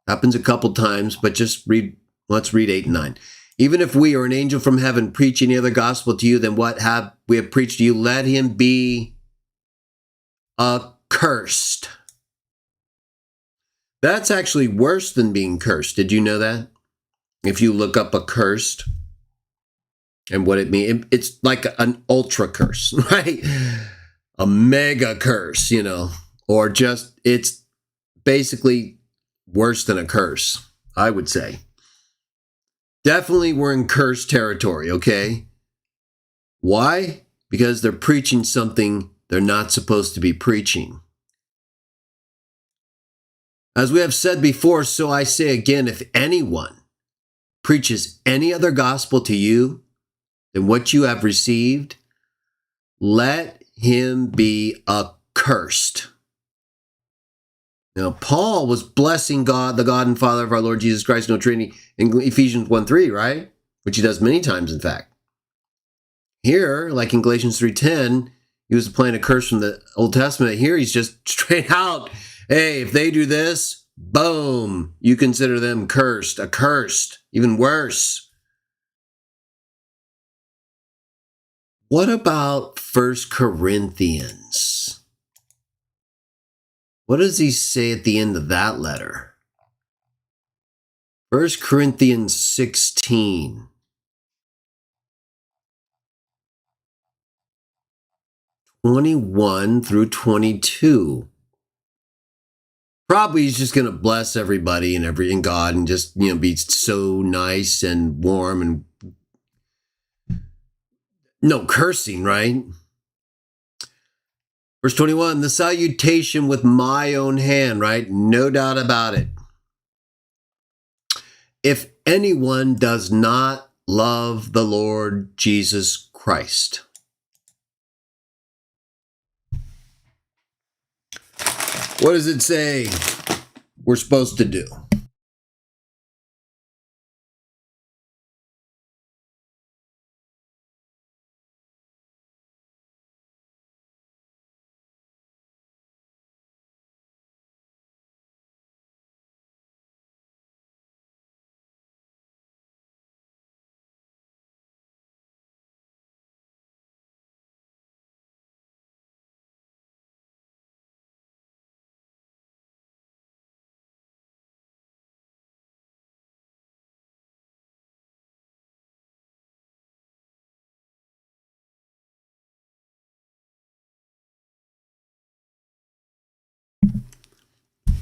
Happens a couple times, but let's read 8 and 9. Even if we or an angel from heaven preach any other gospel to you than what we have preached to you, let him be accursed. That's actually worse than being cursed. Did you know that? If you look up accursed and what it means, it's like an ultra curse, right? A mega curse, or just, it's basically worse than a curse, I would say. Definitely we're in cursed territory, okay? Why? Because they're preaching something they're not supposed to be preaching. As we have said before, so I say again, if anyone preaches any other gospel to you than what you have received, let him be accursed. Now, Paul was blessing God, the God and Father of our Lord Jesus Christ, no Trinity, in Ephesians 1:3, right? Which he does many times, in fact. Here, like in Galatians 3:10, he was applying a curse from the Old Testament. Here, he's just straight out, hey, if they do this, boom, you consider them cursed, accursed, even worse. What about 1 Corinthians? What does he say at the end of that letter? 1 Corinthians 16. 21 through 22. Probably he's just going to bless everybody and God and just, be so nice and warm and no cursing, right? Verse 21, the salutation with my own hand, right? No doubt about it. If anyone does not love the Lord Jesus Christ. What does it say we're supposed to do?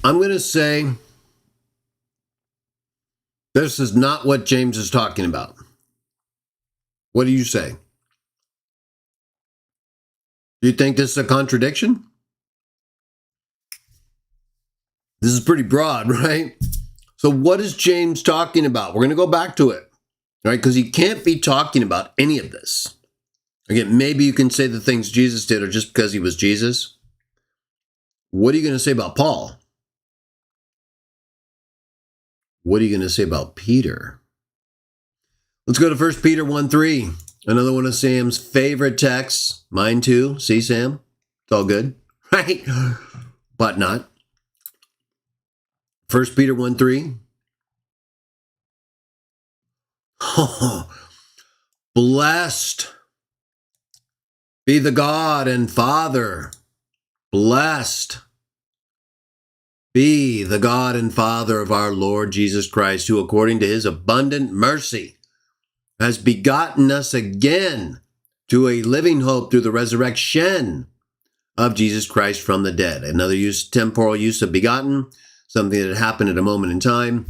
I'm going to say this is not what James is talking about. What do you say? Do you think this is a contradiction? This is pretty broad, right? So what is James talking about? We're going to go back to it, right? Because he can't be talking about any of this. Again, maybe you can say the things Jesus did are just because he was Jesus. What are you going to say about Paul? What are you going to say about Peter? Let's go to 1 Peter 1:3. Another one of Sam's favorite texts. Mine too. See, Sam? It's all good, right? But not. 1 Peter 1:3. Oh, blessed be the God and Father. Blessed be the God and Father of our Lord Jesus Christ, who according to his abundant mercy has begotten us again to a living hope through the resurrection of Jesus Christ from the dead. Another temporal use of begotten, something that happened at a moment in time,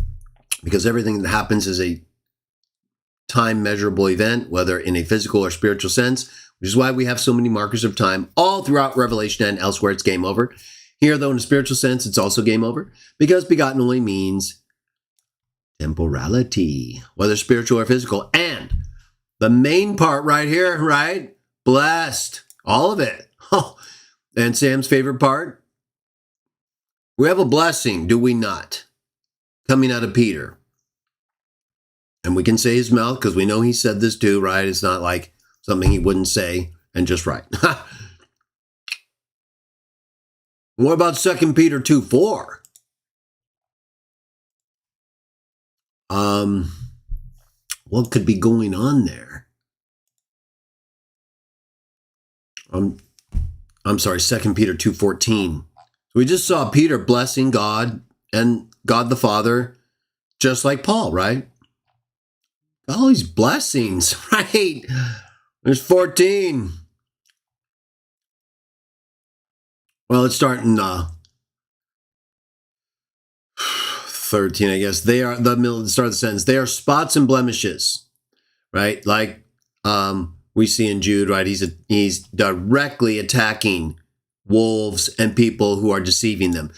because everything that happens is a time measurable event, whether in a physical or spiritual sense, which is why we have so many markers of time all throughout Revelation and elsewhere. It's game over. Here, though, in a spiritual sense, it's also game over, because begotten only means temporality, whether spiritual or physical. And the main part right here, right? Blessed. All of it. Oh. And Sam's favorite part? We have a blessing, do we not? Coming out of Peter. And we can say his mouth because we know he said this too, right? It's not like something he wouldn't say and just right. What about 2 Peter 2:4? What could be going on there? I'm sorry, 2 Peter 2:14. We just saw Peter blessing God and God the Father, just like Paul, right? All these blessings, right? There's 14. Well, let's start in 13, I guess. They are the middle, start of the sentence. They are spots and blemishes, right? Like we see in Jude, right? He's directly attacking wolves and people who are deceiving them.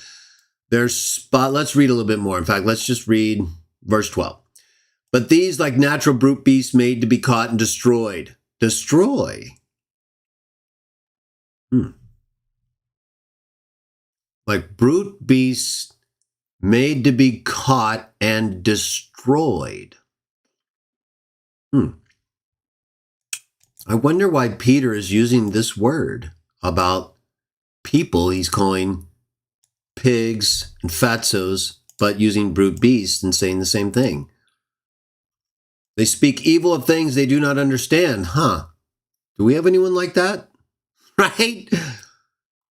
Let's read a little bit more. In fact, let's just read verse 12. But these, like natural brute beasts made to be caught and destroyed. Destroy. Like brute beasts made to be caught and destroyed. I wonder why Peter is using this word about people he's calling pigs and fatzos, but using brute beasts and saying the same thing. They speak evil of things they do not understand. Do we have anyone like that? Right?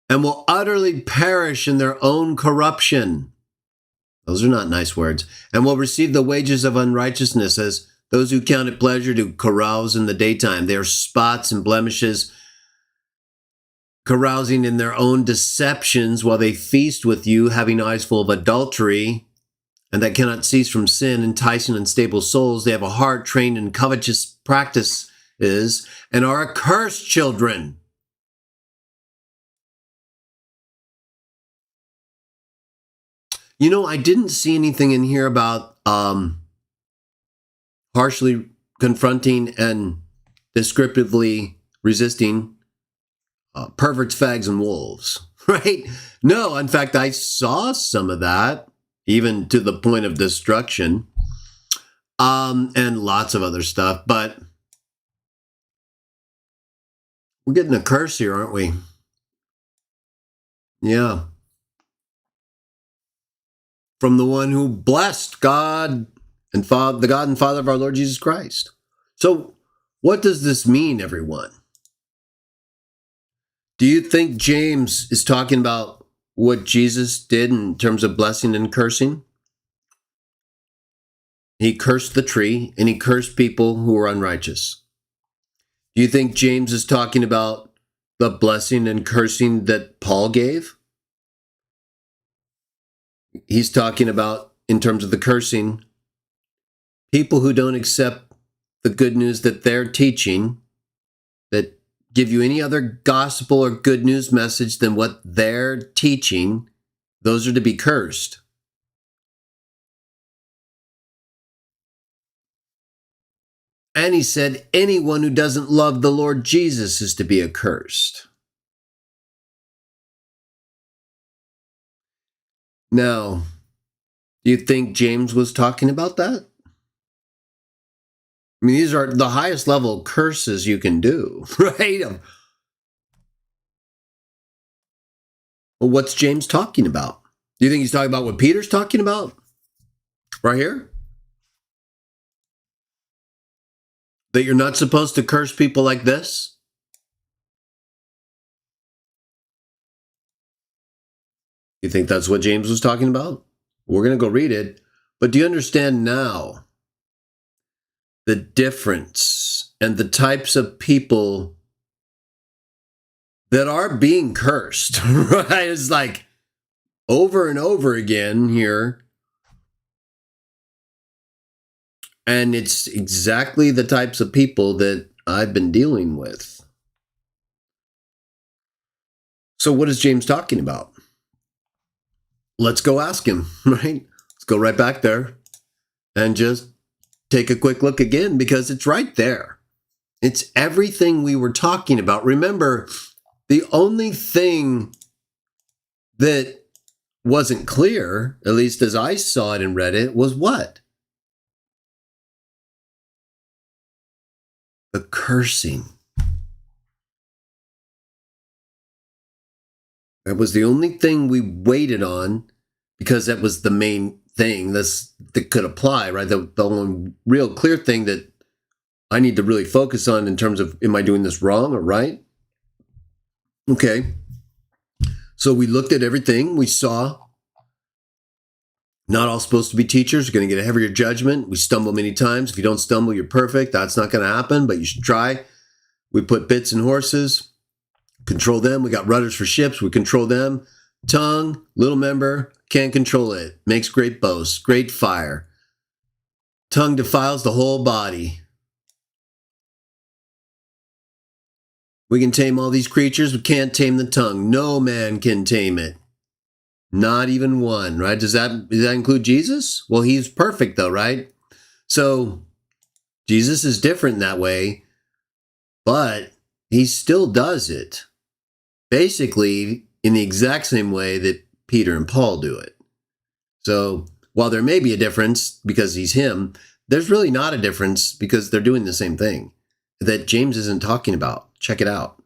And will utterly perish in their own corruption. Those are not nice words. And will receive the wages of unrighteousness as those who count it pleasure to carouse in the daytime. They are spots and blemishes carousing in their own deceptions while they feast with you, having eyes full of adultery, and that cannot cease from sin, enticing unstable souls. They have a heart trained in covetous practices and are accursed children. You know, I didn't see anything in here about harshly confronting and descriptively resisting perverts, fags, and wolves, right? No, in fact, I saw some of that, even to the point of destruction, and lots of other stuff. But we're getting a curse here, aren't we? Yeah. From the one who blessed God and the God and Father of our Lord Jesus Christ. So what does this mean, everyone? Do you think James is talking about what Jesus did in terms of blessing and cursing? He cursed the tree and he cursed people who were unrighteous. Do you think James is talking about the blessing and cursing that Paul gave? He's talking about, in terms of the cursing, people who don't accept the good news that they're teaching, that give you any other gospel or good news message than what they're teaching, those are to be cursed. And he said, anyone who doesn't love the Lord Jesus is to be accursed. Now, do you think James was talking about that? I mean, these are the highest level curses you can do, right? Well, what's James talking about? Do you think he's talking about what Peter's talking about? Right here? That you're not supposed to curse people like this? You think that's what James was talking about? We're going to go read it. But do you understand now the difference and the types of people that are being cursed, right? It's like over and over again here. And it's exactly the types of people that I've been dealing with. So what is James talking about? Let's go ask him, right? Let's go right back there and just take a quick look again, because it's right there. It's everything we were talking about. Remember, the only thing that wasn't clear, at least as I saw it and read it, was what? The cursing. That was the only thing we waited on, because that was the main thing that could apply, right? The only real clear thing that I need to really focus on in terms of, am I doing this wrong or right? Okay. So we looked at everything. We saw not all supposed to be teachers. You're going to get a heavier judgment. We stumble many times. If you don't stumble, you're perfect. That's not going to happen, but you should try. We put bits in horses, control them. We got rudders for ships. We control them. Tongue, little member, can't control it. Makes great boasts, great fire. Tongue defiles the whole body. We can tame all these creatures. We can't tame the tongue. No man can tame it. Not even one, right? Does that include Jesus? Well, he's perfect though, right? So Jesus is different in that way, but he still does it basically in the exact same way that Peter and Paul do it. So while there may be a difference because he's him, there's really not a difference because they're doing the same thing that James isn't talking about. Check it out.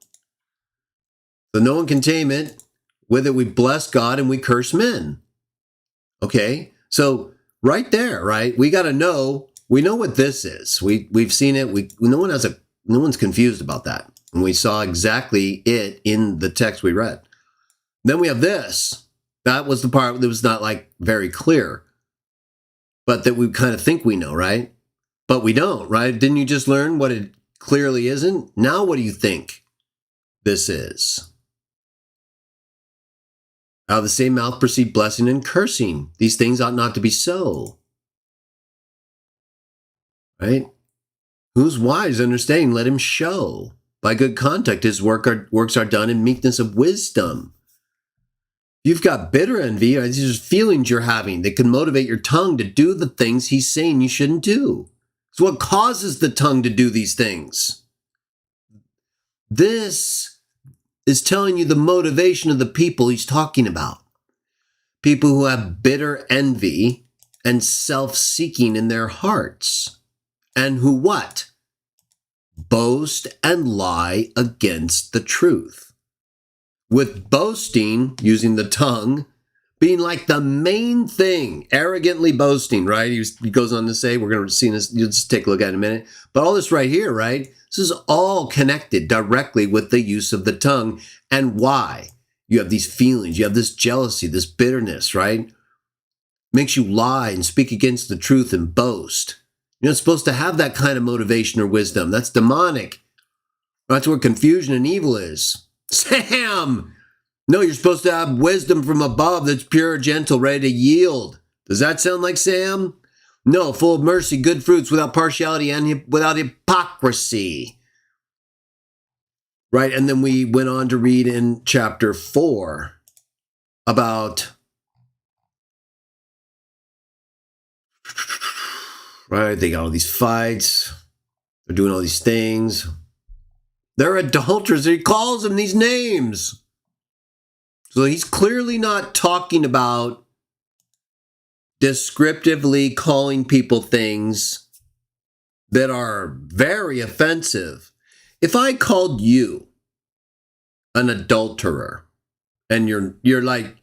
So no one can tame it. With it, we bless God and we curse men. Okay, so right there, right? We got to know. We know what this is. We've seen it. No one's confused about that, and we saw exactly it in the text we read. Then we have this. That was the part that was not like very clear, but that we kind of think we know, right? But we don't, right? Didn't you just learn what it clearly isn't? Now, what do you think this is? Out of the same mouth proceed blessing and cursing. These things ought not to be so. Right? Who's wise, understanding, let him show. By good conduct, his works are done in meekness of wisdom. You've got bitter envy, these are feelings you're having that can motivate your tongue to do the things he's saying you shouldn't do. It's what causes the tongue to do these things. This is telling you the motivation of the people he's talking about. People who have bitter envy and self-seeking in their hearts. And who what? Boast and lie against the truth. With boasting, using the tongue, being like the main thing, arrogantly boasting, right? He goes on to say, we're going to see this, you'll just take a look at it in a minute. But all this right here, right? This is all connected directly with the use of the tongue and why. You have these feelings, you have this jealousy, this bitterness, right? Makes you lie and speak against the truth and boast. You're not supposed to have that kind of motivation or wisdom. That's demonic. That's where confusion and evil is. Sam! No, you're supposed to have wisdom from above that's pure, gentle, ready to yield. Does that sound like Sam? No, full of mercy, good fruits, without partiality and without hypocrisy. Right, and then we went on to read in chapter 4 about, right, they got all these fights. They're doing all these things. They're adulterers. He calls them these names. So he's clearly not talking about descriptively calling people things that are very offensive. If I called you an adulterer and you're like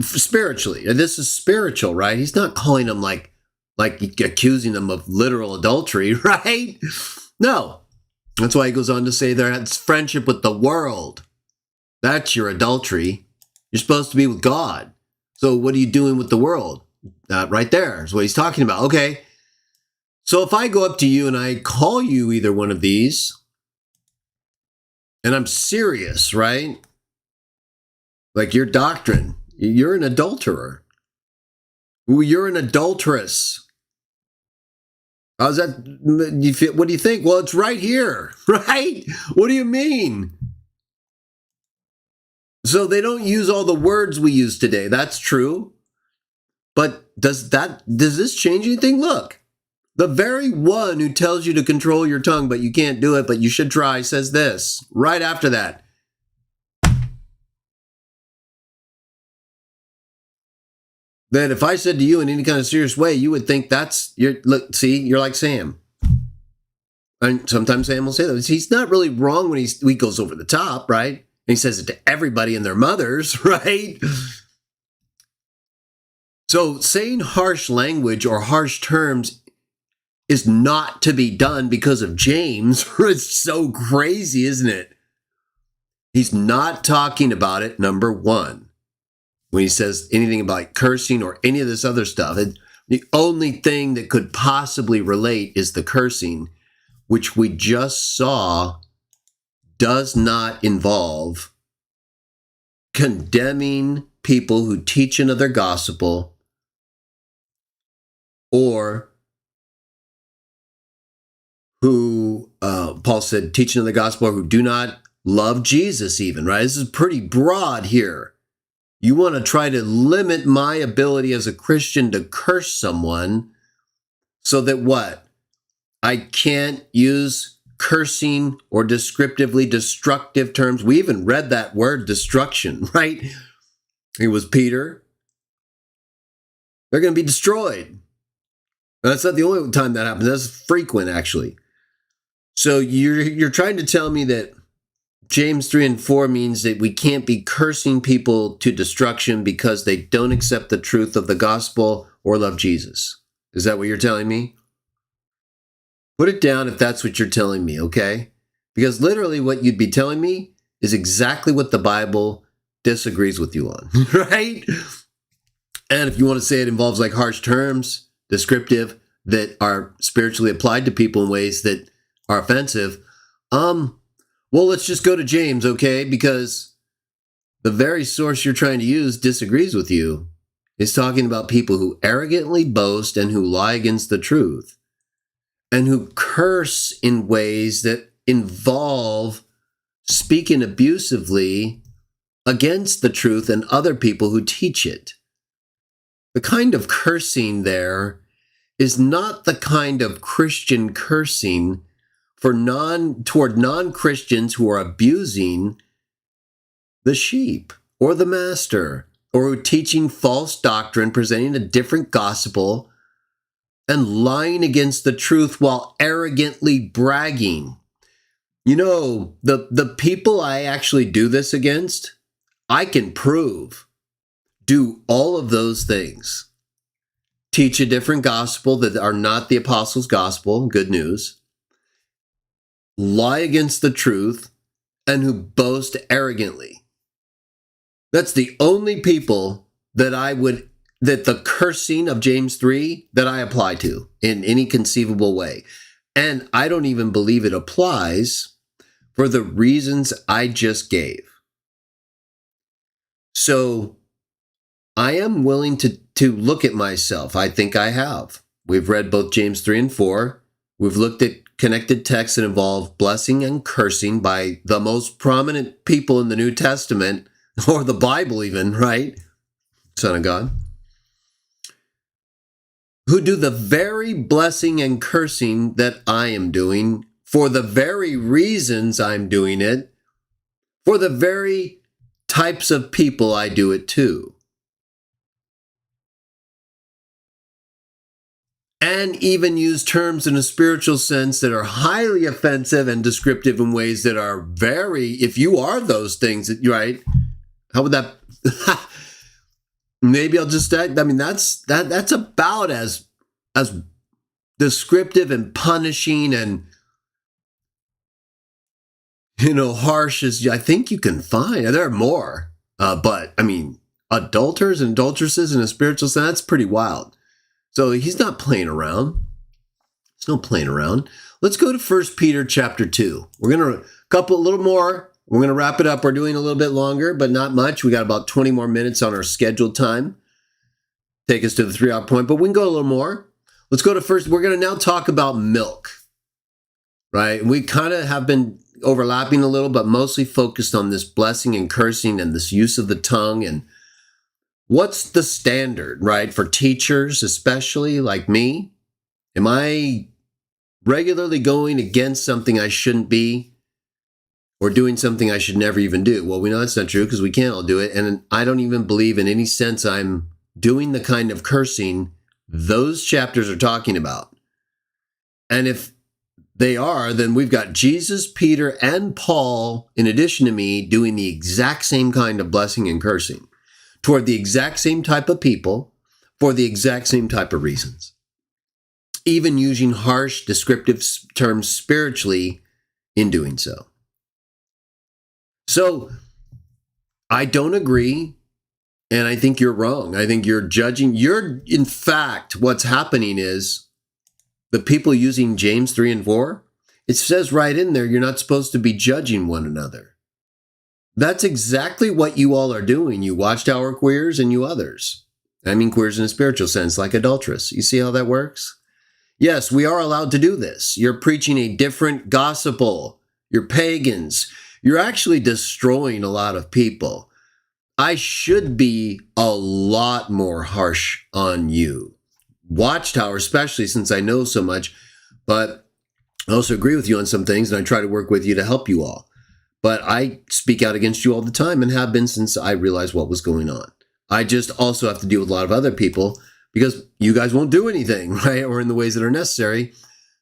spiritually, and this is spiritual, right? He's not calling them like accusing them of literal adultery, right? No. That's why he goes on to say that's friendship with the world. That's your adultery. You're supposed to be with God. So what are you doing with the world? That right there is what he's talking about. Okay. So if I go up to you and I call you either one of these, and I'm serious, right? Like your doctrine, you're an adulterer. You're an adulteress. How's that? What do you think? Well, it's right here, right? What do you mean? So they don't use all the words we use today. That's true. But does this change anything? Look, the very one who tells you to control your tongue, but you can't do it, but you should try, says this right after that. That if I said to you in any kind of serious way, you would think you're like Sam. And sometimes Sam will say that. He's not really wrong when he goes over the top, right? And he says it to everybody and their mothers, right? So saying harsh language or harsh terms is not to be done because of James. It's so crazy, isn't it? He's not talking about it, number one. When he says anything about cursing or any of this other stuff, the only thing that could possibly relate is the cursing, which we just saw does not involve condemning people who teach another gospel or who, Paul said, teach another gospel or who do not love Jesus even, right? This is pretty broad here. You want to try to limit my ability as a Christian to curse someone so that what? I can't use cursing or descriptively destructive terms. We even read that word destruction, right? It was Peter. They're going to be destroyed. That's not the only time that happens. That's frequent, actually. So you're trying to tell me that James 3 and 4 means that we can't be cursing people to destruction because they don't accept the truth of the gospel or love Jesus. Is that what you're telling me? Put it down if that's what you're telling me, okay? Because literally what you'd be telling me is exactly what the Bible disagrees with you on, right? And if you want to say it involves like harsh terms, descriptive, that are spiritually applied to people in ways that are offensive, well, let's just go to James, okay? Because the very source you're trying to use disagrees with you. It's talking about people who arrogantly boast and who lie against the truth and who curse in ways that involve speaking abusively against the truth and other people who teach it. The kind of cursing there is not the kind of Christian cursing toward non-Christians who are abusing the sheep or the master, or who are teaching false doctrine, presenting a different gospel, and lying against the truth while arrogantly bragging. You know, the people I actually do this against, I can prove, do all of those things. Teach a different gospel that are not the apostles' gospel, good news. Lie against the truth, and who boast arrogantly. That's the only people that the cursing of James 3 that I apply to in any conceivable way. And I don't even believe it applies for the reasons I just gave. So I am willing to look at myself. I think I have. We've read both James 3 and 4. We've looked at connected texts that involve blessing and cursing by the most prominent people in the New Testament, or the Bible even, right? Son of God. Who do the very blessing and cursing that I am doing for the very reasons I'm doing it, for the very types of people I do it to. And even use terms in a spiritual sense that are highly offensive and descriptive in ways that are very, if you are those things, right? How would that, maybe I'll just, I mean, that's about as descriptive and punishing and, harsh as I think you can find. There are more, but I mean, adulterers and adulteresses in a spiritual sense, that's pretty wild. So he's not playing around. It's no playing around. Let's go to 1 Peter chapter 2. We're going to a little more. We're going to wrap it up. We're doing a little bit longer, but not much. We got about 20 more minutes on our scheduled time. Take us to the 3-hour point, but we can go a little more. Let's go to first. We're going to now talk about milk, right? We kind of have been overlapping a little, but mostly focused on this blessing and cursing and this use of the tongue and what's the standard, right? For teachers, especially like me, am I regularly going against something I shouldn't be or doing something I should never even do? Well, we know that's not true because we can't all do it. And I don't even believe in any sense I'm doing the kind of cursing those chapters are talking about. And if they are, then we've got Jesus, Peter, and Paul, in addition to me, doing the exact same kind of blessing and cursing toward the exact same type of people for the exact same type of reasons, even using harsh, descriptive terms spiritually in doing so. So I don't agree, and I think you're wrong. I think you're judging. In fact, what's happening is the people using James 3 and 4, it says right in there, you're not supposed to be judging one another. That's exactly what you all are doing, you Watchtower queers and you others. I mean queers in a spiritual sense, like adulteress. You see how that works? Yes, we are allowed to do this. You're preaching a different gospel. You're pagans. You're actually destroying a lot of people. I should be a lot more harsh on you. Watchtower, especially since I know so much, but I also agree with you on some things and I try to work with you to help you all. But I speak out against you all the time and have been since I realized what was going on. I just also have to deal with a lot of other people because you guys won't do anything, right? Or in the ways that are necessary.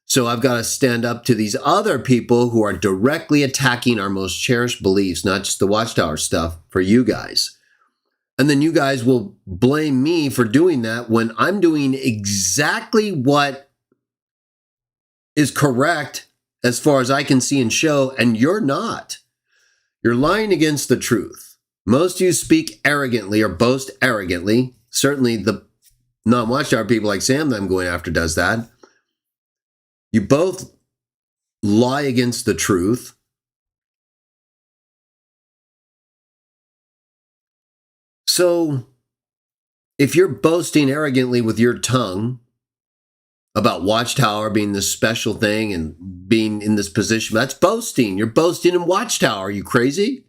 So I've got to stand up to these other people who are directly attacking our most cherished beliefs, not just the Watchtower stuff, for you guys. And then you guys will blame me for doing that when I'm doing exactly what is correct as far as I can see and show, and you're not. You're lying against the truth. Most of you speak arrogantly or boast arrogantly. Certainly the non-Watchtower people like Sam that I'm going after does that. You both lie against the truth. So if you're boasting arrogantly with your tongue about Watchtower being this special thing and being in this position, that's boasting. You're boasting in Watchtower. Are you crazy?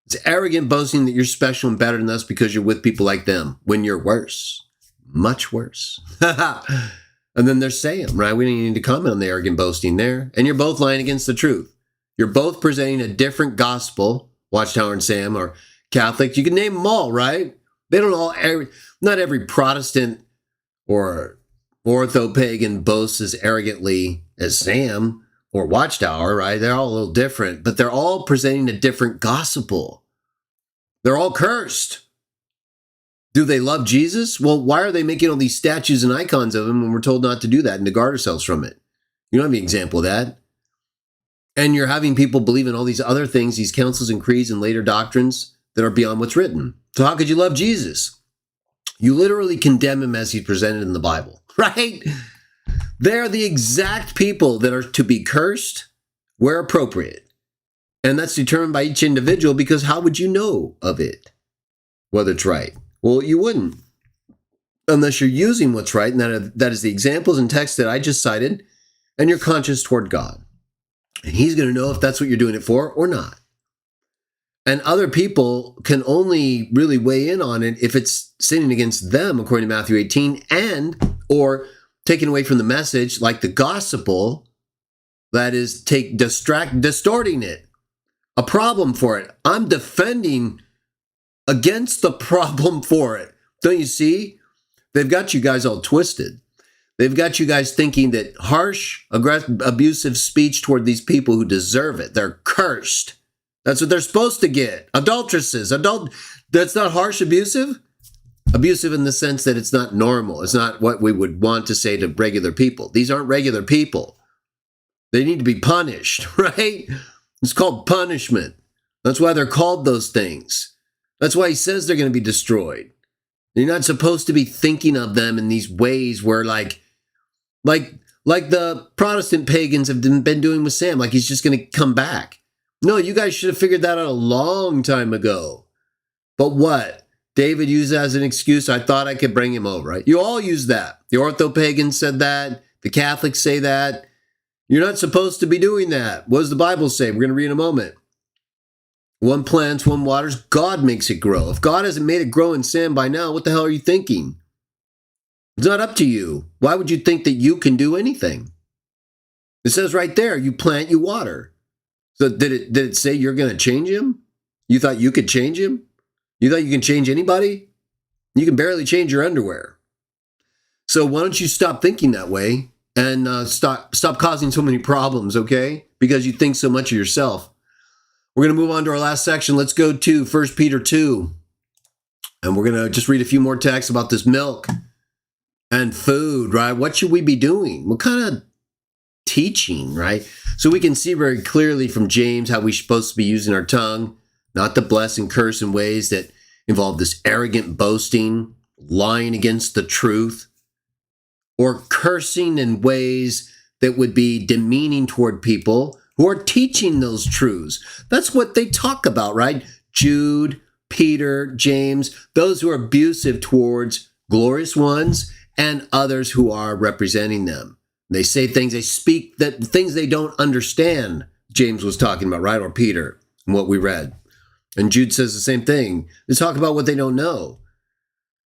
It's arrogant boasting that you're special and better than us because you're with people like them when you're worse, much worse. And then there's Sam, right? We don't need to comment on the arrogant boasting there. And you're both lying against the truth. You're both presenting a different gospel, Watchtower and Sam, or Catholics. You can name them all, right? They don't all, not every Protestant or ortho-pagan boasts as arrogantly as Sam or Watchtower, right? They're all a little different, but they're all presenting a different gospel. They're all cursed. Do they love Jesus? Well, why are they making all these statues and icons of him when we're told not to do that and to guard ourselves from it? You don't have any example of that. And you're having people believe in all these other things, these councils and creeds and later doctrines that are beyond what's written. So how could you love Jesus? You literally condemn him as he's presented in the Bible, right? They're the exact people that are to be cursed where appropriate. And that's determined by each individual, because how would you know of it, whether it's right? Well, you wouldn't, unless you're using what's right, and that is the examples and texts that I just cited, and you're conscious toward God. And he's going to know if that's what you're doing it for or not. And other people can only really weigh in on it if it's sinning against them, according to Matthew 18, and or taken away from the message, like the gospel, that is distorting it. A problem for it. I'm defending against the problem for it. Don't you see? They've got you guys all twisted. They've got you guys thinking that harsh, aggressive, abusive speech toward these people who deserve it. They're cursed. That's what they're supposed to get. Adulteresses. That's not harsh, abusive? Abusive in the sense that it's not normal. It's not what we would want to say to regular people. These aren't regular people. They need to be punished, right? It's called punishment. That's why they're called those things. That's why he says they're going to be destroyed. You're not supposed to be thinking of them in these ways where like the Protestant pagans have been doing with Sam, like he's just going to come back. No, you guys should have figured that out a long time ago. But what? David used that as an excuse. I thought I could bring him over, right? You all use that. The ortho-pagans said that. The Catholics say that. You're not supposed to be doing that. What does the Bible say? We're going to read in a moment. One plants, one waters, God makes it grow. If God hasn't made it grow in Sam by now, what the hell are you thinking? It's not up to you. Why would you think that you can do anything? It says right there, you plant, you water. So did it say you're going to change him? You thought you could change him? You thought you can change anybody? You can barely change your underwear. So why don't you stop thinking that way and stop causing so many problems, okay? Because you think so much of yourself. We're going to move on to our last section. Let's go to 1 Peter 2. And we're going to just read a few more texts about this milk and food, right? What should we be doing? What kind of teaching, right? So we can see very clearly from James how we're supposed to be using our tongue, not to bless and curse in ways that involve this arrogant boasting, lying against the truth, or cursing in ways that would be demeaning toward people who are teaching those truths. That's what they talk about, right? Jude, Peter, James, those who are abusive towards glorious ones and others who are representing them. They say things, they speak that things they don't understand, James was talking about, right? Or Peter, and what we read. And Jude says the same thing. They talk about what they don't know.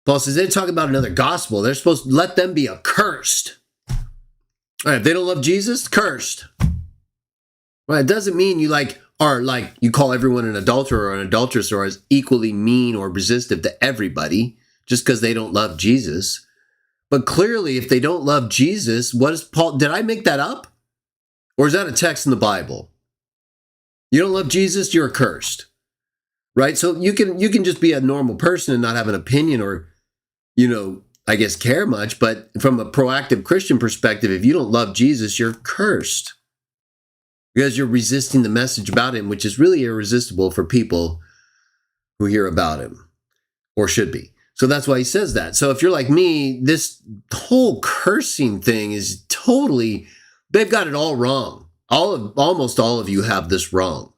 Paul says they talk about another gospel. They're supposed to let them be accursed. All right, if they don't love Jesus, cursed. Right, it doesn't mean you you call everyone an adulterer or an adulteress or as equally mean or resistive to everybody just because they don't love Jesus. But clearly, if they don't love Jesus, what is Paul? Did I make that up? Or is that a text in the Bible? You don't love Jesus, you're accursed. Right? So you can just be a normal person and not have an opinion or, I guess care much. But from a proactive Christian perspective, if you don't love Jesus, you're cursed. Because you're resisting the message about him, which is really irresistible for people who hear about him, or should be. So that's why he says that. So if you're like me, this whole cursing thing is totally, they've got it all wrong. Almost all of you have this wrong.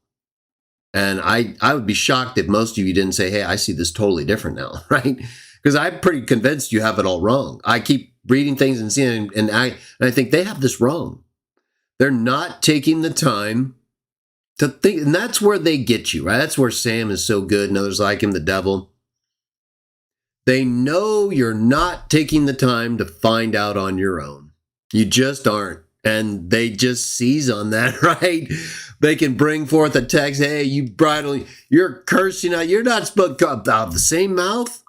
And I would be shocked if most of you didn't say, hey, I see this totally different now, right? Because I'm pretty convinced you have it all wrong. I keep reading things and seeing, and I think they have this wrong. They're not taking the time to think, and that's where they get you, right? That's where Sam is so good and others like him, the devil. They know you're not taking the time to find out on your own. You just aren't. And they just seize on that, right? They can bring forth a text, hey, you're cursing out. You're not supposed to come out of the same mouth.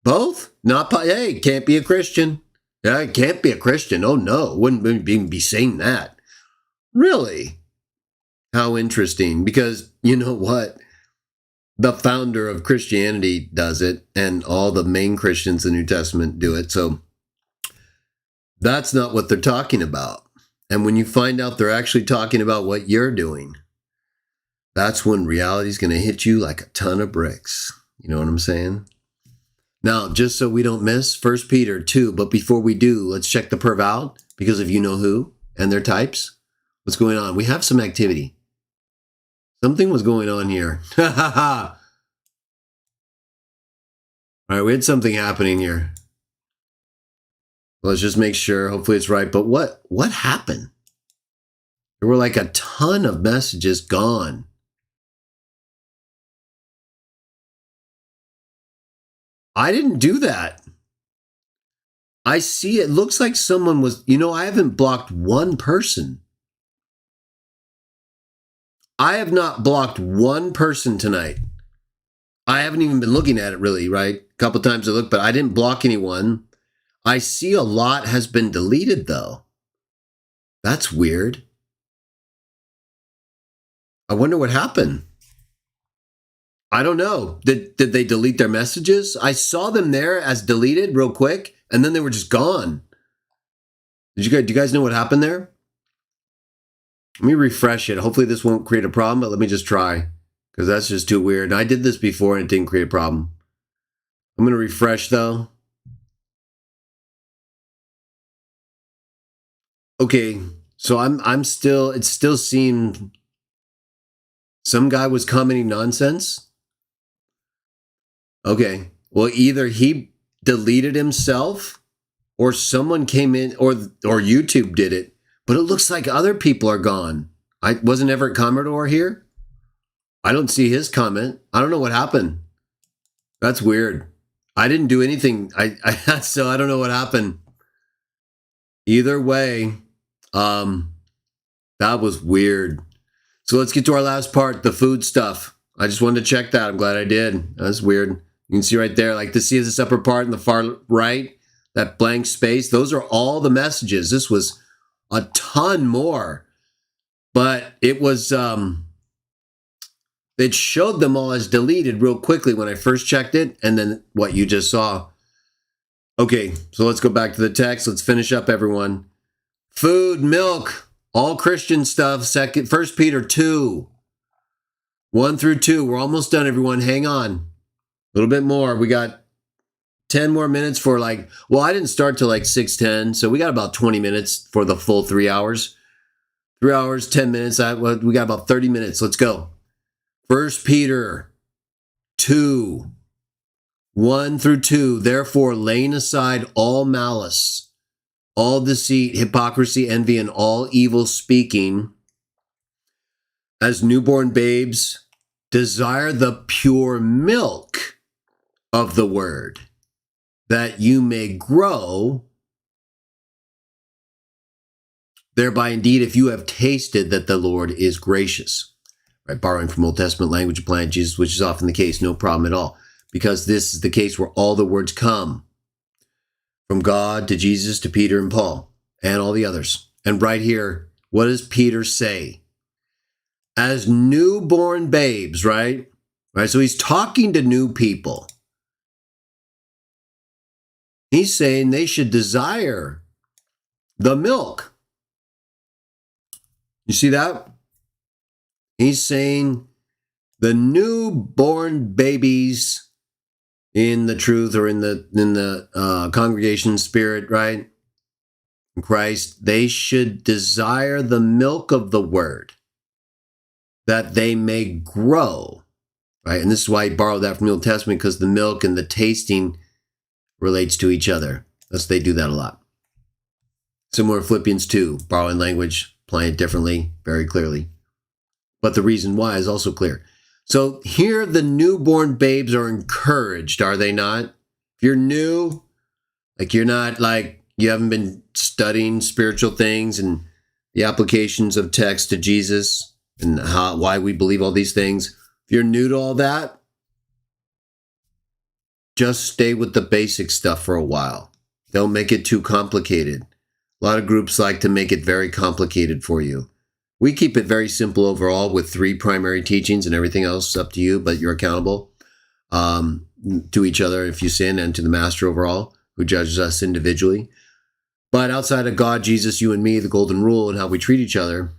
Both? Hey, can't be a Christian. Yeah, can't be a Christian. Oh, no. Wouldn't even be saying that. Really? How interesting. Because you know what? The founder of Christianity does it, and all the main Christians in the New Testament do it. So that's not what they're talking about. And when you find out they're actually talking about what you're doing, that's when reality is going to hit you like a ton of bricks. You know what I'm saying? Now, just so we don't miss 1 Peter 2, but before we do, let's check the perv out because of you know who and their types. What's going on? We have some activity. Something was going on here. All right, we had something happening here. Let's just make sure. Hopefully it's right. But what happened? There were like a ton of messages gone. I didn't do that. I see it looks like someone was, I haven't blocked one person. I have not blocked one person tonight. I haven't even been looking at it really, right? A couple times I looked, but I didn't block anyone. I see a lot has been deleted, though. That's weird. I wonder what happened. I don't know. Did they delete their messages? I saw them there as deleted real quick, and then they were just gone. Do you guys know what happened there? Let me refresh it. Hopefully this won't create a problem, but let me just try, because that's just too weird. I did this before, and it didn't create a problem. I'm going to refresh, though. Okay, so it still seemed some guy was commenting nonsense. Okay, well, either he deleted himself or someone came in or YouTube did it, but it looks like other people are gone. I wasn't Everett Commodore here. I don't see his comment. I don't know what happened. That's weird. I didn't do anything. So I don't know what happened. Either way, that was weird. So let's get to our last part, the food stuff. I just wanted to check that. I'm glad I did. That's weird. You can see right there, like to see this upper part in the far right, that blank space. Those are all the messages. This was a ton more, but it was, it showed them all as deleted real quickly when I first checked it. And then what you just saw. Okay, so let's go back to the text. Let's finish up, everyone. Food, milk, all Christian stuff. 1 Peter 2, 1 through 2. We're almost done, everyone. Hang on. A little bit more. We got 10 more minutes for I didn't start till 6:10, so we got about 20 minutes for the full 3 hours. 3 hours, 10 minutes. We got about 30 minutes. Let's go. 1 Peter 2, 1 through 2. Therefore, laying aside all malice, all deceit, hypocrisy, envy, and all evil speaking, as newborn babes, desire the pure milk of the word, that you may grow thereby. Indeed, if you have tasted that the Lord is gracious. Right, borrowing from Old Testament language, applying Jesus, which is often the case, no problem at all, because this is the case where all the words come from God to Jesus to Peter and Paul and all the others. And right here, what does Peter say? As newborn babes, right? Right. So he's talking to new people. He's saying they should desire the milk. You see that? He's saying the newborn babies in the truth or in the congregation spirit, right? In Christ, they should desire the milk of the word, that they may grow, right? And this is why he borrowed that from the Old Testament, because the milk and the tasting relates to each other. Thus, they do that a lot. Similar to Philippians 2, borrowing language, applying it differently, very clearly. But the reason why is also clear. So here the newborn babes are encouraged, are they not? If you're new, like you're not like, you haven't been studying spiritual things and the applications of text to Jesus and why we believe all these things. If you're new to all that, just stay with the basic stuff for a while. Don't make it too complicated. A lot of groups like to make it very complicated for you. We keep it very simple overall with 3 primary teachings, and everything else up to you, but you're accountable to each other if you sin, and to the Master overall, who judges us individually. But outside of God, Jesus, you and me, the golden rule, and how we treat each other,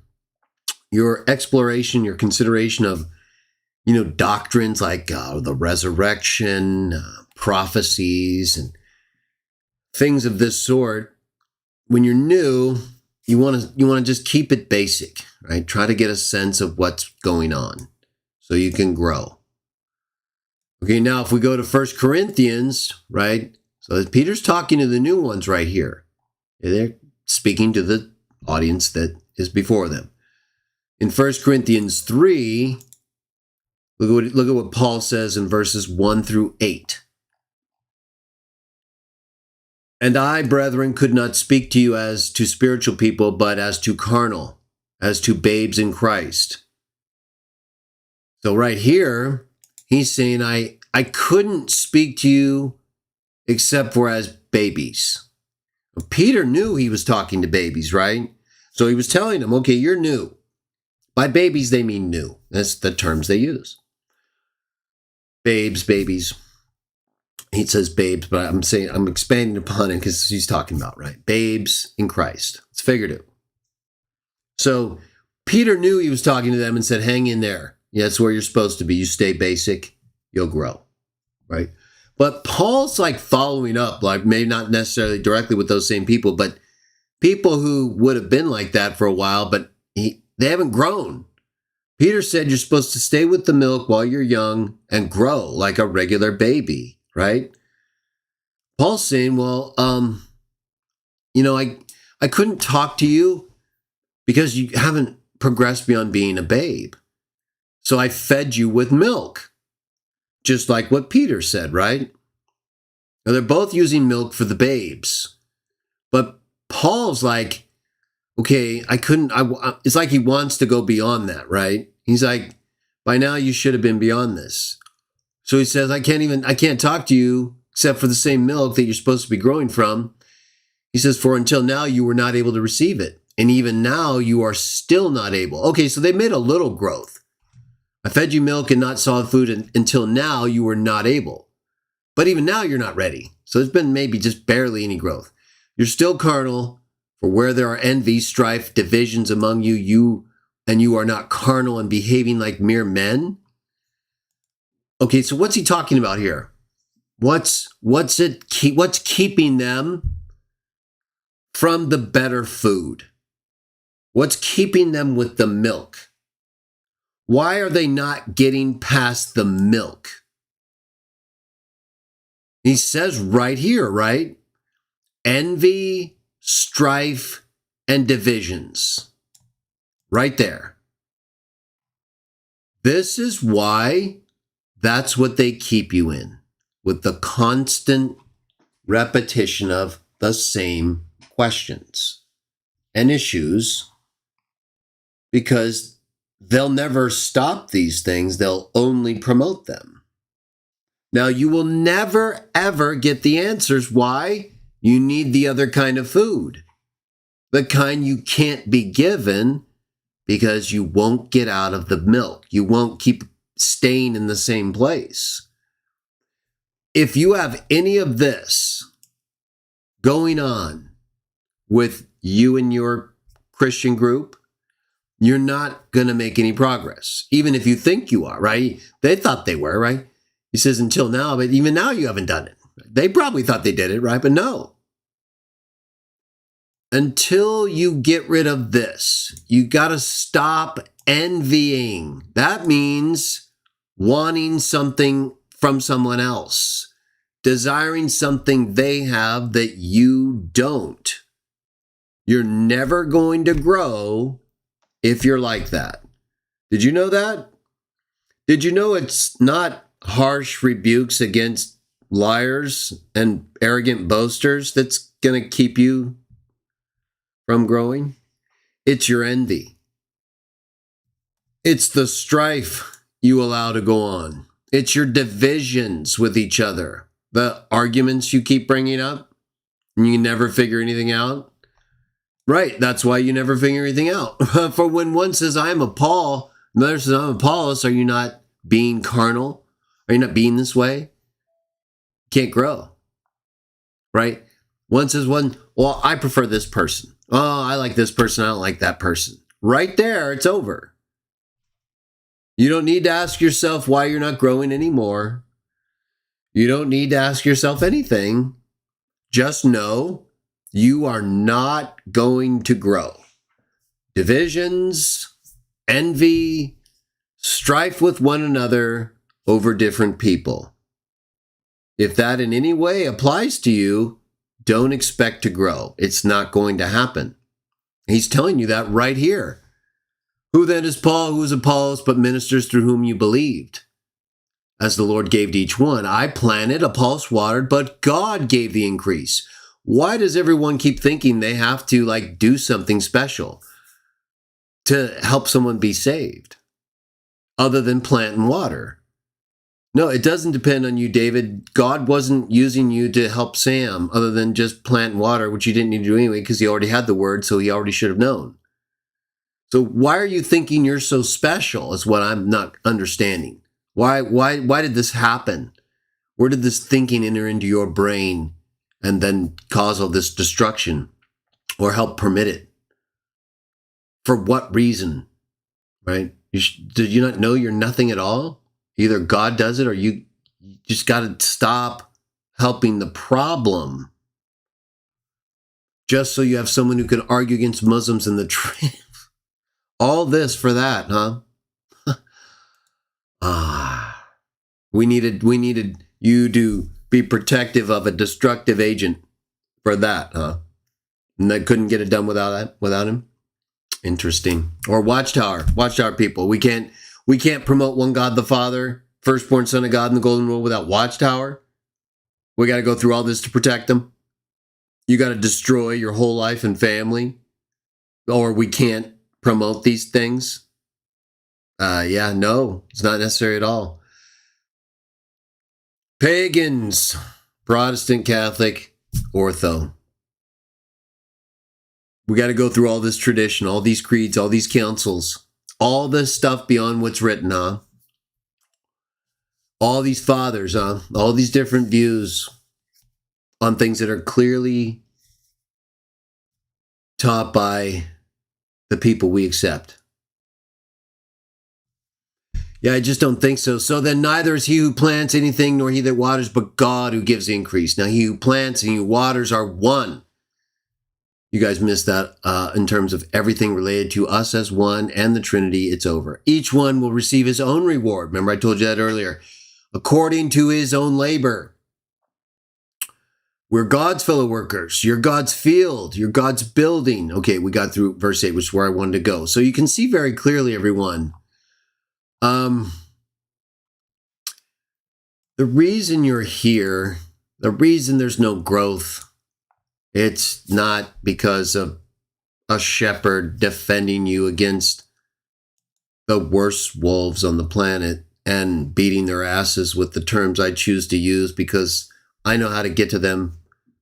your exploration, your consideration of, doctrines like the resurrection, prophecies, and things of this sort, when you're new, you want to just keep it basic, right? Try to get a sense of what's going on so you can grow. Okay, now if we go to 1 Corinthians, right? So Peter's talking to the new ones right here. They're speaking to the audience that is before them. In 1 Corinthians 3, look at what Paul says in verses 1 through 8. And I, brethren, could not speak to you as to spiritual people, but as to carnal, as to babes in Christ. So right here, he's saying, I couldn't speak to you except for as babies. Peter knew he was talking to babies, right? So he was telling them, okay, you're new. By babies, they mean new. That's the terms they use. Babes, babies. He says babes, but I'm expanding upon it because he's talking about, right? Babes in Christ. It's figurative. So Peter knew he was talking to them and said, hang in there. Yeah, that's where you're supposed to be. You stay basic, you'll grow, right? But Paul's like following up, like maybe not necessarily directly with those same people, but people who would have been like that for a while, but they haven't grown. Peter said you're supposed to stay with the milk while you're young and grow like a regular baby. Right? Paul's saying, well, I couldn't talk to you because you haven't progressed beyond being a babe. So I fed you with milk, just like what Peter said, right? Now they're both using milk for the babes, but Paul's like, okay, it's like he wants to go beyond that, right? He's like, by now you should have been beyond this. So he says, I can't talk to you except for the same milk that you're supposed to be growing from. He says, for until now you were not able to receive it. And even now you are still not able. Okay, so they made a little growth. I fed you milk and not solid food until now you were not able. But even now you're not ready. So there's been maybe just barely any growth. You're still carnal, for where there are envy, strife, divisions among you, you are not carnal and behaving like mere men. Okay, so what's he talking about here? What's keeping them from the better food? What's keeping them with the milk? Why are they not getting past the milk? He says right here, right? Envy, strife, and divisions. Right there. This is why that's what they keep you in, with the constant repetition of the same questions and issues, because they'll never stop these things. They'll only promote them. Now, you will never, ever get the answers. Why? You need the other kind of food, the kind you can't be given because you won't get out of the milk. You won't keep staying in the same place. If you have any of this going on with you and your Christian group, you're not going to make any progress, even if you think you are, right? They thought they were, right? He says until now, but even now you haven't done it. They probably thought they did it, right? But no. until you get rid of this, you got to stop envying. That means wanting something from someone else, desiring something they have that you don't. You're never going to grow if you're like that. Did you know that? Did you know it's not harsh rebukes against liars and arrogant boasters that's going to keep you from growing? It's your envy. It's the strife you allow to go on. It's your divisions with each other. The arguments you keep bringing up and you never figure anything out. Right, that's why you never figure anything out. For when one says, I am of Paul, another says, I'm of Apollos, are you not being carnal? Are you not being this way? Can't grow. Right? One says, well, I prefer this person. Oh, I like this person. I don't like that person. Right there, it's over. You don't need to ask yourself why you're not growing anymore. You don't need to ask yourself anything. Just know you are not going to grow. Divisions, envy, strife with one another over different people. If that in any way applies to you, don't expect to grow. It's not going to happen. He's telling you that right here. Who then is Paul? Who is Apollos, but ministers through whom you believed? As the Lord gave to each one. I planted, Apollos watered, but God gave the increase. Why does everyone keep thinking they have to do something special to help someone be saved other than plant and water? No, it doesn't depend on you, David. God wasn't using you to help Sam other than just plant and water, which you didn't need to do anyway because he already had the word, so he already should have known. So why are you thinking you're so special is what I'm not understanding. Why did this happen? Where did this thinking enter into your brain and then cause all this destruction or help permit it? For what reason, right? Did you not know you're nothing at all? Either God does it or you just got to stop helping the problem just so you have someone who can argue against Muslims in the truth. All this for that, huh? We needed you to be protective of a destructive agent for that, huh? And they couldn't get it done without him. Interesting. Or Watchtower people. We can't promote one God the Father, firstborn Son of God in the Golden Rule without Watchtower. We got to go through all this to protect them. You got to destroy your whole life and family, or we can't promote these things. No, it's not necessary at all. Pagans, Protestant, Catholic, Ortho. We got to go through all this tradition, all these creeds, all these councils, all this stuff beyond what's written, huh? All these fathers, huh? All these different views on things that are clearly taught by the people we accept. Yeah, I just don't think so. So then neither is he who plants anything nor he that waters, but God who gives the increase. Now he who plants and he who waters are one. You guys missed that in terms of everything related to us as one and the Trinity. It's over. Each one will receive his own reward. Remember I told you that earlier. According to his own labor. We're God's fellow workers. You're God's field. You're God's building. Okay, we got through verse 8, which is where I wanted to go. So you can see very clearly, everyone. The reason you're here, the reason there's no growth, it's not because of a shepherd defending you against the worst wolves on the planet and beating their asses with the terms I choose to use because I know how to get to them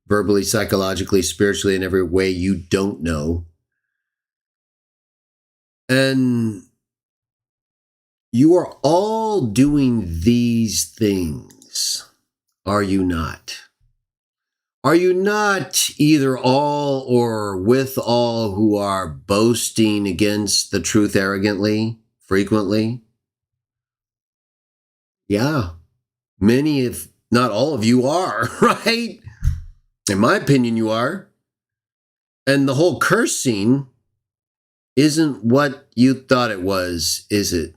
verbally, psychologically, spiritually, in every way you don't know. And you are all doing these things, are you not? Are you not either all or with all who are boasting against the truth arrogantly, frequently? Yeah, many, if not all of you are, right? In my opinion, you are. And the whole cursing isn't what you thought it was, is it?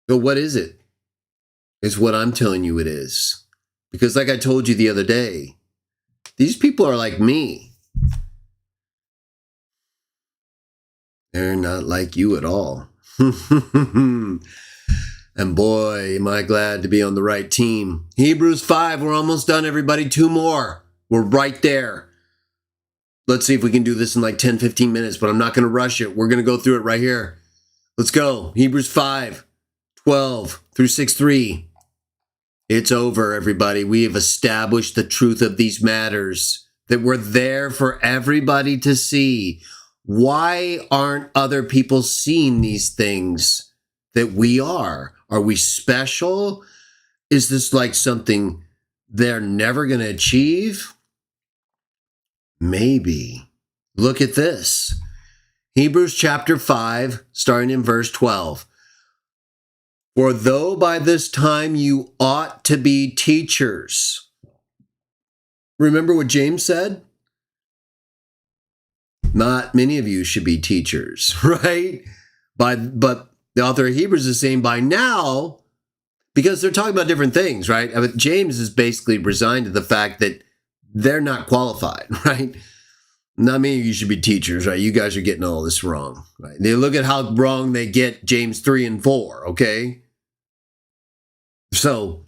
But what is it? It's what I'm telling you it is. Because like I told you the other day, these people are like me. They're not like you at all. And boy, am I glad to be on the right team. Hebrews 5, we're almost done, everybody. 2 more. We're right there. Let's see if we can do this in like 10, 15 minutes, but I'm not going to rush it. We're going to go through it right here. Let's go. Hebrews 5, 12 through 6:3. It's over, everybody. We have established the truth of these matters, that we're there for everybody to see. Why aren't other people seeing these things that we are? Are we special? Is this like something they're never going to achieve? Maybe. Look at this. Hebrews chapter 5, starting in verse 12. For though by this time you ought to be teachers. Remember what James said? Not many of you should be teachers, right? But the author of Hebrews is saying by now, because they're talking about different things, right? I mean, James is basically resigned to the fact that they're not qualified, right? Not many of you should be teachers, right? You guys are getting all this wrong, right? They look at how wrong they get James 3 and 4, okay? So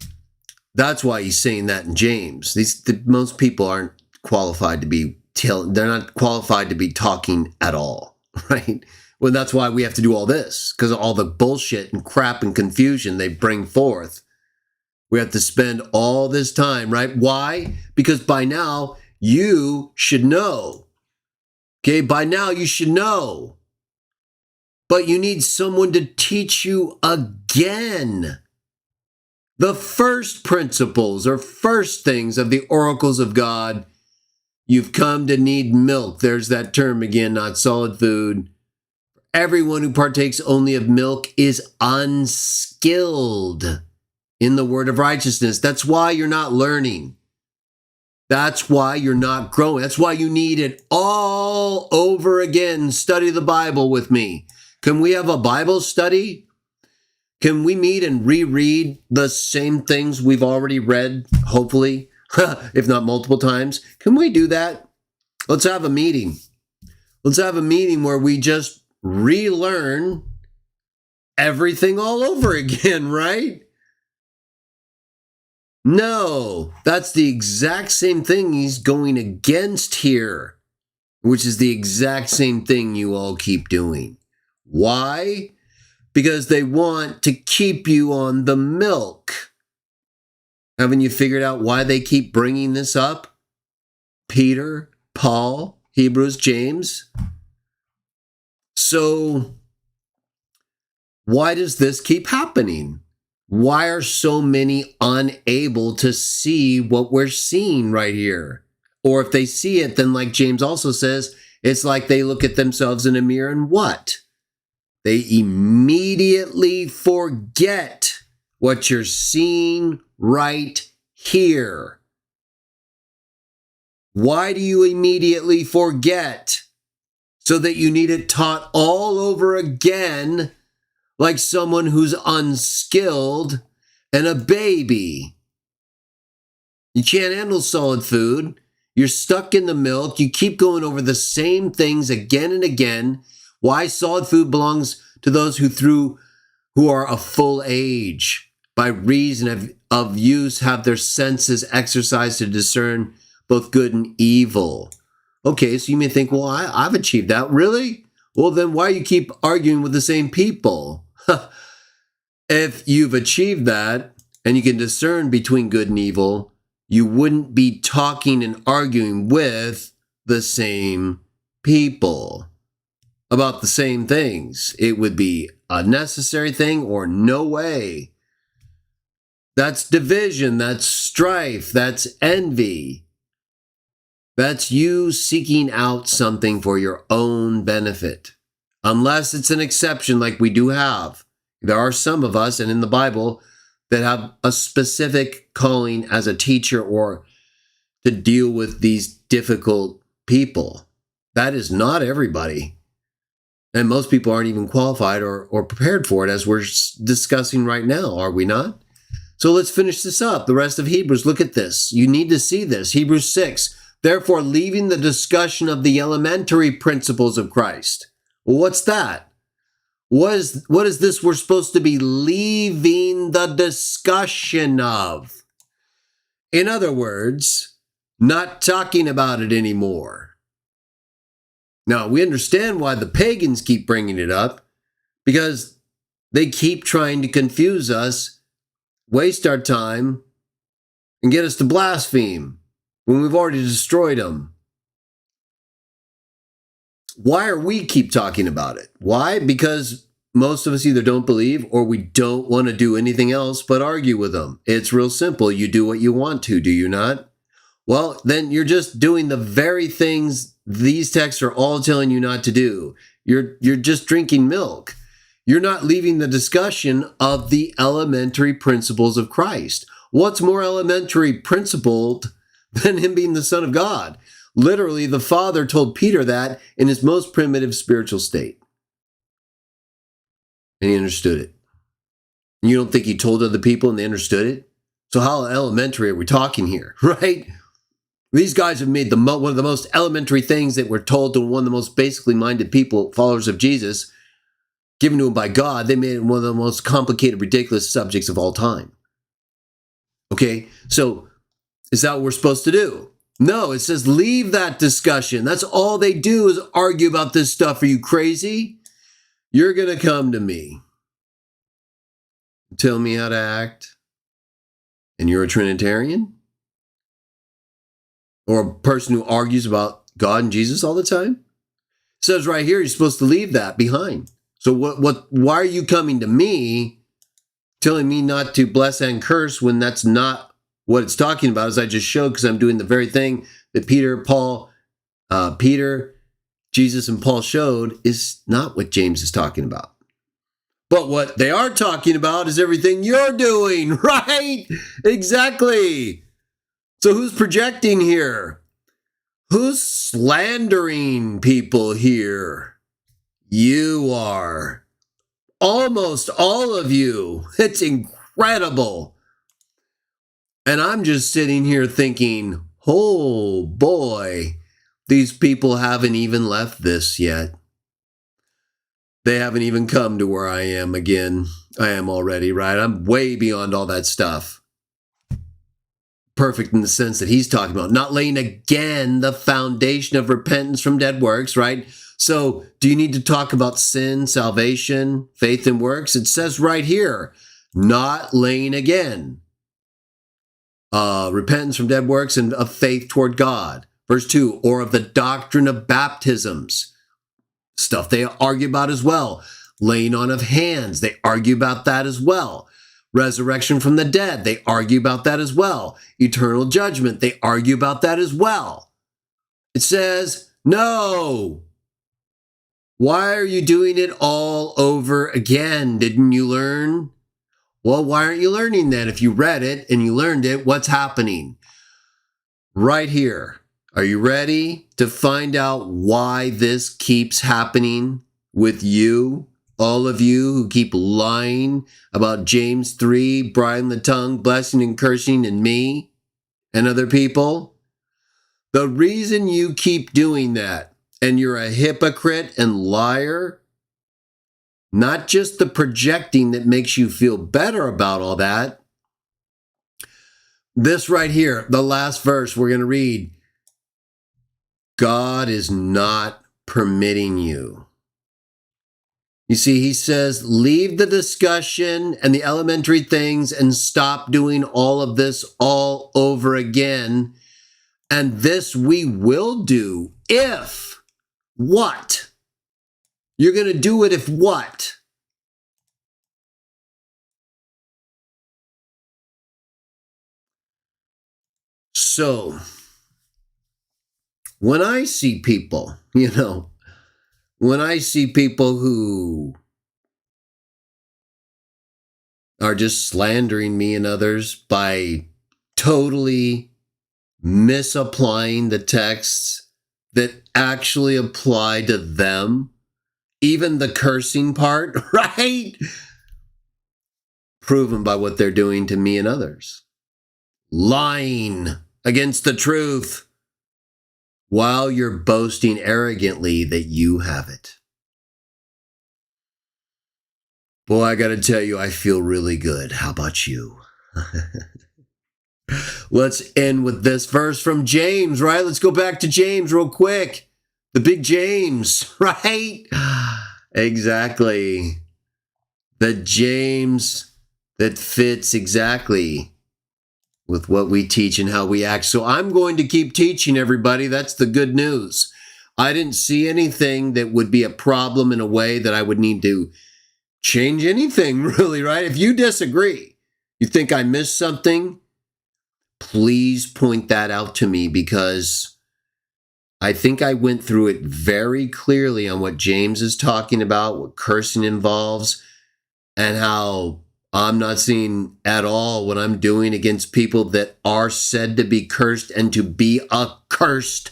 that's why he's saying that in James. Most people aren't qualified to be, they're not qualified to be talking at all, right? Well, that's why we have to do all this, because of all the bullshit and crap and confusion they bring forth. We have to spend all this time, right? Why? Because by now, you should know. Okay, by now you should know. But you need someone to teach you again. The first principles or first things of the oracles of God. You've come to need milk. There's that term again, not solid food. Everyone who partakes only of milk is unskilled in the word of righteousness. That's why you're not learning. That's why you're not growing. That's why you need it all over again. Study the Bible with me. Can we have a Bible study? Can we meet and reread the same things we've already read, hopefully, if not multiple times? Can we do that? Let's have a meeting. Let's have a meeting where we just relearn everything all over again, right? No, that's the exact same thing he's going against here, which is the exact same thing you all keep doing. Why? Because they want to keep you on the milk. Haven't you figured out why they keep bringing this up? Peter, Paul, Hebrews, James. So, why does this keep happening? Why are so many unable to see what we're seeing right here? Or if they see it, then like James also says, it's like they look at themselves in a mirror and what? They immediately forget what you're seeing right here. Why do you immediately forget? So that you need it taught all over again, like someone who's unskilled and a baby. You can't handle solid food. You're stuck in the milk. You keep going over the same things again and again. Why solid food belongs to those who are of full age, by reason of use have their senses exercised to discern both good and evil. Okay, so you may think, well, I've achieved that. Really? Well, then why you keep arguing with the same people? If you've achieved that and you can discern between good and evil, you wouldn't be talking and arguing with the same people about the same things. It would be a necessary thing or no way. That's division, that's strife, that's envy. That's you seeking out something for your own benefit. Unless it's an exception like we do have. There are some of us, and in the Bible, that have a specific calling as a teacher or to deal with these difficult people. That is not everybody. And most people aren't even qualified or prepared for it, as we're discussing right now, are we not? So let's finish this up. The rest of Hebrews, look at this. You need to see this. Hebrews 6. Therefore, leaving the discussion of the elementary principles of Christ. Well, what's that? What is this we're supposed to be leaving the discussion of? In other words, not talking about it anymore. Now, we understand why the pagans keep bringing it up, because they keep trying to confuse us, waste our time, and get us to blaspheme when we've already destroyed them. Why are we keep talking about it? Why? Because most of us either don't believe or we don't want to do anything else but argue with them. It's real simple. You do what you want to, do you not? Well, then you're just doing the very things these texts are all telling you not to do. You're just drinking milk. You're not leaving the discussion of the elementary principles of Christ. What's more elementary principled than him being the Son of God? Literally, the Father told Peter that in his most primitive spiritual state. And he understood it. You don't think he told other people and they understood it? So how elementary are we talking here, right? These guys have made one of the most elementary things that we're told to one of the most basically minded people, followers of Jesus, given to them by God. They made it one of the most complicated, ridiculous subjects of all time. Okay, so is that what we're supposed to do? No, it says leave that discussion. That's all they do is argue about this stuff. Are you crazy? You're going to come to me, tell me how to act, and you're a Trinitarian? Or a person who argues about God and Jesus all the time? It says right here, you're supposed to leave that behind. So why are you coming to me, telling me not to bless and curse when that's not what it's talking about, as I just showed, because I'm doing the very thing that Peter, Jesus, and Paul showed is not what James is talking about. But what they are talking about is everything you're doing, right? Exactly. So who's projecting here? Who's slandering people here? You are. Almost all of you. It's incredible. And I'm just sitting here thinking, oh boy, these people haven't even left this yet. They haven't even come to where I am again. I am already, right? I'm way beyond all that stuff. Perfect in the sense that he's talking about, not laying again the foundation of repentance from dead works, right? So do you need to talk about sin, salvation, faith, and works? It says right here, not laying again repentance from dead works and of faith toward God. Verse 2, or of the doctrine of baptisms. Stuff they argue about as well. Laying on of hands, they argue about that as well. Resurrection from the dead, they argue about that as well. Eternal judgment, they argue about that as well. It says, no. Why are you doing it all over again? Didn't you learn? Well, why aren't you learning then? If you read it and you learned it, what's happening? Right here. Are you ready to find out why this keeps happening with you? All of you who keep lying about James 3, bridling the tongue, blessing and cursing, and me and other people. The reason you keep doing that, and you're a hypocrite and liar, not just the projecting that makes you feel better about all that. This right here, the last verse we're going to read. God is not permitting you. You see, he says, leave the discussion and the elementary things and stop doing all of this all over again. And this we will do if what? You're going to do it if what? So, when I see people, when I see people who are just slandering me and others by totally misapplying the texts that actually apply to them. Even the cursing part, right? Proven by what they're doing to me and others. Lying against the truth while you're boasting arrogantly that you have it. Boy, I got to tell you, I feel really good. How about you? Let's end with this verse from James, right? Let's go back to James real quick. The big James, right? Exactly. The James that fits exactly with what we teach and how we act. So I'm going to keep teaching, everybody. That's the good news. I didn't see anything that would be a problem in a way that I would need to change anything, really, right? If you disagree, you think I missed something, please point that out to me, because I think I went through it very clearly on what James is talking about, what cursing involves, and how I'm not seeing at all what I'm doing against people that are said to be cursed and to be accursed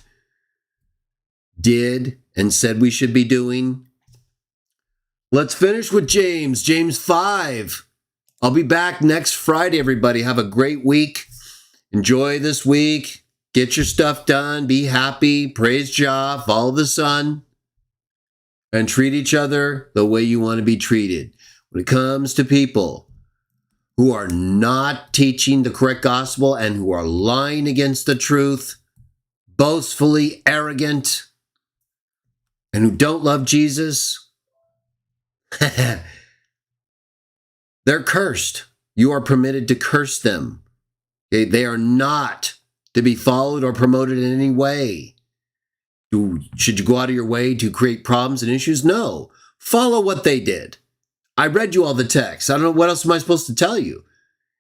did and said we should be doing. Let's finish with James, James 5. I'll be back next Friday, everybody. Have a great week. Enjoy this week. Get your stuff done. Be happy. Praise Jah. Follow the sun. And treat each other the way you want to be treated. When it comes to people who are not teaching the correct gospel and who are lying against the truth, boastfully arrogant, and who don't love Jesus, they're cursed. You are permitted to curse them. They are not to be followed or promoted in any way. Should you go out of your way to create problems and issues? No. Follow what they did. I read you all the text. I don't know, what else am I supposed to tell you?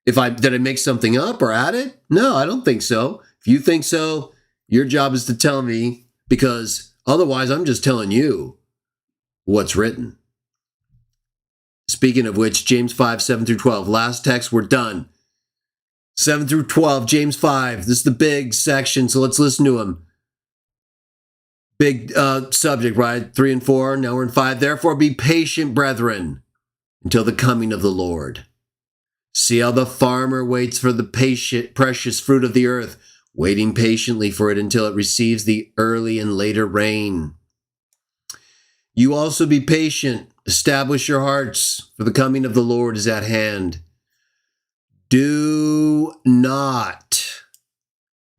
Did I make something up or add it? No, I don't think so. If you think so, your job is to tell me, because otherwise I'm just telling you what's written. Speaking of which, James 5, 7 through 12. Last text, we're done. 7 through 12, James 5. This is the big section, so let's listen to him. Big subject, right? 3 and 4. Now we're in 5. Therefore be patient, brethren, until the coming of the Lord. See how the farmer waits for the precious fruit of the earth, waiting patiently for it until it receives the early and later rain. You also be patient. Establish your hearts, for the coming of the Lord is at hand. Do not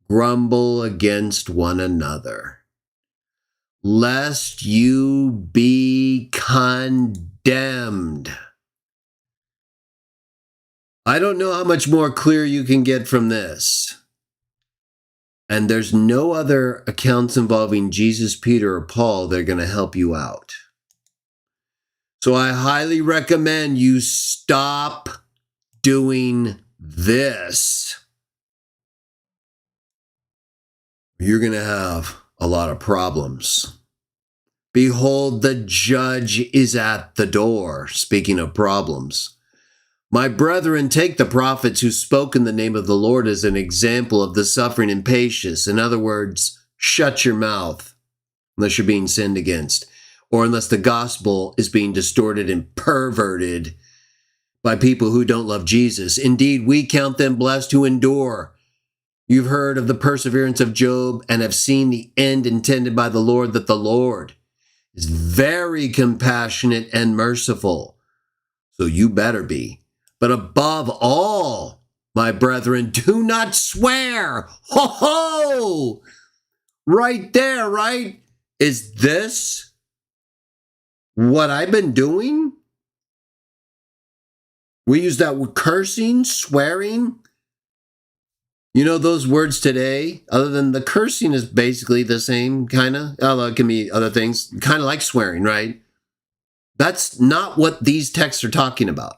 grumble against one another, lest you be condemned. I don't know how much more clear you can get from this. And there's no other accounts involving Jesus, Peter, or Paul that are going to help you out. So I highly recommend you stop doing this. You're going to have a lot of problems. Behold, the judge is at the door. Speaking of problems. My brethren, take the prophets who spoke in the name of the Lord as an example of the suffering and patience. In other words, shut your mouth unless you're being sinned against, or unless the gospel is being distorted and perverted by people who don't love Jesus. Indeed, we count them blessed who endure. You've heard of the perseverance of Job and have seen the end intended by the Lord, that the Lord is very compassionate and merciful. So you better be. But above all, my brethren, do not swear. Ho ho! Right there, right? Is this what I've been doing? We use that word cursing, swearing. You know, those words today, other than the cursing, is basically the same kind of, although it can be other things, kind of like swearing, right? That's not what these texts are talking about.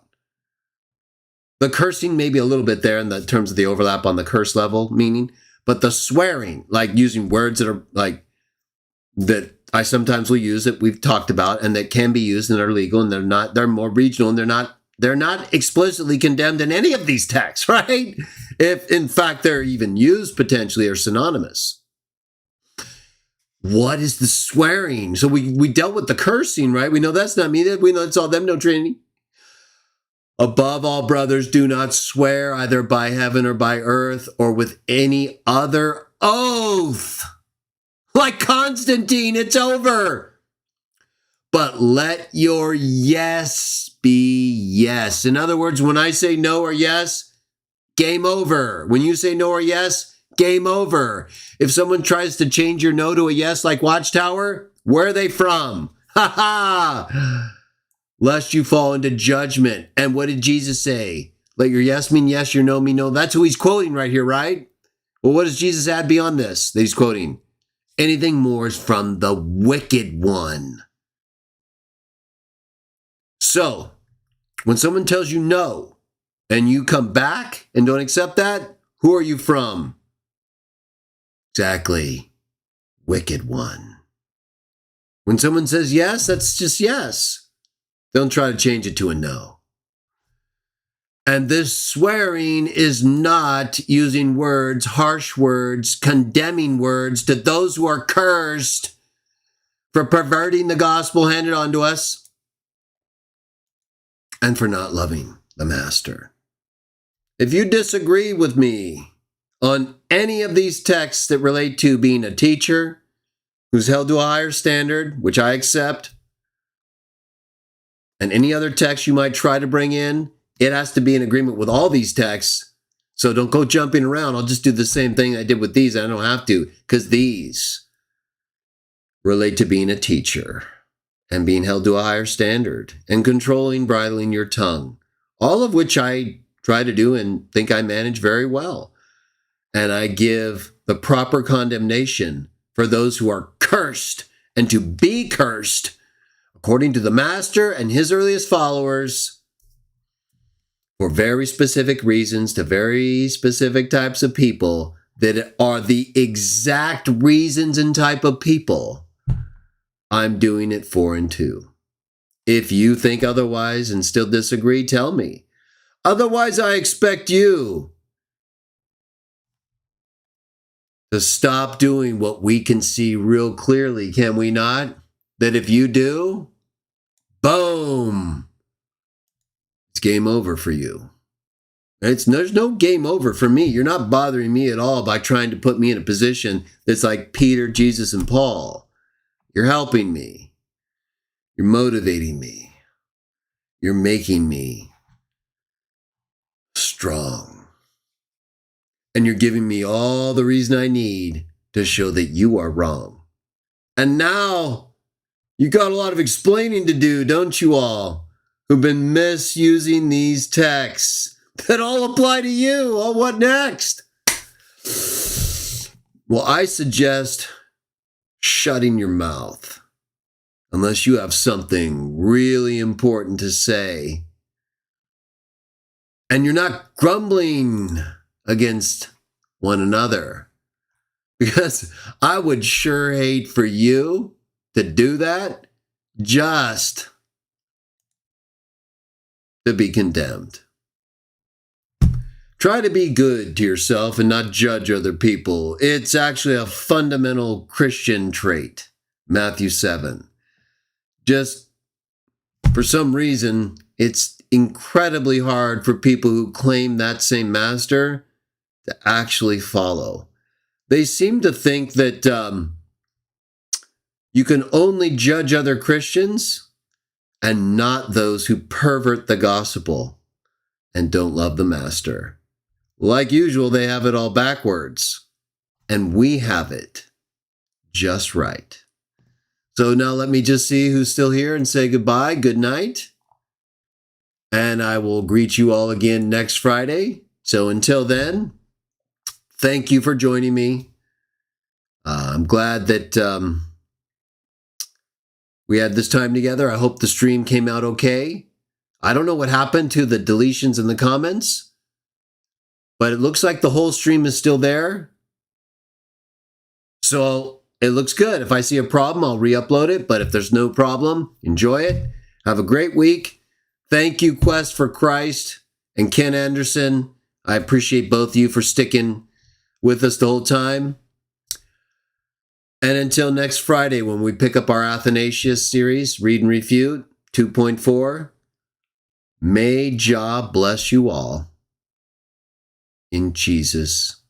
The cursing may be a little bit there in the terms of the overlap on the curse level meaning, but the swearing, like using words that are like, that I sometimes will use, that we've talked about and that can be used and are legal, and they're more regional, and they're not explicitly condemned in any of these texts, right? If in fact they're even used potentially or synonymous. What is the swearing? So we dealt with the cursing, right? We know that's not me. We know it's all them, no Trinity. Above all, brothers, do not swear either by heaven or by earth or with any other oath. Like Constantine, it's over. But let your yes be yes. In other words, when I say no or yes, game over. When you say no or yes, game over. If someone tries to change your no to a yes like Watchtower, where are they from? Ha ha! Lest you fall into judgment. And what did Jesus say? Let your yes mean yes, your no mean no. That's who he's quoting right here, right? Well, what does Jesus add beyond this that he's quoting? Anything more is from the wicked one. So, when someone tells you no, and you come back and don't accept that, who are you from? Exactly. Wicked one. When someone says yes, that's just yes. Don't try to change it to a no. And this swearing is not using words, harsh words, condemning words to those who are cursed for perverting the gospel handed on to us and for not loving the master. If you disagree with me on any of these texts that relate to being a teacher who's held to a higher standard, which I accept, and any other text you might try to bring in, it has to be in agreement with all these texts. So don't go jumping around. I'll just do the same thing I did with these. I don't have to, because these relate to being a teacher and being held to a higher standard and controlling, bridling your tongue, all of which I try to do and think I manage very well. And I give the proper condemnation for those who are cursed and to be cursed according to the master and his earliest followers, for very specific reasons to very specific types of people that are the exact reasons and type of people I'm doing it for and to. If you think otherwise and still disagree, tell me. Otherwise, I expect you to stop doing what we can see real clearly, can we not? That if you do, boom, it's game over for you. There's no game over for me. You're not bothering me at all by trying to put me in a position that's like Peter, Jesus, and Paul. You're helping me. You're motivating me. You're making me strong. And you're giving me all the reason I need to show that you are wrong. And now you got a lot of explaining to do, don't you all, who've been misusing these texts that all apply to you. Oh, what next? Well, I suggest shutting your mouth unless you have something really important to say. And you're not grumbling against one another. Because I would sure hate for you to do that just to be condemned. Try to be good to yourself and not judge other people. It's actually a fundamental Christian trait. Matthew 7. Just for some reason, it's incredibly hard for people who claim that same master to actually follow. They seem to think that you can only judge other Christians and not those who pervert the gospel and don't love the master. Like usual, they have it all backwards, and we have it just right. So now let me just see who's still here and say goodbye, good night, and I will greet you all again next Friday. So until then, thank you for joining me. I'm glad that we had this time together. I hope the stream came out okay. I don't know what happened to the deletions in the comments, but it looks like the whole stream is still there. So it looks good. If I see a problem, I'll re-upload it. But if there's no problem, enjoy it. Have a great week. Thank you, Quest for Christ and Ken Anderson. I appreciate both of you for sticking with us the whole time. And until next Friday when we pick up our Athanasius series, Read and Refute 2.4, may Jah bless you all in Jesus'